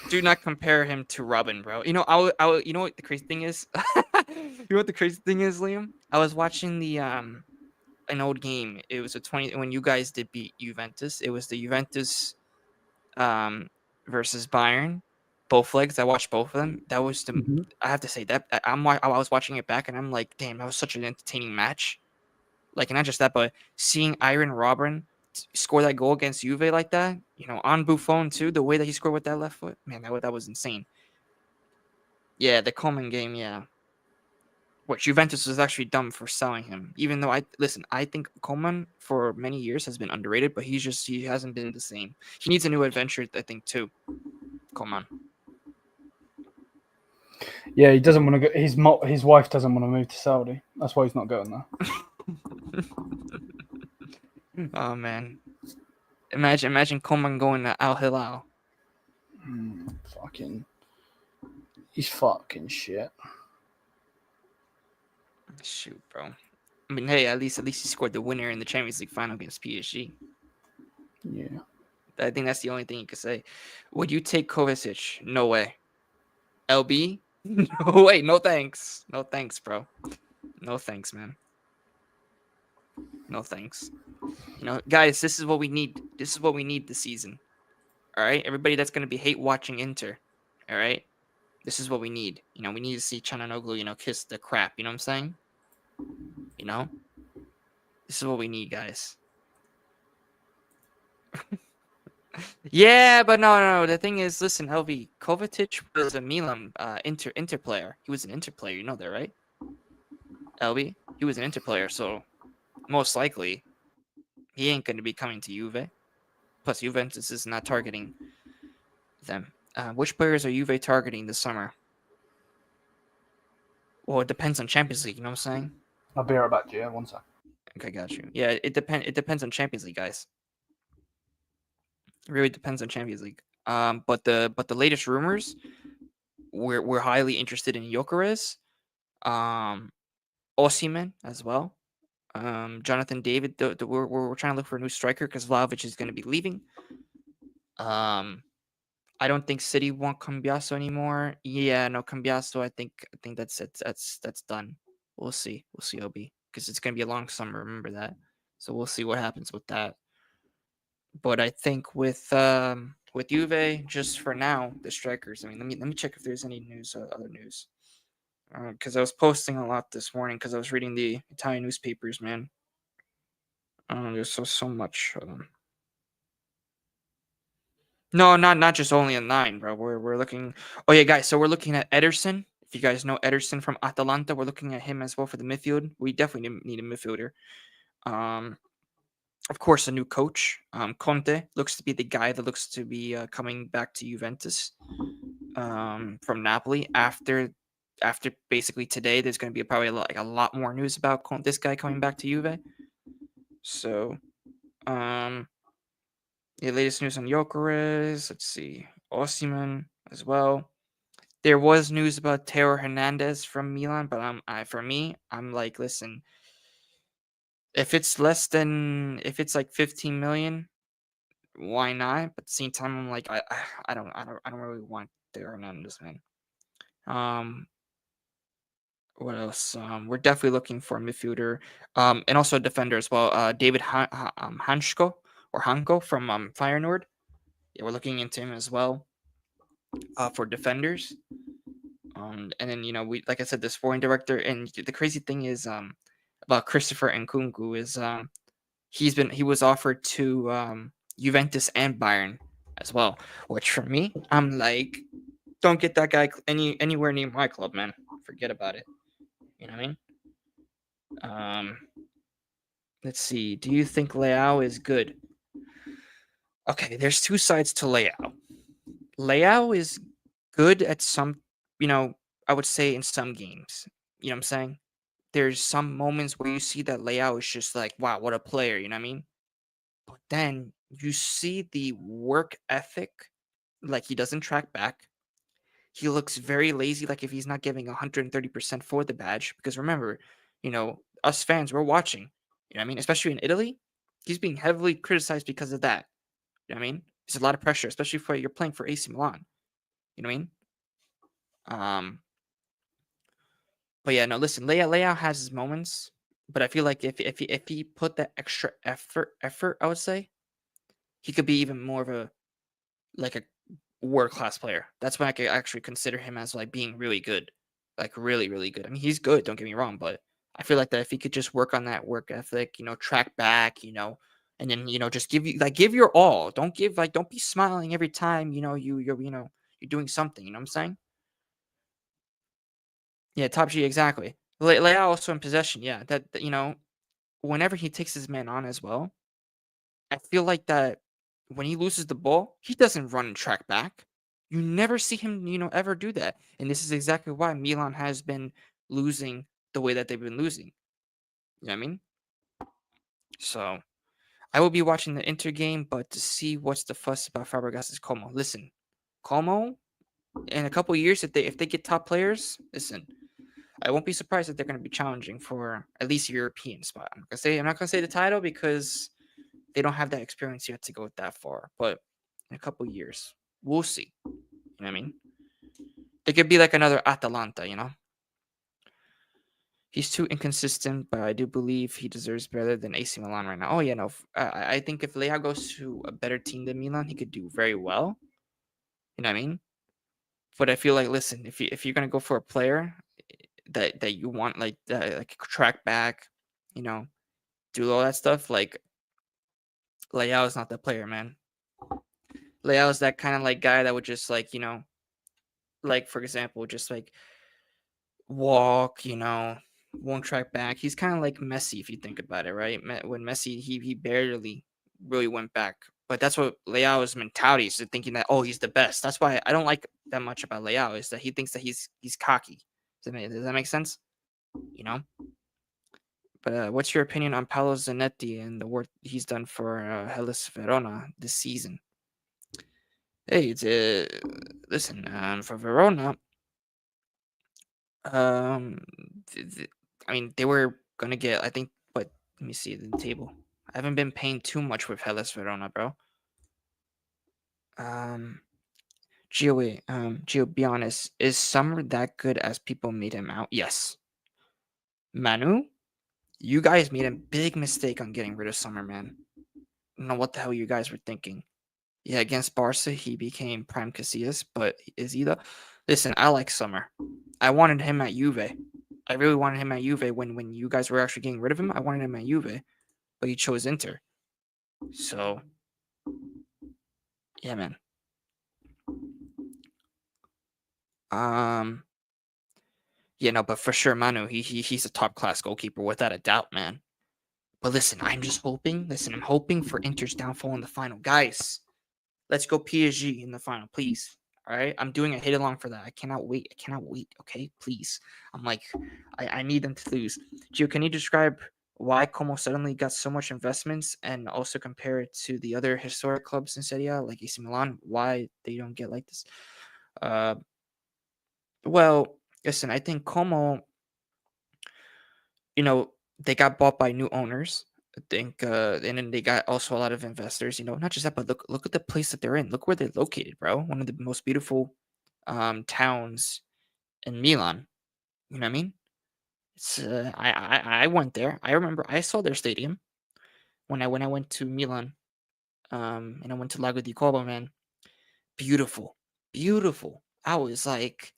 Do not compare him to Robin, bro. You know what the crazy thing is? You know what the crazy thing is, Liam? I was watching the an old game. It was when you guys did beat Juventus. It was the Juventus versus Bayern. Both legs. I watched both of them. That was I have to say that I was watching it back and I'm like, damn, that was such an entertaining match. Like, not just that, but seeing Iron Robben score that goal against Juve like that, on Buffon too, the way that he scored with that left foot, man, that was insane. Yeah, the Coleman game, yeah. What Juventus was actually dumb for selling him. Even though I think Coleman for many years has been underrated, but he hasn't been the same. He needs a new adventure, I think, too. Coleman. Yeah, he doesn't want to go. His wife doesn't want to move to Saudi. That's why he's not going there. Oh man, imagine Coleman going to Al Hilal. He's fucking shit. Shoot, bro. I mean, hey, at least he scored the winner in the Champions League final against PSG. Yeah. I think that's the only thing you could say. Would you take Kovacic? No way. LB? No way. No thanks. No thanks, bro. No thanks, man. No thanks. Guys, this is what we need. This is what we need this season. All right? Everybody that's going to be hate watching Inter. All right? This is what we need. We need to see Çalhanoğlu, kiss the crap. You know what I'm saying? This is what we need, guys. Yeah, but no. The thing is, listen, LV, Kovacic was a Milan Inter player. He was an Inter player. You know that, right? LV, he was an Inter player, so most likely he ain't going to be coming to Juve. Plus, Juventus is not targeting them. Which players are Juve targeting this summer? Well, it depends on Champions League. You know what I'm saying? I'll be right back to you. One sec. Okay, got you. Yeah, it depends on Champions League, guys. It really depends on Champions League. But the latest rumors, we're highly interested in Gyökeres, Osimhen as well. Jonathan David. We're trying to look for a new striker because Vlahovic is going to be leaving. I don't think City want Cambiaso anymore. Yeah, no Cambiaso. I think that's it. That's done. We'll see. We'll see, OB, because it's gonna be a long summer. Remember that. So we'll see what happens with that. But I think with Juve, just for now, the strikers. I mean, let me check if there's any news, other news. Because I was posting a lot this morning because I was reading the Italian newspapers, man. There's so much. No, not just only a 9, bro. We're looking. Oh yeah, guys. So we're looking at Ederson. If you guys know Ederson from Atalanta, we're looking at him as well for the midfield. We definitely need a midfielder. Of course, a new coach. Conte looks to be the guy that looks to be coming back to Juventus from Napoli. After basically today, there's going to be probably a lot more news about this guy coming back to Juve. So, the latest news on Gyökeres. Let's see. Osimhen as well. There was news about Theo Hernandez from Milan, but I'm like, listen, if it's like 15 million, why not? But at the same time, I'm like, I don't really want Theo Hernandez, man. What else? We're definitely looking for a midfielder, and also a defender as well. David Hansko from Feyenoord. Yeah, we're looking into him as well for defenders. And then we, like I said, the sporting director. And the crazy thing is about Christopher Nkunku is he was offered to Juventus and Bayern as well. Which for me, I'm like, don't get that guy anywhere near my club, man. Forget about it. You know what I mean? Let's see. Do you think Leao is good? Okay, there's two sides to Leao. Leao is good at some, I would say in some games. You know what I'm saying? There's some moments where you see that Leao is just like, wow, what a player, you know what I mean? But then you see the work ethic, like he doesn't track back. He looks very lazy, like if he's not giving 130% for the badge. Because remember, us fans, we're watching. You know what I mean? Especially in Italy, he's being heavily criticized because of that. You know what I mean? There's a lot of pressure, especially for you're playing for AC Milan. You know what I mean? But yeah, no. Listen, Leao has his moments, but I feel like if he put that extra effort, I would say, he could be even more of a world class player. That's why I could actually consider him as like being really good, like really really good. I mean, he's good. Don't get me wrong, but I feel like that if he could just work on that work ethic, track back, and then just give your all. Don't be smiling every time you're doing something. You know what I'm saying? Yeah, top G, exactly. Leao also in possession. Yeah, whenever he takes his man on as well, I feel like that when he loses the ball, he doesn't run and track back. You never see him, ever do that. And this is exactly why Milan has been losing the way that they've been losing. You know what I mean? So I will be watching the Inter game, but to see what's the fuss about Fabregas's Como. Listen, Como, in a couple years, if they get top players, listen, I won't be surprised if they're going to be challenging for at least a European spot. I'm not gonna say the title because they don't have that experience yet to go that far. But in a couple years, we'll see. You know what I mean? They could be like another Atalanta, He's too inconsistent, but I do believe he deserves better than AC Milan right now. Oh yeah, no, I think if Leao goes to a better team than Milan, he could do very well. You know what I mean? But I feel like, listen, if you're gonna go for a player that you want like track back, do all that stuff, like Leao is not that player, man. Leao is that kind of like guy that would just like for example, just like walk, won't track back. He's kind of like Messi if you think about it, right? When Messi he barely really went back, but that's what Leao's mentality is, thinking that he's the best. That's why I don't like that much about Leao, is that he thinks that he's cocky. Does that make sense? But what's your opinion on Paolo Zanetti and the work he's done for Hellas Verona this season? Hey, it's listen, for Verona, I mean, they were gonna get, I think, let me see the table. I haven't been paying too much with Hellas Verona, bro. Gio, be honest, is Summer that good as people made him out? Yes. Manu, you guys made a big mistake on getting rid of Summer, man. I don't know what the hell you guys were thinking. Yeah, against Barca, he became prime Casillas, but is he the... Listen, I like Summer. I wanted him at Juve. I really wanted him at Juve when you guys were actually getting rid of him. I wanted him at Juve, but he chose Inter. So, yeah, man. Yeah, no, but for sure, Manu, he's a top class goalkeeper without a doubt, man. But listen, I'm hoping for Inter's downfall in the final, guys. Let's go PSG in the final, please. All right, I'm doing a hit along for that. I cannot wait. Okay, please. I'm like, I need them to lose. Gio, can you describe why Como suddenly got so much investments, and also compare it to the other historic clubs in Serie A, like AC Milan? Why they don't get like this? Well, listen, I think Como, they got bought by new owners. I think, and then they got also a lot of investors. Not just that, but look at the place that they're in. Look where they're located, bro. One of the most beautiful towns in Milan. You know what I mean? It's I went there. I remember I saw their stadium when I went to Milan. And I went to Lago di Como, man. Beautiful, beautiful. I was like,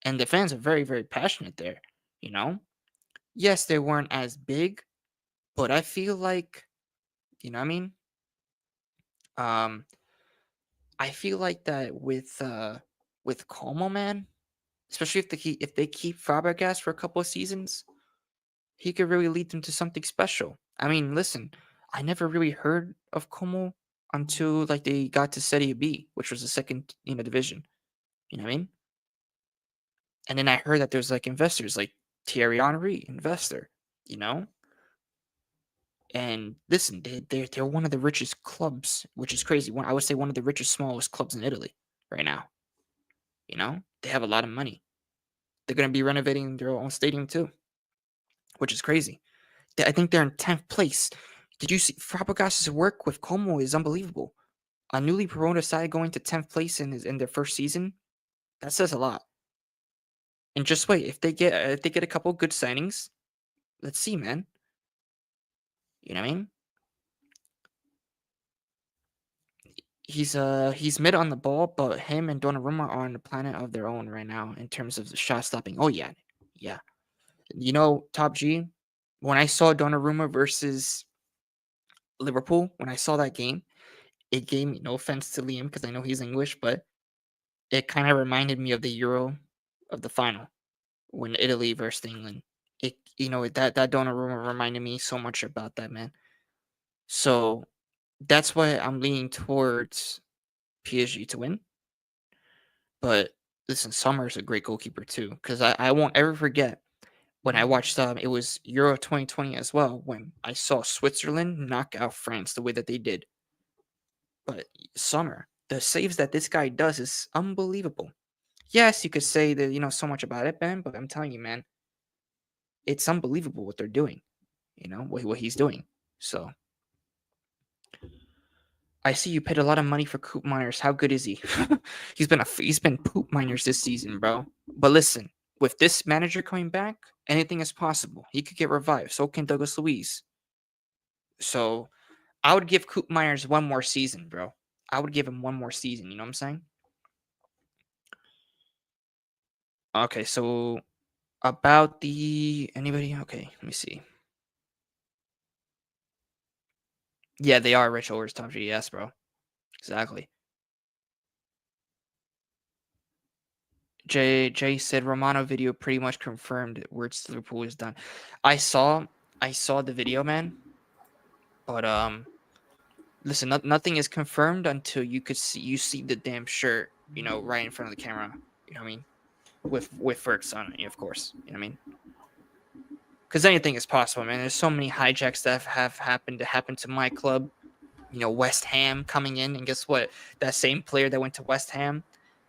and the fans are very, very passionate there. Yes, they weren't as big, but I feel like, you know what I mean? I feel like that with Como, man, especially if they keep Fabregas for a couple of seasons, he could really lead them to something special. I mean, listen, I never really heard of Como until like they got to Serie B, which was the second division. You know what I mean? And then I heard that there's like investors like Thierry Henry, investor. And listen, they're one of the richest clubs, which is crazy. I would say one of the richest, smallest clubs in Italy right now. They have a lot of money. They're going to be renovating their own stadium too, which is crazy. I think they're in 10th place. Did you see Fabregas's work with Como is unbelievable. A newly promoted side going to 10th place in their first season, that says a lot. And just wait, if they get a couple good signings, let's see, man. You know what I mean? He's mid on the ball, but him and Donnarumma are on a planet of their own right now in terms of the shot stopping. Oh yeah. Top G, when I saw Donnarumma versus Liverpool, when I saw that game, it gave me, no offense to Liam because I know he's English, but it kind of reminded me of the Euro of the final when Italy versus England. It that Donnarumma reminded me so much about that, man. So that's why I'm leaning towards PSG to win. But listen, Sommer's a great goalkeeper too, because I won't ever forget when I watched it was Euro 2020 as well, when I saw Switzerland knock out France the way that they did. But Sommer, the saves that this guy does is unbelievable. Yes, you could say that, so much about it, Ben, but I'm telling you, man, it's unbelievable what they're doing, what he's doing. So I see you paid a lot of money for Coop Miners. How good is he? he's been poop miners this season, bro. But listen, with this manager coming back, anything is possible. He could get revived. So can Douglas Luiz. So I would give Coop Miners one more season, bro. I would give him one more season. You know what I'm saying? Okay, so about anybody? Okay, let me see. Yeah, they are Rich Orr's top G. Yes, bro. Exactly. Jay said Romano video pretty much confirmed Wirtz Liverpool is done. I saw the video, man. But listen, nothing is confirmed until you see the damn shirt, right in front of the camera. You know what I mean? With Wirtz on it, of course. You know what I mean? Because anything is possible, man. There's so many hijacks that have happened to my club. West Ham coming in, and guess what? That same player that went to West Ham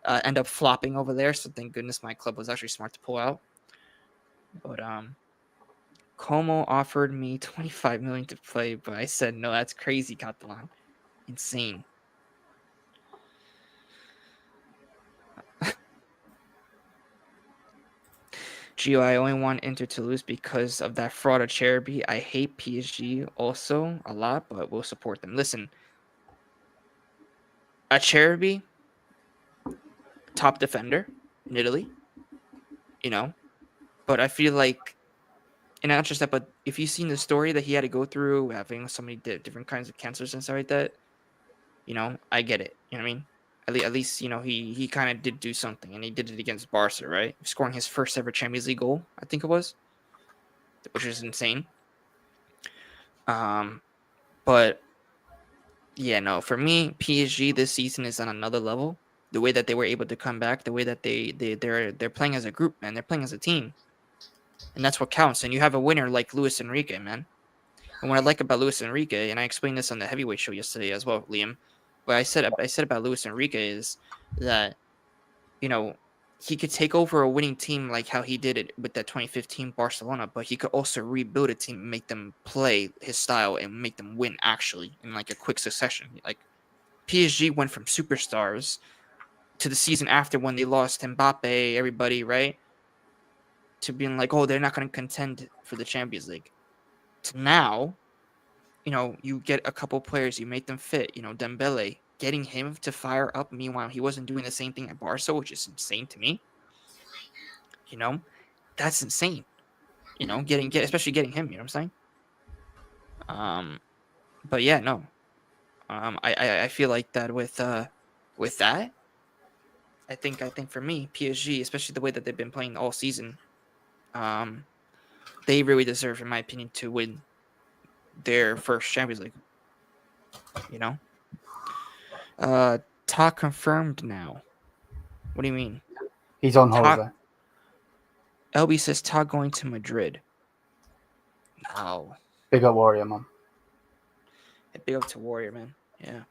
end up flopping over there. So thank goodness my club was actually smart to pull out. But Como offered me 25 million to play, but I said no. That's crazy, Catalan. Insane. Gio, I only want Inter to lose because of that fraud of Cherby. I hate PSG also a lot, but we'll support them. Listen, a Cherby, top defender in Italy, but I feel like, and not just that, but if you've seen the story that he had to go through, having so many different kinds of cancers and stuff like that, I get it. You know what I mean? At least, he kind of did do something, and he did it against Barca, right? Scoring his first ever Champions League goal, I think it was, which is insane. But yeah, no, for me, PSG this season is on another level. The way that they were able to come back, the way that they're playing as a group, man, they're playing as a team, and that's what counts. And you have a winner like Luis Enrique, man. And what I like about Luis Enrique, and I explained this on the heavyweight show yesterday as well, Liam. What I said about Luis Enrique is that, he could take over a winning team like how he did it with that 2015 Barcelona, but he could also rebuild a team and make them play his style and make them win actually in like a quick succession. Like PSG went from superstars to the season after when they lost Mbappe, everybody, right? To being like, oh, they're not going to contend for the Champions League. To now, you get a couple players, you make them fit, Dembele, getting him to fire up. Meanwhile, he wasn't doing the same thing at Barca, which is insane to me. That's insane. Especially getting him, you know what I'm saying? But yeah, no. I feel like that with that, I think for me, PSG, especially the way that they've been playing all season, they really deserve, in my opinion, to win their first Champions League. Talk confirmed now. What do you mean? He's on holiday. LB says Todd going to Madrid. No. Big up Warrior, man. Big up to Warrior, man. Yeah.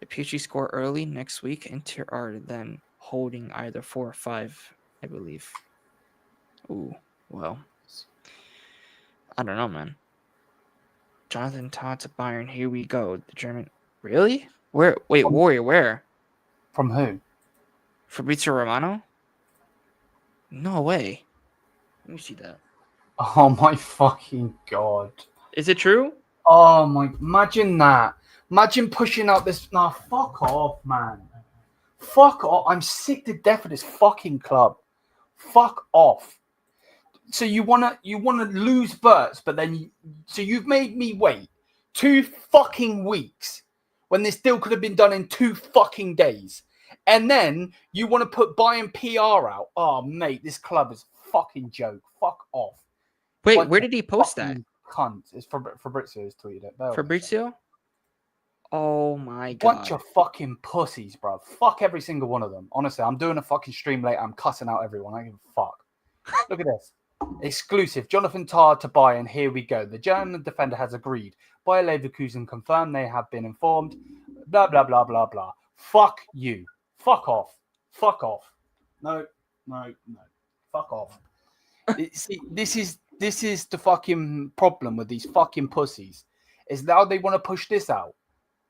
If PSG score early next week, Inter are then holding either 4 or 5, I believe. Ooh, well. I don't know, man. Jonathan Todd to Bayern. Here we go. The German. Really? Where? Wait, Warrior, where? From who? Fabrizio Romano? No way. Let me see that. Oh my fucking god. Is it true? Oh my, imagine that. Imagine pushing up this. Nah, fuck off, man. Fuck off. I'm sick to death of this fucking club. Fuck off. So you wanna lose Wirtz, but then so you've made me wait 2 fucking weeks when this deal could have been done in 2 fucking days, and then you want to put Bayern PR out. Oh mate, this club is fucking joke. Fuck off. Wait, Bunch where of did he post that? fucking Cunt. It's Fabrizio has tweeted it. Bear with me. Fabrizio? Oh my Bunch god. of fucking pussies, bro. Fuck every single one of them. Honestly, I'm doing a fucking stream later. I'm cussing out everyone. I don't give a fuck. Look at this. Exclusive. Jonathan Tah to Bayern. Here we go. The German defender has agreed. Bayer Leverkusen confirmed they have been informed. Blah, blah, blah, blah, blah. Fuck you. Fuck off. Fuck off. No. Fuck off. See, this is the fucking problem with these fucking pussies. Is now they want to push this out.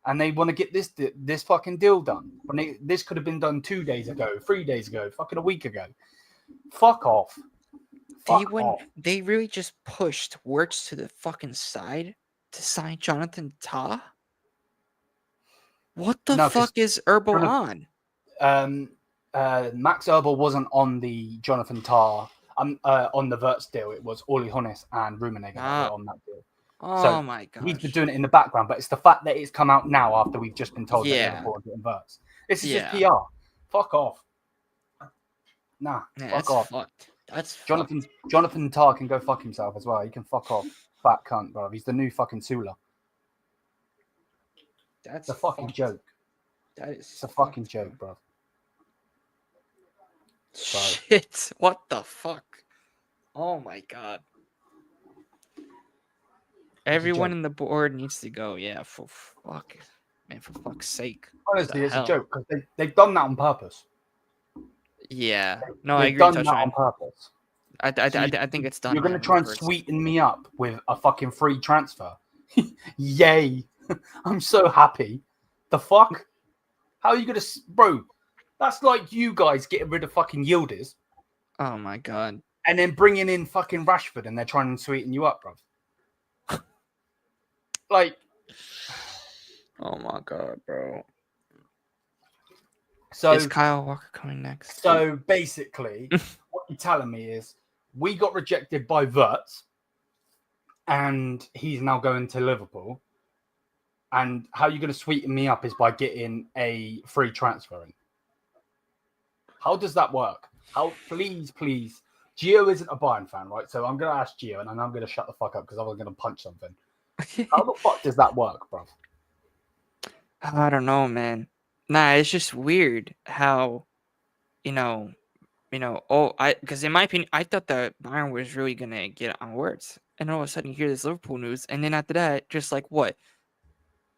And they want to get this fucking deal done. When this could have been done 2 days ago, 3 days ago, fucking a week ago. Fuck off. They really just pushed Wirtz to the fucking side to sign Jonathan Tah? What the fuck is Herbal on? Max Herbal wasn't on the Jonathan Tah, on the Wirtz deal. It was Uli Hoeneß and Rummenigge on that deal. Oh my god. He's been doing it in the background, but it's the fact that it's come out now after we've just been told that Liverpool are getting Wirtz. This is just PR. Fuck off. Nah, fuck off. Fucked. That's Jonathan Tah can go fuck himself as well. He can fuck off. Fat cunt, bro. He's the new fucking Sula. That's a fucking joke. It's a fucking joke, bro. Shit. What the fuck? Oh my god. Everyone in the board needs to go. Yeah, for fuck's sake. Honestly, it's a joke because they've done that on purpose. Yeah. No, I agree. Done that on purpose. I think it's done. You're going to try and sweeten me up with a fucking free transfer. Yay. I'm so happy. The fuck? How are you going to... Bro, that's like you guys getting rid of fucking Yildiz. Oh, my God. And then bringing in fucking Rashford and they're trying to sweeten you up, bro. Like... Oh, my God, bro. So, is Kyle Walker coming next? So basically, what you're telling me is we got rejected by Wirtz and he's now going to Liverpool. And how you're going to sweeten me up is by getting a free transfer in. How does that work? Please. Gio isn't a Bayern fan, right? So I'm going to ask Gio and then I'm going to shut the fuck up because I was going to punch something. How the fuck does that work, bro? I don't know, man. Nah, it's just weird how, because in my opinion, I thought that Bayern was really going to get on Wirtz. And all of a sudden you hear this Liverpool news. And then after that, just like what?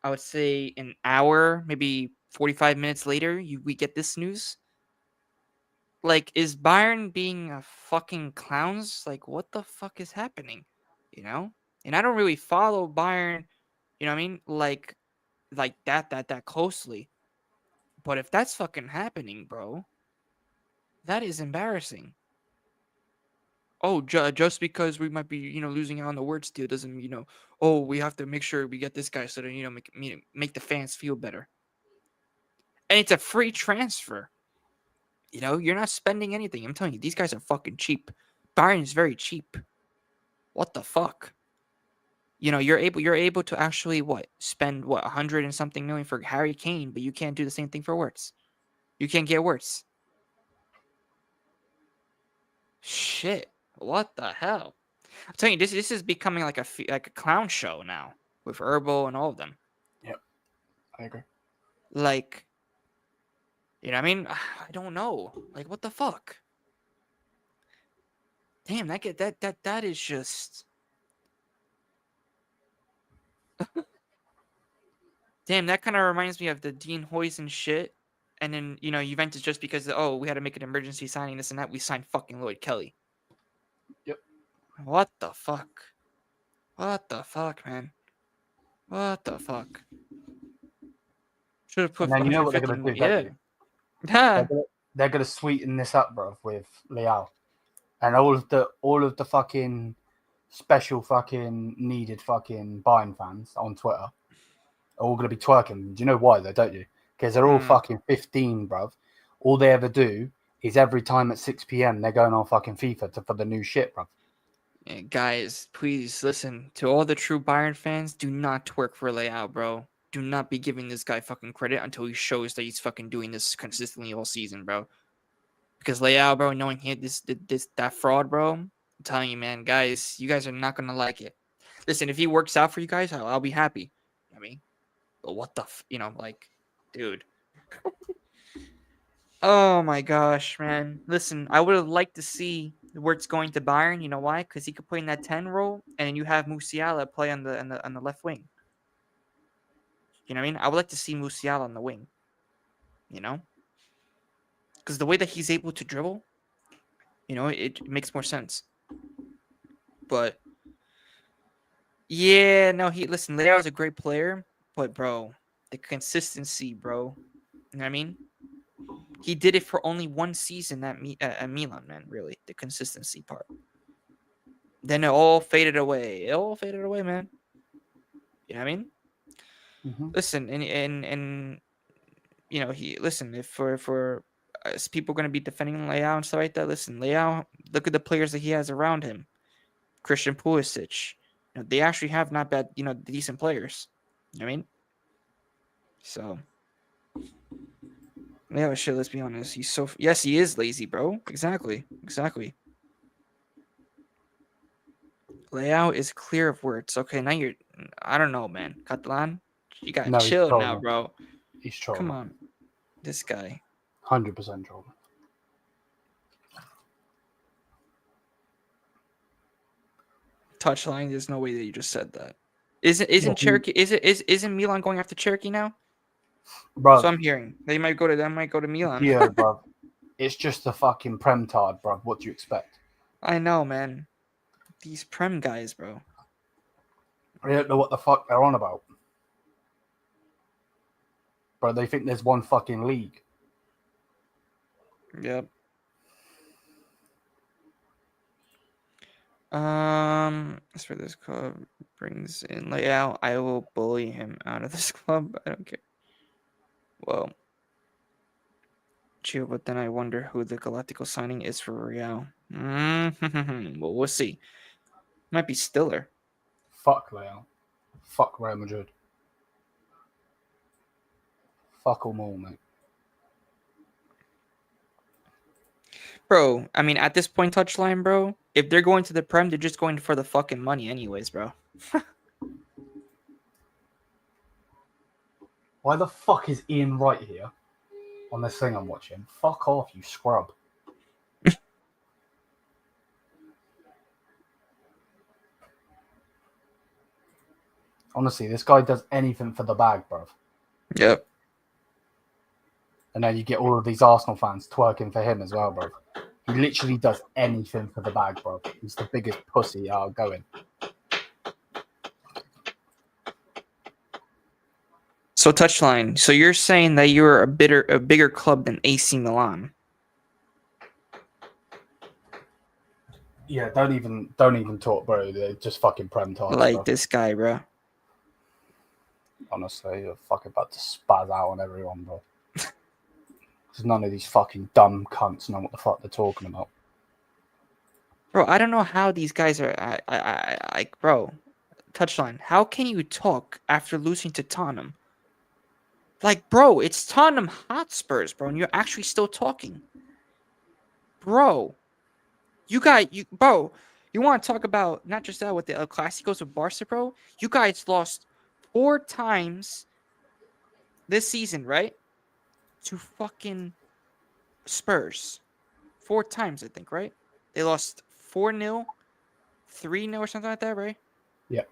I would say an hour, maybe 45 minutes later, we get this news. Like, is Bayern being a fucking clowns? Like, what the fuck is happening? You know? And I don't really follow Bayern, you know what I mean? Like that closely. But if that's fucking happening, bro, that is embarrassing. Oh, just because we might be, losing out on the Wirtz deal doesn't mean, we have to make sure we get this guy so that, make the fans feel better. And it's a free transfer. You're not spending anything. I'm telling you, these guys are fucking cheap. Bayern is very cheap. What the fuck? You're able to actually spend 100 and something million for Harry Kane, but you can't do the same thing for Wirtz. You can't get Wirtz. Shit, what the hell? I'm telling you, this is becoming like a clown show now with Herbal and all of them. Yep, I agree. Like, you know what I mean? I don't know. Like, what the fuck? Damn, that is just. Damn, that kind of reminds me of the Dean Huijsen shit. And then, Juventus, just because, we had to make an emergency signing, this and that, we signed fucking Lloyd Kelly. Yep. What the fuck? What the fuck, man? What the fuck? Should have put. And then you know what they're gonna do? Yeah. They're gonna sweeten this up, bro, with Leao, and all of the fucking special fucking needed fucking Bayern fans on Twitter are all gonna be twerking. Do you know why though? Don't you? Because they're all fucking 15, bruv. All they ever do is every time at 6 p.m. they're going on fucking FIFA for the new shit, bruv. Guys, please listen to all the true Bayern fans. Do not twerk for Leao, bro. Do not be giving this guy fucking credit until he shows that he's fucking doing this consistently all season, bro. Because Leao, bro, knowing that fraud, bro, I'm telling you, man, guys, you guys are not gonna like it. Listen, if he works out for you guys, I'll be happy. I mean, but what the, like, dude. Oh my gosh, man. Listen, I would have liked to see Wirtz going to Bayern. You know why? Because he could play in that 10 role, and then you have Musiala play on the left wing. You know what I mean? I would like to see Musiala on the wing. You know? Because the way that he's able to dribble, it makes more sense. But yeah, no, listen, Leao is a great player, but bro, the consistency, bro. You know what I mean? He did it for only one season at Milan, man, really. The consistency part. Then it all faded away. It all faded away, man. You know what I mean? Mm-hmm. Listen, and if for people going to be defending Leao and stuff like that, listen, Leao, look at the players that he has around him. Christian Pulisic. They actually have not bad, decent players. You know what I mean? So, yeah, shit, let's be honest. Yes, he is lazy, bro. Exactly. Leao is clear of Wirtz. Okay, now I don't know, man. Catalan, you gotta chill now, bro. He's trolling. Come on. This guy. 100% trolling. Touchline, there's no way that you just said that. Isn't Cherokee isn't Milan going after Cherokee now? Bro. So I'm hearing. They might go to Milan. Yeah, bro. It's just the fucking Prem tard, bro. What do you expect? I know, man. These Prem guys, bro. I don't know what the fuck they're on about. Bro, they think there's one fucking league. Yep. As for this club brings in Leao, I will bully him out of this club. I don't care. Well, chill, but then I wonder who the Galactico signing is for Real. Well, we'll see. Might be Stiller. Fuck Leao. Fuck Real Madrid. Fuck them all, mate. Bro, I mean, at this point, touchline, bro, if they're going to the Prem, they're just going for the fucking money anyways, bro. Why the fuck is Ian Wright here on this thing I'm watching? Fuck off, you scrub. Honestly, this guy does anything for the bag, bruv. Yep. And then you get all of these Arsenal fans twerking for him as well, bruv. He literally does anything for the bag, bruv. He's the biggest pussy going. So touchline. So you're saying that you're a bigger club than AC Milan? Yeah, don't even talk, bro. They're just fucking Prem tards, Like bro. this guy, bro. Honestly, you're fucking about to spaz out on everyone, bro. Because none of these fucking dumb cunts know what the fuck they're talking about. Bro, I don't know how these guys are. Like, bro, touchline. How can you talk after losing to Tottenham? Like, bro, it's Tottenham Hotspurs, bro, and you're actually still talking. Bro, you want to talk about not just that with the El Clásicos with Barca, bro? You guys lost 4 times this season, right? To fucking Spurs. 4 times, I think, right? They lost 4-0, 3-0 or something like that, right? Yeah.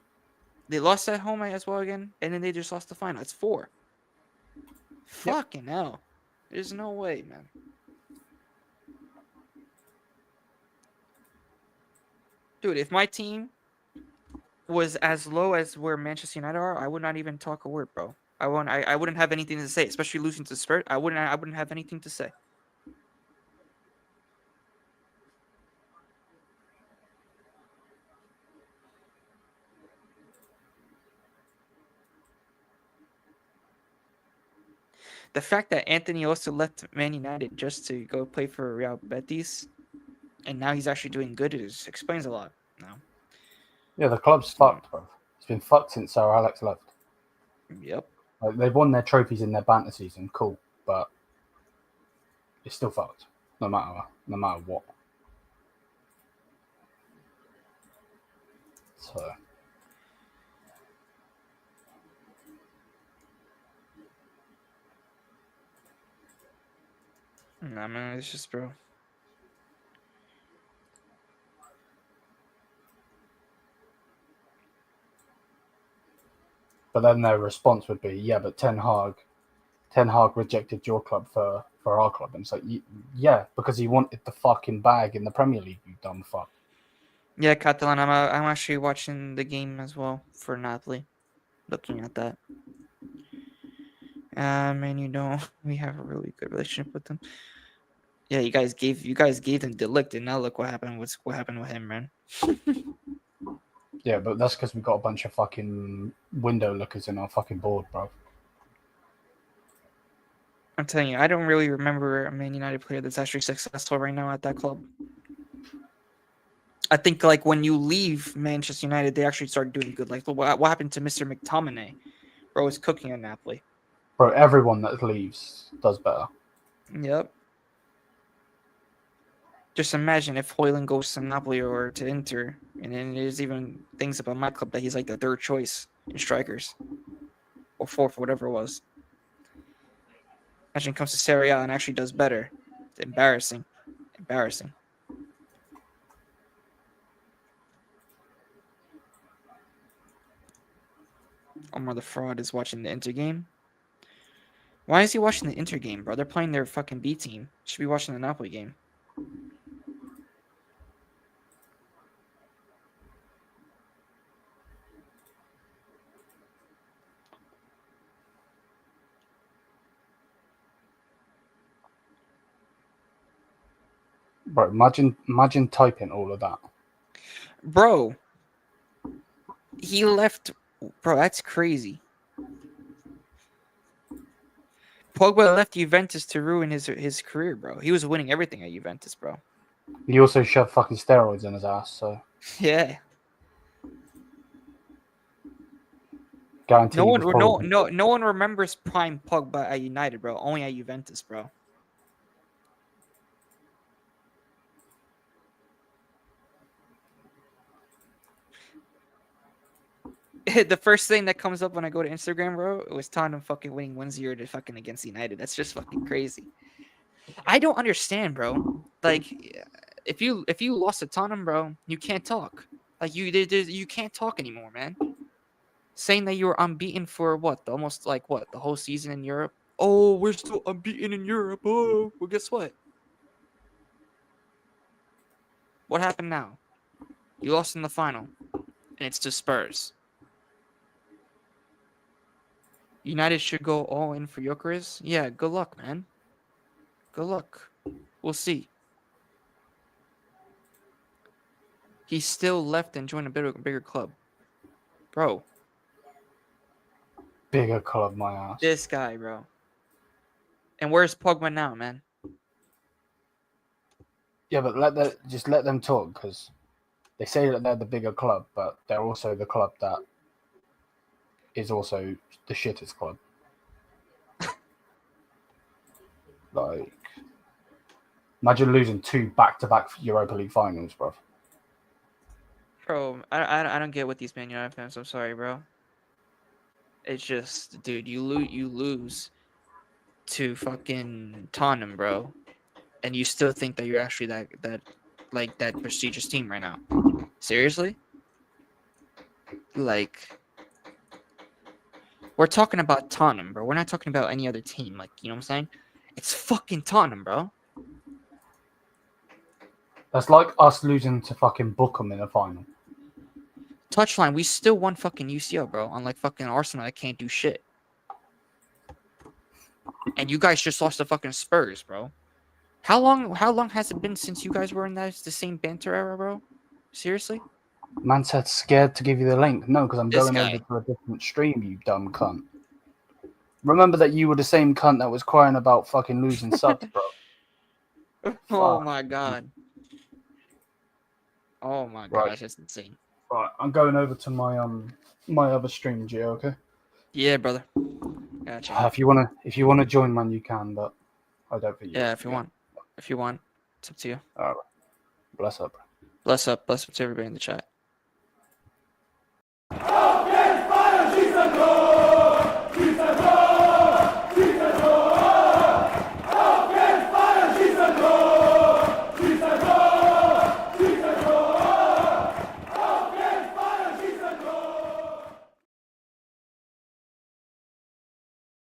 They lost at home as well again, and then they just lost the final. It's 4. Yep. Fucking hell. There's no way, man. Dude, if my team was as low as where Manchester United are, I would not even talk a word, bro. I wouldn't have anything to say, especially losing to Spurs. I wouldn't have anything to say. The fact that Anthony also left Man United just to go play for Real Betis, and now he's actually doing good, explains a lot now. Yeah, the club's fucked, bro. It's been fucked since Sir Alex left. Yep. Like, they've won their trophies in their banter season, cool, but it's still fucked, no matter what. So Nah, man, it's just, bro. but then their response would be, yeah, but Ten Hag rejected your club for our club. And it's like, yeah, because he wanted the fucking bag in the Premier League, you dumb fuck. Yeah, Catalan, I'm actually watching the game as well for Napoli. Looking at that. Man, we have a really good relationship with them. Yeah, you guys gave them the ligt, and now look what happened. What happened with him, man? Yeah, but that's because we got a bunch of fucking window lookers in our fucking board, bro. I'm telling you, I don't really remember a Man United player that's actually successful right now at that club. I think like when you leave Manchester United, they actually start doing good. Like what happened to Mr. McTominay? Bro is cooking at Napoli. Bro, everyone that leaves does better. Yep. Just imagine if Højlund goes to Napoli or to Inter, and then there's even things about my club that he's like the third choice in strikers, or fourth, whatever it was. Imagine he comes to Serie A and actually does better. It's embarrassing. Omar the fraud is watching the Inter game. Why is he watching the Inter game, bro? They're playing their fucking B team. Should be watching the Napoli game. Bro, imagine typing all of that. Bro, he left. Bro, that's crazy. Pogba left Juventus to ruin his career, bro. He was winning everything at Juventus, bro. He also shoved fucking steroids in his ass, so Yeah. guarantee. No one remembers prime Pogba at United, bro. Only at Juventus, bro. The first thing that comes up when I go to Instagram, bro, it was Tottenham fucking winning 1-0 to fucking against United. That's just fucking crazy. I don't understand, bro. Like, if you lost to Tottenham, bro, you can't talk. Like you can't talk anymore, man. Saying that you were unbeaten for the whole season in Europe. Oh, we're still unbeaten in Europe. Oh, well, guess what? What happened now? You lost in the final, and it's to Spurs. United should go all in for Gyökeres. Yeah, good luck, man. Good luck. We'll see. He still left and joined a bigger club. Bro. Bigger club, my ass. This guy, bro. And where's Pogba now, man? Yeah, but let them talk, because they say that they're the bigger club, but they're also the club that is also the shittest club. Like, imagine losing 2 back-to-back Europa League finals, bro. Bro, I don't get what these Man United fans. I'm sorry, bro. It's just, dude, you lose to fucking Tottenham, bro, and you still think that you're actually that prestigious team right now. Seriously? Like, we're talking about Tottenham, bro. We're not talking about any other team. Like, you know what I'm saying? It's fucking Tottenham, bro. That's like us losing to fucking Bookham in the final. Touchline, we still won fucking UCL, bro. Unlike fucking Arsenal that can't do shit. And you guys just lost to fucking Spurs, bro. How long has it been since you guys were in the same banter era, bro? Seriously? Man said scared to give you the link. No, because I'm This going guy. over to a different stream, you dumb cunt. Remember that you were the same cunt that was crying about fucking losing subs, bro. Oh Fuck. my god. Oh my Right. gosh, that's insane. Right, I'm going over to my other stream, Gio. Okay. Yeah, brother. Gotcha. If you wanna join, man, you can, but I don't think you. Yeah, if you want. If you want, it's up to you. All right. Bless up. Bless up to everybody in the chat.